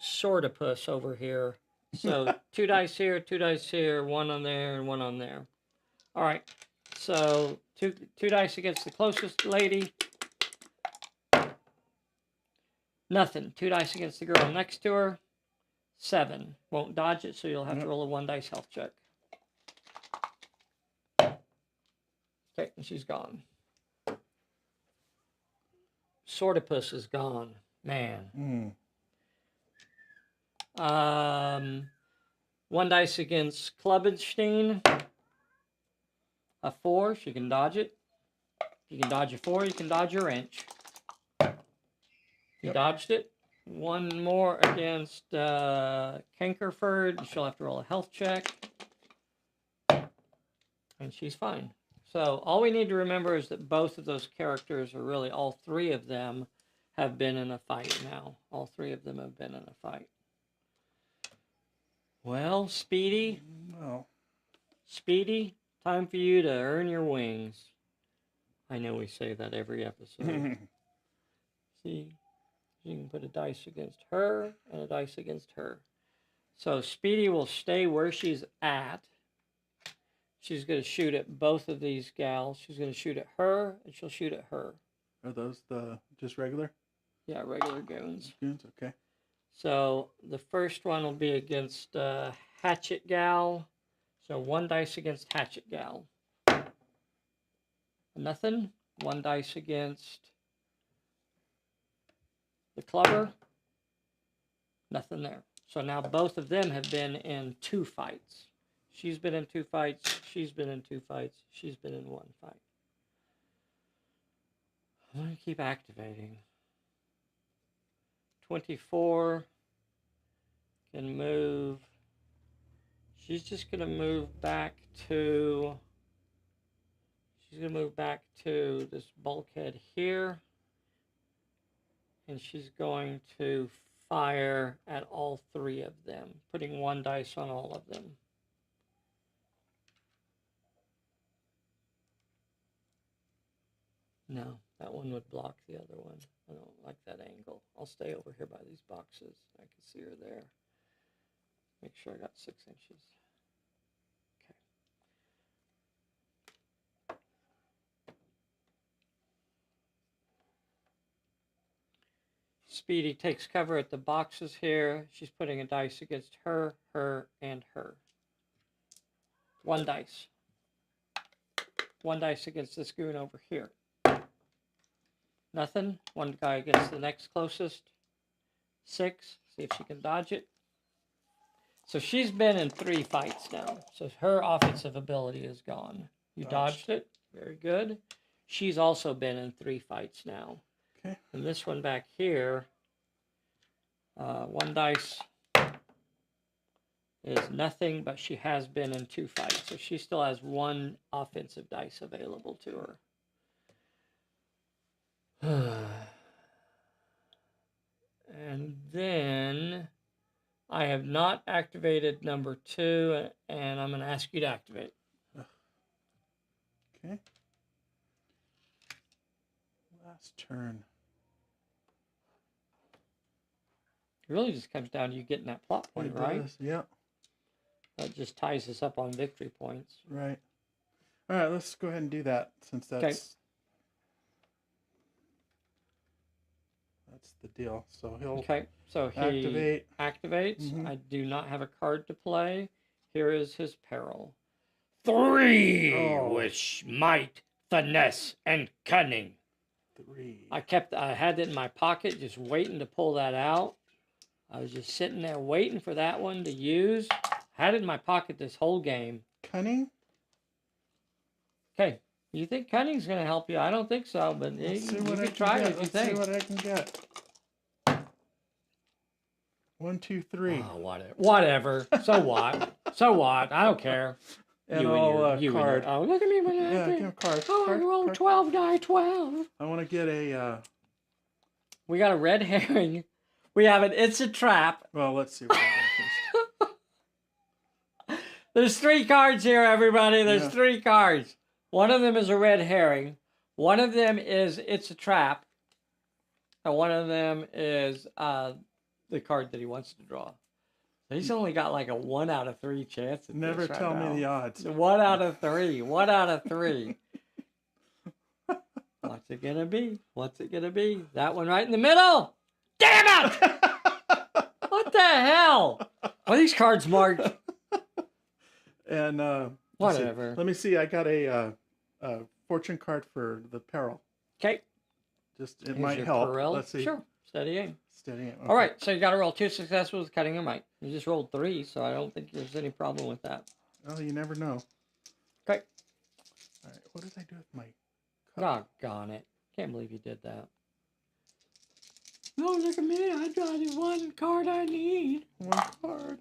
Speaker 1: Sortipus over here. So 2 dice here, 2 dice here, 1 on there, and 1 on there. All right. So two dice against the closest lady. Nothing. 2 dice against the girl next to her. 7. Won't dodge it, so you'll have to roll a 1 dice health check. Okay, and she's gone. Sortipus is gone. Man. 1 dice against Clubbenstein. A 4. She can dodge it. You can dodge a 4. You can dodge a wrench. You dodged it. 1 more against Kankerford. She'll have to roll a health check. And she's fine. So all we need to remember is that both of those characters, or really all 3 of them, have been in a fight now. All 3 of them have been in a fight. Well, Speedy.
Speaker 2: No.
Speaker 1: Speedy, time for you to earn your wings. I know we say that every episode. See, you can put a dice against her and a dice against her. So Speedy will stay where she's at. She's going to shoot at both of these gals. She's going to shoot at her, and she'll shoot at her.
Speaker 2: Are those the just regular?
Speaker 1: Yeah, regular goons.
Speaker 2: Goons, okay.
Speaker 1: So the first one will be against Hatchet Gal. So 1 dice against Hatchet Gal. Nothing. 1 dice against the Clubber. Nothing there. So now both of them have been in 2 fights. She's been in 2 fights. She's been in 2 fights. She's been in 1 fight. I'm going to keep activating. 24 can move. She's just going to move back to... She's going to move back to this bulkhead here. And she's going to fire at all 3 of them, putting 1 dice on all of them. No, that one would block the other one. I don't like that angle. I'll stay over here by these boxes. I can see her there. Make sure I got 6 inches. Okay. Speedy takes cover at the boxes here. She's putting a dice against her, her, and her. 1 dice. 1 dice against this goon over here. Nothing. 1 guy against the next closest. 6. See if she can dodge it. So she's been in 3 fights now. So her offensive ability is gone. You dodged it. Very good. She's also been in 3 fights now.
Speaker 2: Okay.
Speaker 1: And this one back here, 1 dice is nothing, but she has been in 2 fights. So she still has 1 offensive dice available to her. And then I have not activated number 2, and I'm going to ask you to activate.
Speaker 2: Okay. Last turn.
Speaker 1: It really just comes down to you getting that plot point, right?
Speaker 2: Yeah.
Speaker 1: That just ties us up on victory points.
Speaker 2: Right. All right, let's go ahead and do that since that's the deal. So he'll
Speaker 1: so he activates.
Speaker 2: Mm-hmm.
Speaker 1: I do not have a card to play. Here is his peril. 3 with might, finesse, and cunning.
Speaker 2: 3.
Speaker 1: I had it in my pocket, just waiting to pull that out. I was just sitting there waiting for that one to use. I had it in my pocket this whole game.
Speaker 2: Cunning?
Speaker 1: Okay. You think cunning's going to help you? I don't think so, but you can try it if you think.
Speaker 2: Let's see what I can get. 1, 2, 3.
Speaker 1: Oh, whatever. So what? So what? I don't care.
Speaker 2: And card.
Speaker 1: Oh, look at me.
Speaker 2: Yeah, give him a card.
Speaker 1: Oh, I rolled 12, die 12.
Speaker 2: I want to get a...
Speaker 1: We got a red herring. We have an It's a Trap.
Speaker 2: Well, let's see what I got.
Speaker 1: There's 3 cards here, everybody. There's 3 cards. One of them is a red herring. One of them is It's a Trap. And one of them is the card that he wants to draw. He's only got like a 1 out of 3 chance. At
Speaker 2: Never
Speaker 1: this right
Speaker 2: tell
Speaker 1: now.
Speaker 2: me the odds.
Speaker 1: 1 out of 3. 1 out of 3. What's it gonna be? What's it gonna be? That one right in the middle. Damn it! What the hell? Are these cards marked?
Speaker 2: And
Speaker 1: Whatever.
Speaker 2: Let me see. I got a fortune card for the peril.
Speaker 1: Okay.
Speaker 2: Just it
Speaker 1: Here's
Speaker 2: might
Speaker 1: your
Speaker 2: help.
Speaker 1: Peril.
Speaker 2: Let's see.
Speaker 1: Sure. Steady aim.
Speaker 2: Steady aim. Okay.
Speaker 1: All right. So you got to roll 2 successful with cutting your might. You just rolled 3, so I don't think there's any problem with that.
Speaker 2: Well, you never know.
Speaker 1: Okay.
Speaker 2: All right. What did I do with my cup?
Speaker 1: Doggone it. Can't believe you did that. No, look at me. I draw the 1 card I need.
Speaker 2: 1 card.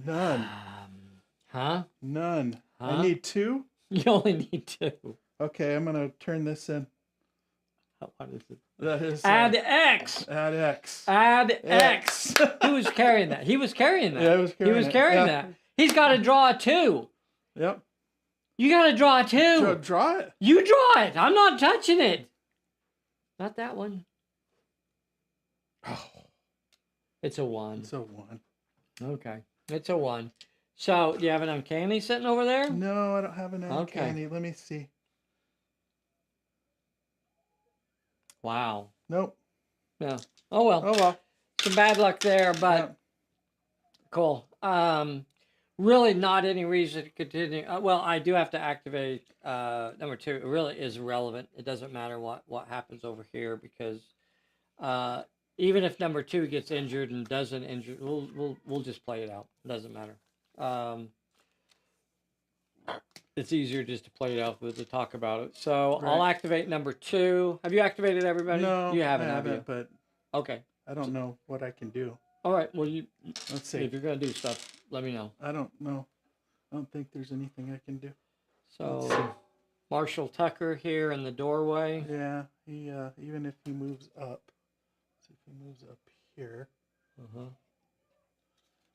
Speaker 2: None.
Speaker 1: Huh?
Speaker 2: None.
Speaker 1: Huh?
Speaker 2: I need 2?
Speaker 1: You only need 2.
Speaker 2: Okay, I'm going to turn this in.
Speaker 1: What is it?
Speaker 2: That is
Speaker 1: Add X.
Speaker 2: Add X.
Speaker 1: Add X. Who was carrying that? He was carrying that.
Speaker 2: Yeah, I was carrying
Speaker 1: He was
Speaker 2: it.
Speaker 1: carrying
Speaker 2: Yeah.
Speaker 1: that. He's got to draw a 2.
Speaker 2: Yep.
Speaker 1: You got to draw a 2.
Speaker 2: Draw it.
Speaker 1: You draw it. I'm not touching it. Not that one.
Speaker 2: Oh,
Speaker 1: It's a 1.
Speaker 2: it's a 1.
Speaker 1: Okay. It's a 1. So, do you have an uncanny sitting over there?
Speaker 2: No, I don't have an
Speaker 1: Okay.
Speaker 2: uncanny. Let me see.
Speaker 1: Wow.
Speaker 2: Nope.
Speaker 1: Yeah. Oh, well.
Speaker 2: Oh, well.
Speaker 1: Some bad luck there, but
Speaker 2: Yeah.
Speaker 1: cool. Really not any reason to continue. Well, I do have to activate number 2. It really is irrelevant. It doesn't matter what happens over here because even if number 2 gets injured and doesn't injure, we'll just play it out. It doesn't matter. It's easier just to play it out than to talk about it. So
Speaker 2: Right.
Speaker 1: I'll activate number 2. Have you activated everybody?
Speaker 2: No,
Speaker 1: You haven't,
Speaker 2: I
Speaker 1: have you?
Speaker 2: but
Speaker 1: Okay.
Speaker 2: I don't know what I can do.
Speaker 1: All right. Well,
Speaker 2: Let's see.
Speaker 1: if you're gonna do stuff, let me know.
Speaker 2: I don't know. I don't think there's anything I can do. Let's see.
Speaker 1: So, Marshall Tucker here in the doorway.
Speaker 2: Yeah, he even if he moves up, see if he moves up here.
Speaker 1: Uh-huh.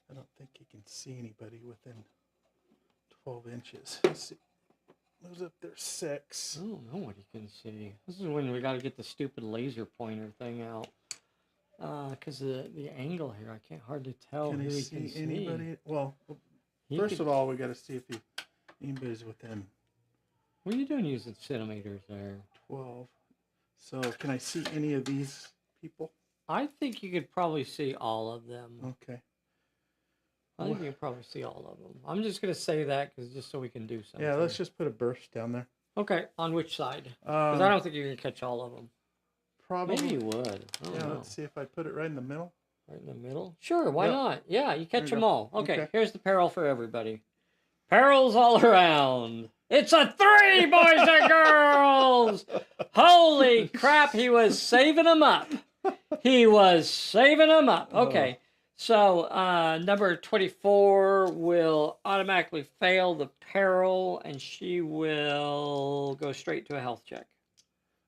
Speaker 2: I don't think he can see anybody within 12 inches. Let's see. Moves up there 6.
Speaker 1: I don't know what you can see. This is when we got to get the stupid laser pointer thing out. Because the angle here, I can't hardly tell
Speaker 2: Can
Speaker 1: who
Speaker 2: he
Speaker 1: he
Speaker 2: see
Speaker 1: can see.
Speaker 2: anybody? Well,
Speaker 1: He
Speaker 2: first
Speaker 1: could-
Speaker 2: of all, we got to see if anybody's within
Speaker 1: What are you doing using centimeters there?
Speaker 2: 12. So can I see any of these people?
Speaker 1: I think you could probably see all of them.
Speaker 2: Okay.
Speaker 1: I think you can probably see all of them. I'm just going to say that because just so we can do something.
Speaker 2: Yeah, let's just put a burst down there.
Speaker 1: Okay, on which side? Because I don't think you can catch all of them.
Speaker 2: Probably.
Speaker 1: Maybe you would. I don't
Speaker 2: Yeah,
Speaker 1: know.
Speaker 2: let's see if I put it right in the middle.
Speaker 1: Right in the middle? Sure, why
Speaker 2: Yep.
Speaker 1: not? Yeah, you catch
Speaker 2: you
Speaker 1: them
Speaker 2: go.
Speaker 1: all. Okay,
Speaker 2: Okay.
Speaker 1: here's the peril for everybody. Perils all around. It's a 3, boys and girls! Holy crap, he was saving them up. He was saving them up. Okay, so number 24 will automatically fail the peril, and she will go straight to a health check.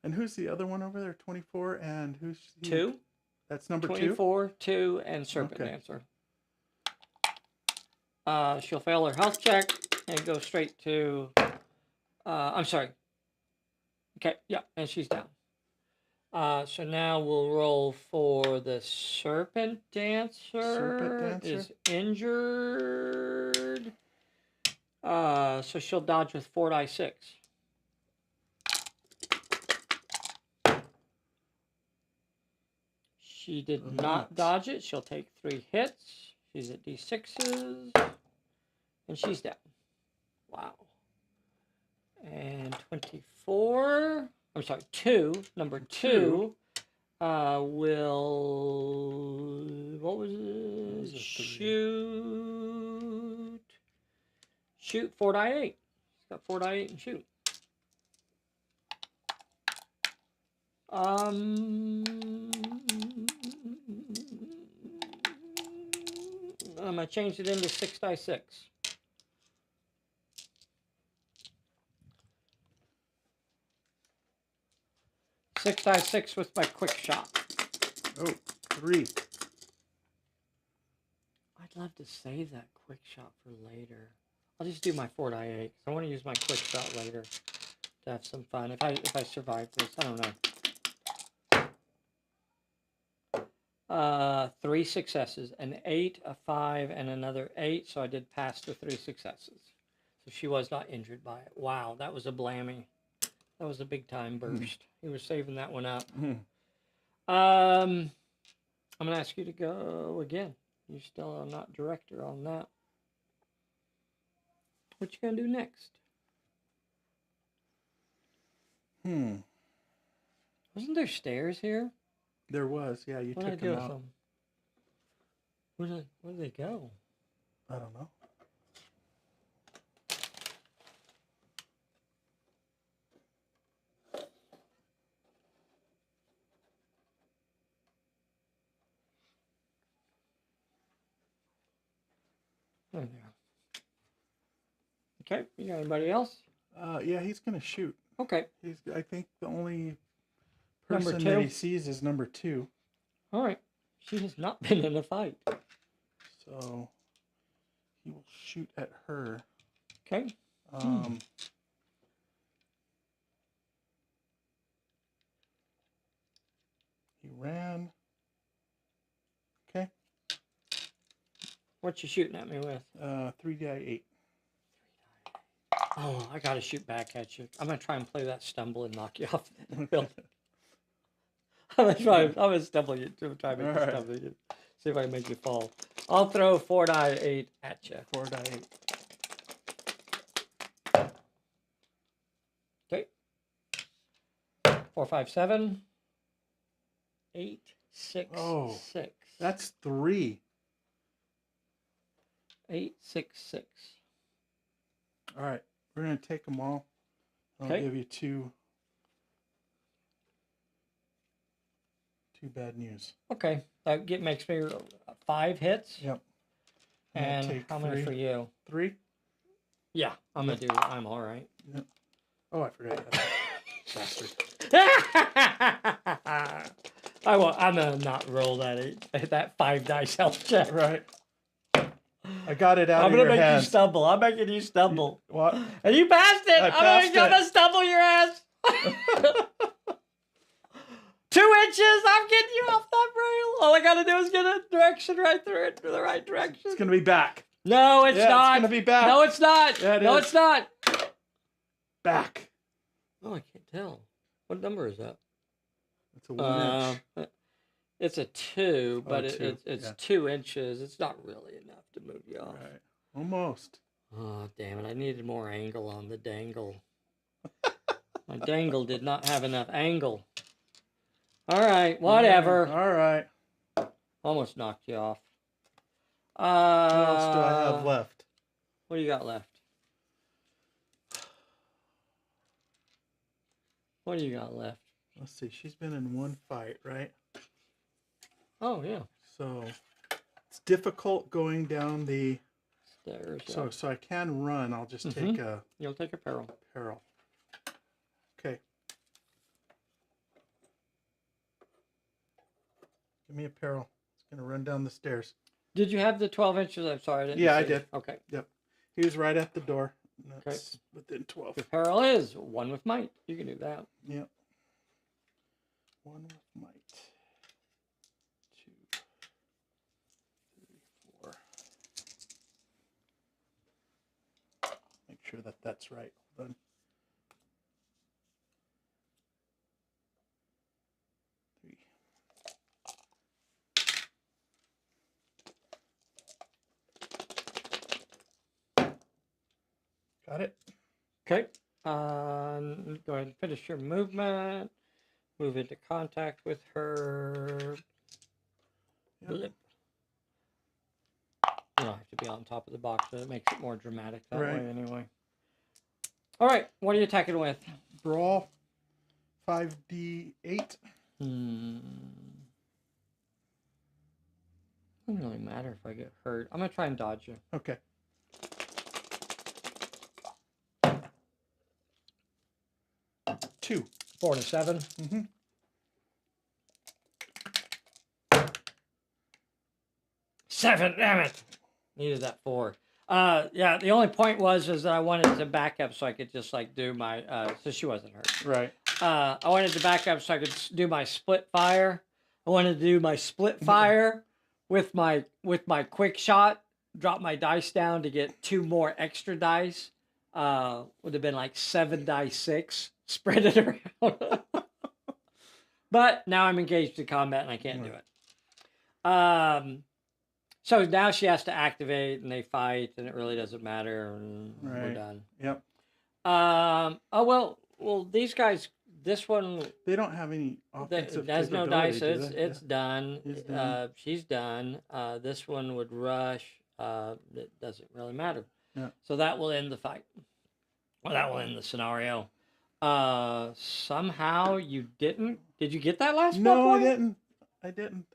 Speaker 2: And who's the other one over there? 24 and who's
Speaker 1: 2?
Speaker 2: That's number 2.
Speaker 1: 24, 2, and Serpent
Speaker 2: Okay.
Speaker 1: Dancer. She'll fail her health check and go straight to. I'm sorry. Okay, yeah, and she's down. So now we'll roll for the Serpent Dancer.
Speaker 2: Serpent Dancer.
Speaker 1: Is injured. So she'll dodge with 4 die 6. She did not dodge it. She'll take 3 hits. She's at D6s. And she's down. Wow. And 24. I'm sorry, 2. Number 2 will. What was it? Shoot 4 die 8. She's got 4 die 8 and shoot. I'm going to change it into 6 die 6. Six die 6 with my quick shot.
Speaker 2: Oh, 3.
Speaker 1: I'd love to save that quick shot for later. I'll just do my 4 die 8. I want to use my quick shot later to have some fun. If I survive this, I don't know. 3 successes, an 8, a 5, and another 8. So I did pass the 3 successes. So she was not injured by it. Wow, that was a blammy. That was a big time burst. He was saving that one up. I'm going to ask you to go again. You still are not director on that. What you going to do next? Wasn't there stairs here?
Speaker 2: There was, yeah. You
Speaker 1: What did I
Speaker 2: took
Speaker 1: do
Speaker 2: them
Speaker 1: with
Speaker 2: out.
Speaker 1: them? Where did they go?
Speaker 2: I don't know.
Speaker 1: There they are. Okay, you got anybody else?
Speaker 2: Yeah, he's gonna shoot.
Speaker 1: Okay.
Speaker 2: I think the only
Speaker 1: Number
Speaker 2: person that
Speaker 1: 2?
Speaker 2: he sees is number 2.
Speaker 1: All right. She has not been in a fight.
Speaker 2: So he will shoot at her.
Speaker 1: Okay.
Speaker 2: He ran. Okay.
Speaker 1: What you shooting at me with?
Speaker 2: 3d8.
Speaker 1: Oh, I gotta shoot back at you. I'm gonna try and play that stumble and knock you off the building. I'm gonna stumble you to try and make you
Speaker 2: Alright.
Speaker 1: stumble you. See if I can make you fall. I'll throw 4d8 at you.
Speaker 2: 4d8.
Speaker 1: Okay. 4, 5, 7. 8, 6,
Speaker 2: Oh.
Speaker 1: 6.
Speaker 2: That's 3.
Speaker 1: 8, 6, 6.
Speaker 2: All right. We're gonna take them all. I'll
Speaker 1: Okay.
Speaker 2: give you two bad news.
Speaker 1: Okay. That makes me 5 hits.
Speaker 2: Yep.
Speaker 1: And
Speaker 2: take
Speaker 1: how many
Speaker 2: 3.
Speaker 1: for you?
Speaker 2: 3.
Speaker 1: Yeah, I'm gonna do. I'm all right.
Speaker 2: Yep. Oh, I forgot. Bastard.
Speaker 1: I'm gonna not roll that 5 dice health check.
Speaker 2: Right. I got it out
Speaker 1: I'm
Speaker 2: of
Speaker 1: gonna
Speaker 2: your
Speaker 1: make
Speaker 2: hands.
Speaker 1: you stumble. I'm making you stumble.
Speaker 2: What?
Speaker 1: And you passed it.
Speaker 2: I
Speaker 1: I'm
Speaker 2: passed
Speaker 1: gonna
Speaker 2: it.
Speaker 1: stumble your ass. 2 inches. I'm getting you off that rail. All I gotta do is get a direction right through it, to the right direction.
Speaker 2: It's gonna be back.
Speaker 1: No, it's
Speaker 2: Yeah,
Speaker 1: not.
Speaker 2: it's gonna be back.
Speaker 1: No, it's not.
Speaker 2: Yeah, it
Speaker 1: no,
Speaker 2: is.
Speaker 1: it's not.
Speaker 2: Back.
Speaker 1: Oh, I can't tell. What number is that?
Speaker 2: It's a 1 inch.
Speaker 1: It's a 2, but
Speaker 2: 2,
Speaker 1: it's
Speaker 2: yeah.
Speaker 1: 2 inches. It's not really enough to move you off.
Speaker 2: Right. Almost.
Speaker 1: Oh, damn it. I needed more angle on the dangle. My dangle did not have enough angle. All right, whatever.
Speaker 2: All right.
Speaker 1: Almost knocked you off.
Speaker 2: What else do I have left?
Speaker 1: What do you got left? What do you got left?
Speaker 2: Let's see. She's been in 1 fight, right?
Speaker 1: Oh, yeah.
Speaker 2: So it's difficult going down the.
Speaker 1: Stairs.
Speaker 2: So I can run. I'll just take a
Speaker 1: You'll take a peril.
Speaker 2: peril. Okay. Give me a peril. It's gonna run down the stairs.
Speaker 1: Did you have the 12 inches? I'm sorry. I didn't
Speaker 2: Yeah, I
Speaker 1: see.
Speaker 2: did.
Speaker 1: Okay.
Speaker 2: Yep. He was right at the door. That's within 12.
Speaker 1: Your peril is 1 with might. You can do that.
Speaker 2: Yep. 1 with might. 2, 3, 4. Make sure that that's right. Hold on. 3. Got it?
Speaker 1: Okay. Go ahead and finish your movement. Move into contact with her.
Speaker 2: Yep.
Speaker 1: Blip. You don't have to be on top of the box, so it makes it more dramatic that
Speaker 2: Right.
Speaker 1: way anyway. All right, what are you attacking with?
Speaker 2: Brawl. 5d8.
Speaker 1: Doesn't really matter if I get hurt. I'm gonna try and dodge you.
Speaker 2: Okay. Two.
Speaker 1: 4 to 7.
Speaker 2: Mm-hmm.
Speaker 1: 7, damn it! Needed that 4. Yeah, the only point was that I wanted to back up so I could just like do my, so she wasn't hurt.
Speaker 2: Right.
Speaker 1: I wanted to back up so I could do my split fire, I wanted to do my split fire with my quick shot. Drop my dice down to get 2 more extra dice. Would have been like 7 dice 6. Spread it around. But now I'm engaged in combat and I can't do it. So now she has to activate and they fight and it really doesn't matter and we're done.
Speaker 2: Yep.
Speaker 1: Oh well these guys, this one
Speaker 2: They don't have any offensive
Speaker 1: there's no dice, so it's
Speaker 2: yeah.
Speaker 1: done.
Speaker 2: Done.
Speaker 1: She's done. This one would rush. It doesn't really matter.
Speaker 2: Yeah.
Speaker 1: So that will end the fight. Well, that will end the scenario. Somehow you didn't. Did you get that last one?
Speaker 2: No, I didn't.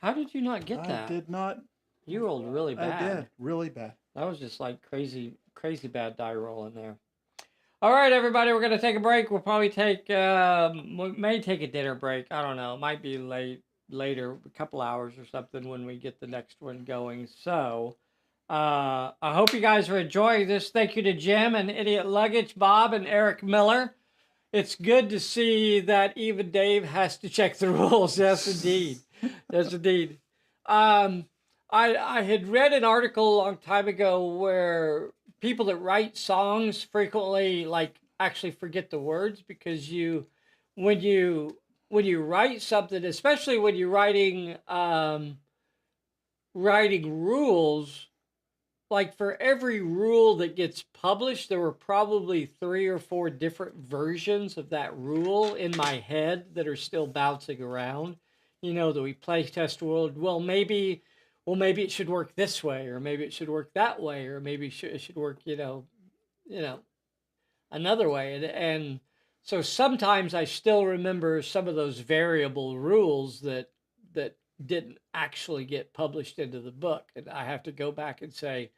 Speaker 1: How did you not get that?
Speaker 2: I did not.
Speaker 1: You rolled really bad.
Speaker 2: I did. Really bad.
Speaker 1: That was just like crazy bad die roll in there. All right, everybody, we're going to take a break. We'll probably take, we may take a dinner break. I don't know. It might be later, a couple hours or something when we get the next one going. So, I hope you guys are enjoying this. Thank you to Jim and Idiot Luggage, Bob and Eric Miller. It's good to see that even Dave has to check the rules. Yes, indeed. Yes, indeed. I had read an article a long time ago where people that write songs frequently actually forget the words because when you write something, especially when you're writing rules, like for every rule that gets published, there were probably 3 or 4 different versions of that rule in my head that are still bouncing around. That we play test world. Well, maybe it should work this way, or maybe it should work that way, or maybe it should work, another way. And so sometimes I still remember some of those variable rules that didn't actually get published into the book, and I have to go back and say,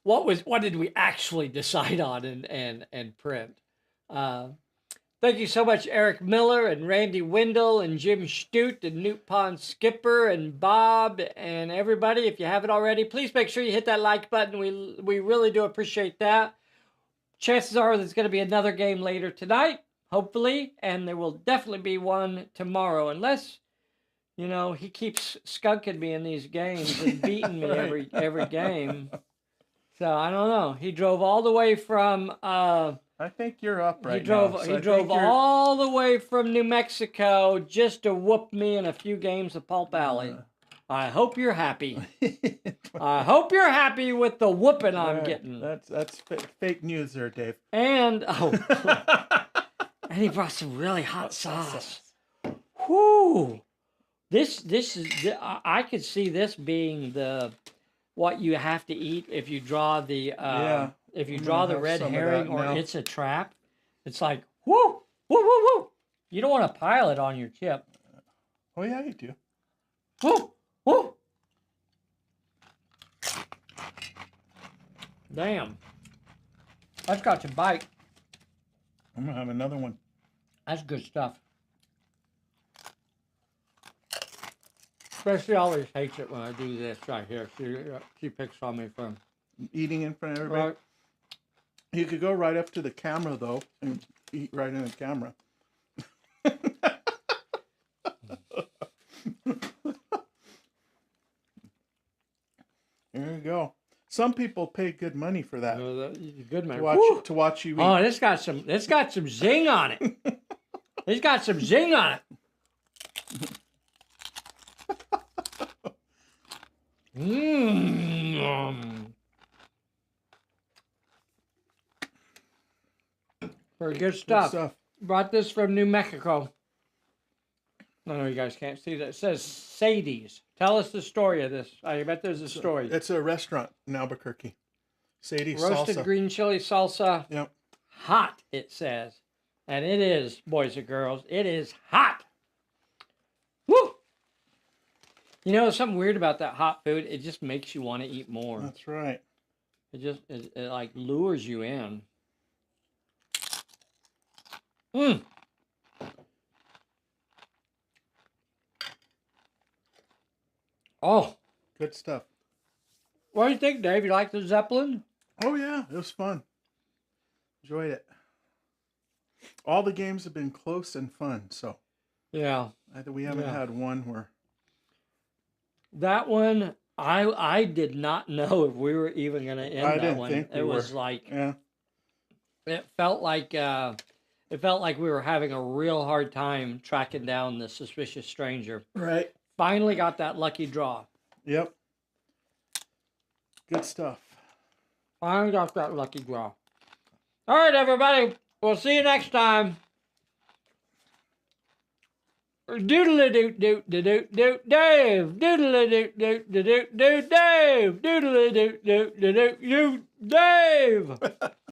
Speaker 1: what did we actually decide on and print? Thank you so much, Eric Miller and Randy Wendell and Jim Stute and Newt Pond Skipper and Bob and everybody. If you haven't already, please make sure you hit that like button. We really do appreciate that. Chances are there's going to be another game later tonight, hopefully, and there will definitely be one tomorrow, unless, he keeps skunking me in these games and beating me every game. So I don't know. He drove all the way from...
Speaker 2: I think you're up right
Speaker 1: now.
Speaker 2: So
Speaker 1: he drove all the way from New Mexico just to whoop me in a few games of Pulp Alley. I hope you're happy. I hope you're happy with the whooping I'm getting.
Speaker 2: That's fake news there, Dave.
Speaker 1: And and he brought some really hot sauce. Whoo! This is I could see this being what you have to eat if you draw the if you draw the red herring or it's a trap. It's like whoo whoo whoo whoo. You don't want to pile it on your chip.
Speaker 2: Oh yeah, you do.
Speaker 1: Whoo whoo. Damn. That's got some bite.
Speaker 2: I'm gonna have another one.
Speaker 1: That's good stuff. Especially always hates it when I do this right here. She picks on me for
Speaker 2: eating in front of everybody.
Speaker 1: Right.
Speaker 2: You could go right up to the camera though and eat right in the camera. There you go. Some people pay good money for that.
Speaker 1: Good money.
Speaker 2: To watch you eat.
Speaker 1: Oh, it's got some zing on it. It's got some zing on it. Very good stuff. Brought this from New Mexico. I know you guys can't see that. It says Sadie's. Tell us the story of this. I bet there's a story.
Speaker 2: It's a restaurant in Albuquerque. Sadie's
Speaker 1: Roasted
Speaker 2: salsa.
Speaker 1: green chili salsa.
Speaker 2: Yep.
Speaker 1: Hot, it says. And it is, boys and girls. It is hot. Woo! You know, something weird about that hot food, it just makes you want to eat more.
Speaker 2: That's right.
Speaker 1: It like lures you in. Oh.
Speaker 2: Good stuff.
Speaker 1: What do you think, Dave? You like the Zeppelin?
Speaker 2: Oh, yeah. It was fun. Enjoyed it. All the games have been close and fun, so.
Speaker 1: Yeah.
Speaker 2: We haven't
Speaker 1: Yeah.
Speaker 2: had one where.
Speaker 1: That one, I did not know if we were even going to end
Speaker 2: I
Speaker 1: that
Speaker 2: didn't
Speaker 1: one.
Speaker 2: think we
Speaker 1: It
Speaker 2: were.
Speaker 1: was like,
Speaker 2: Yeah.
Speaker 1: it felt like we were having a real hard time tracking down the suspicious stranger.
Speaker 2: Right.
Speaker 1: Finally got that lucky draw.
Speaker 2: Yep. Good stuff.
Speaker 1: Finally got that lucky draw. All right, everybody. We'll see you next time. Doodle-a-doot-doot-doot-doot-doot, Dave. Doodle-a-doot-doot-doot-doot, Dave. Doodle-a-doot-doot-doot-doot, Dave.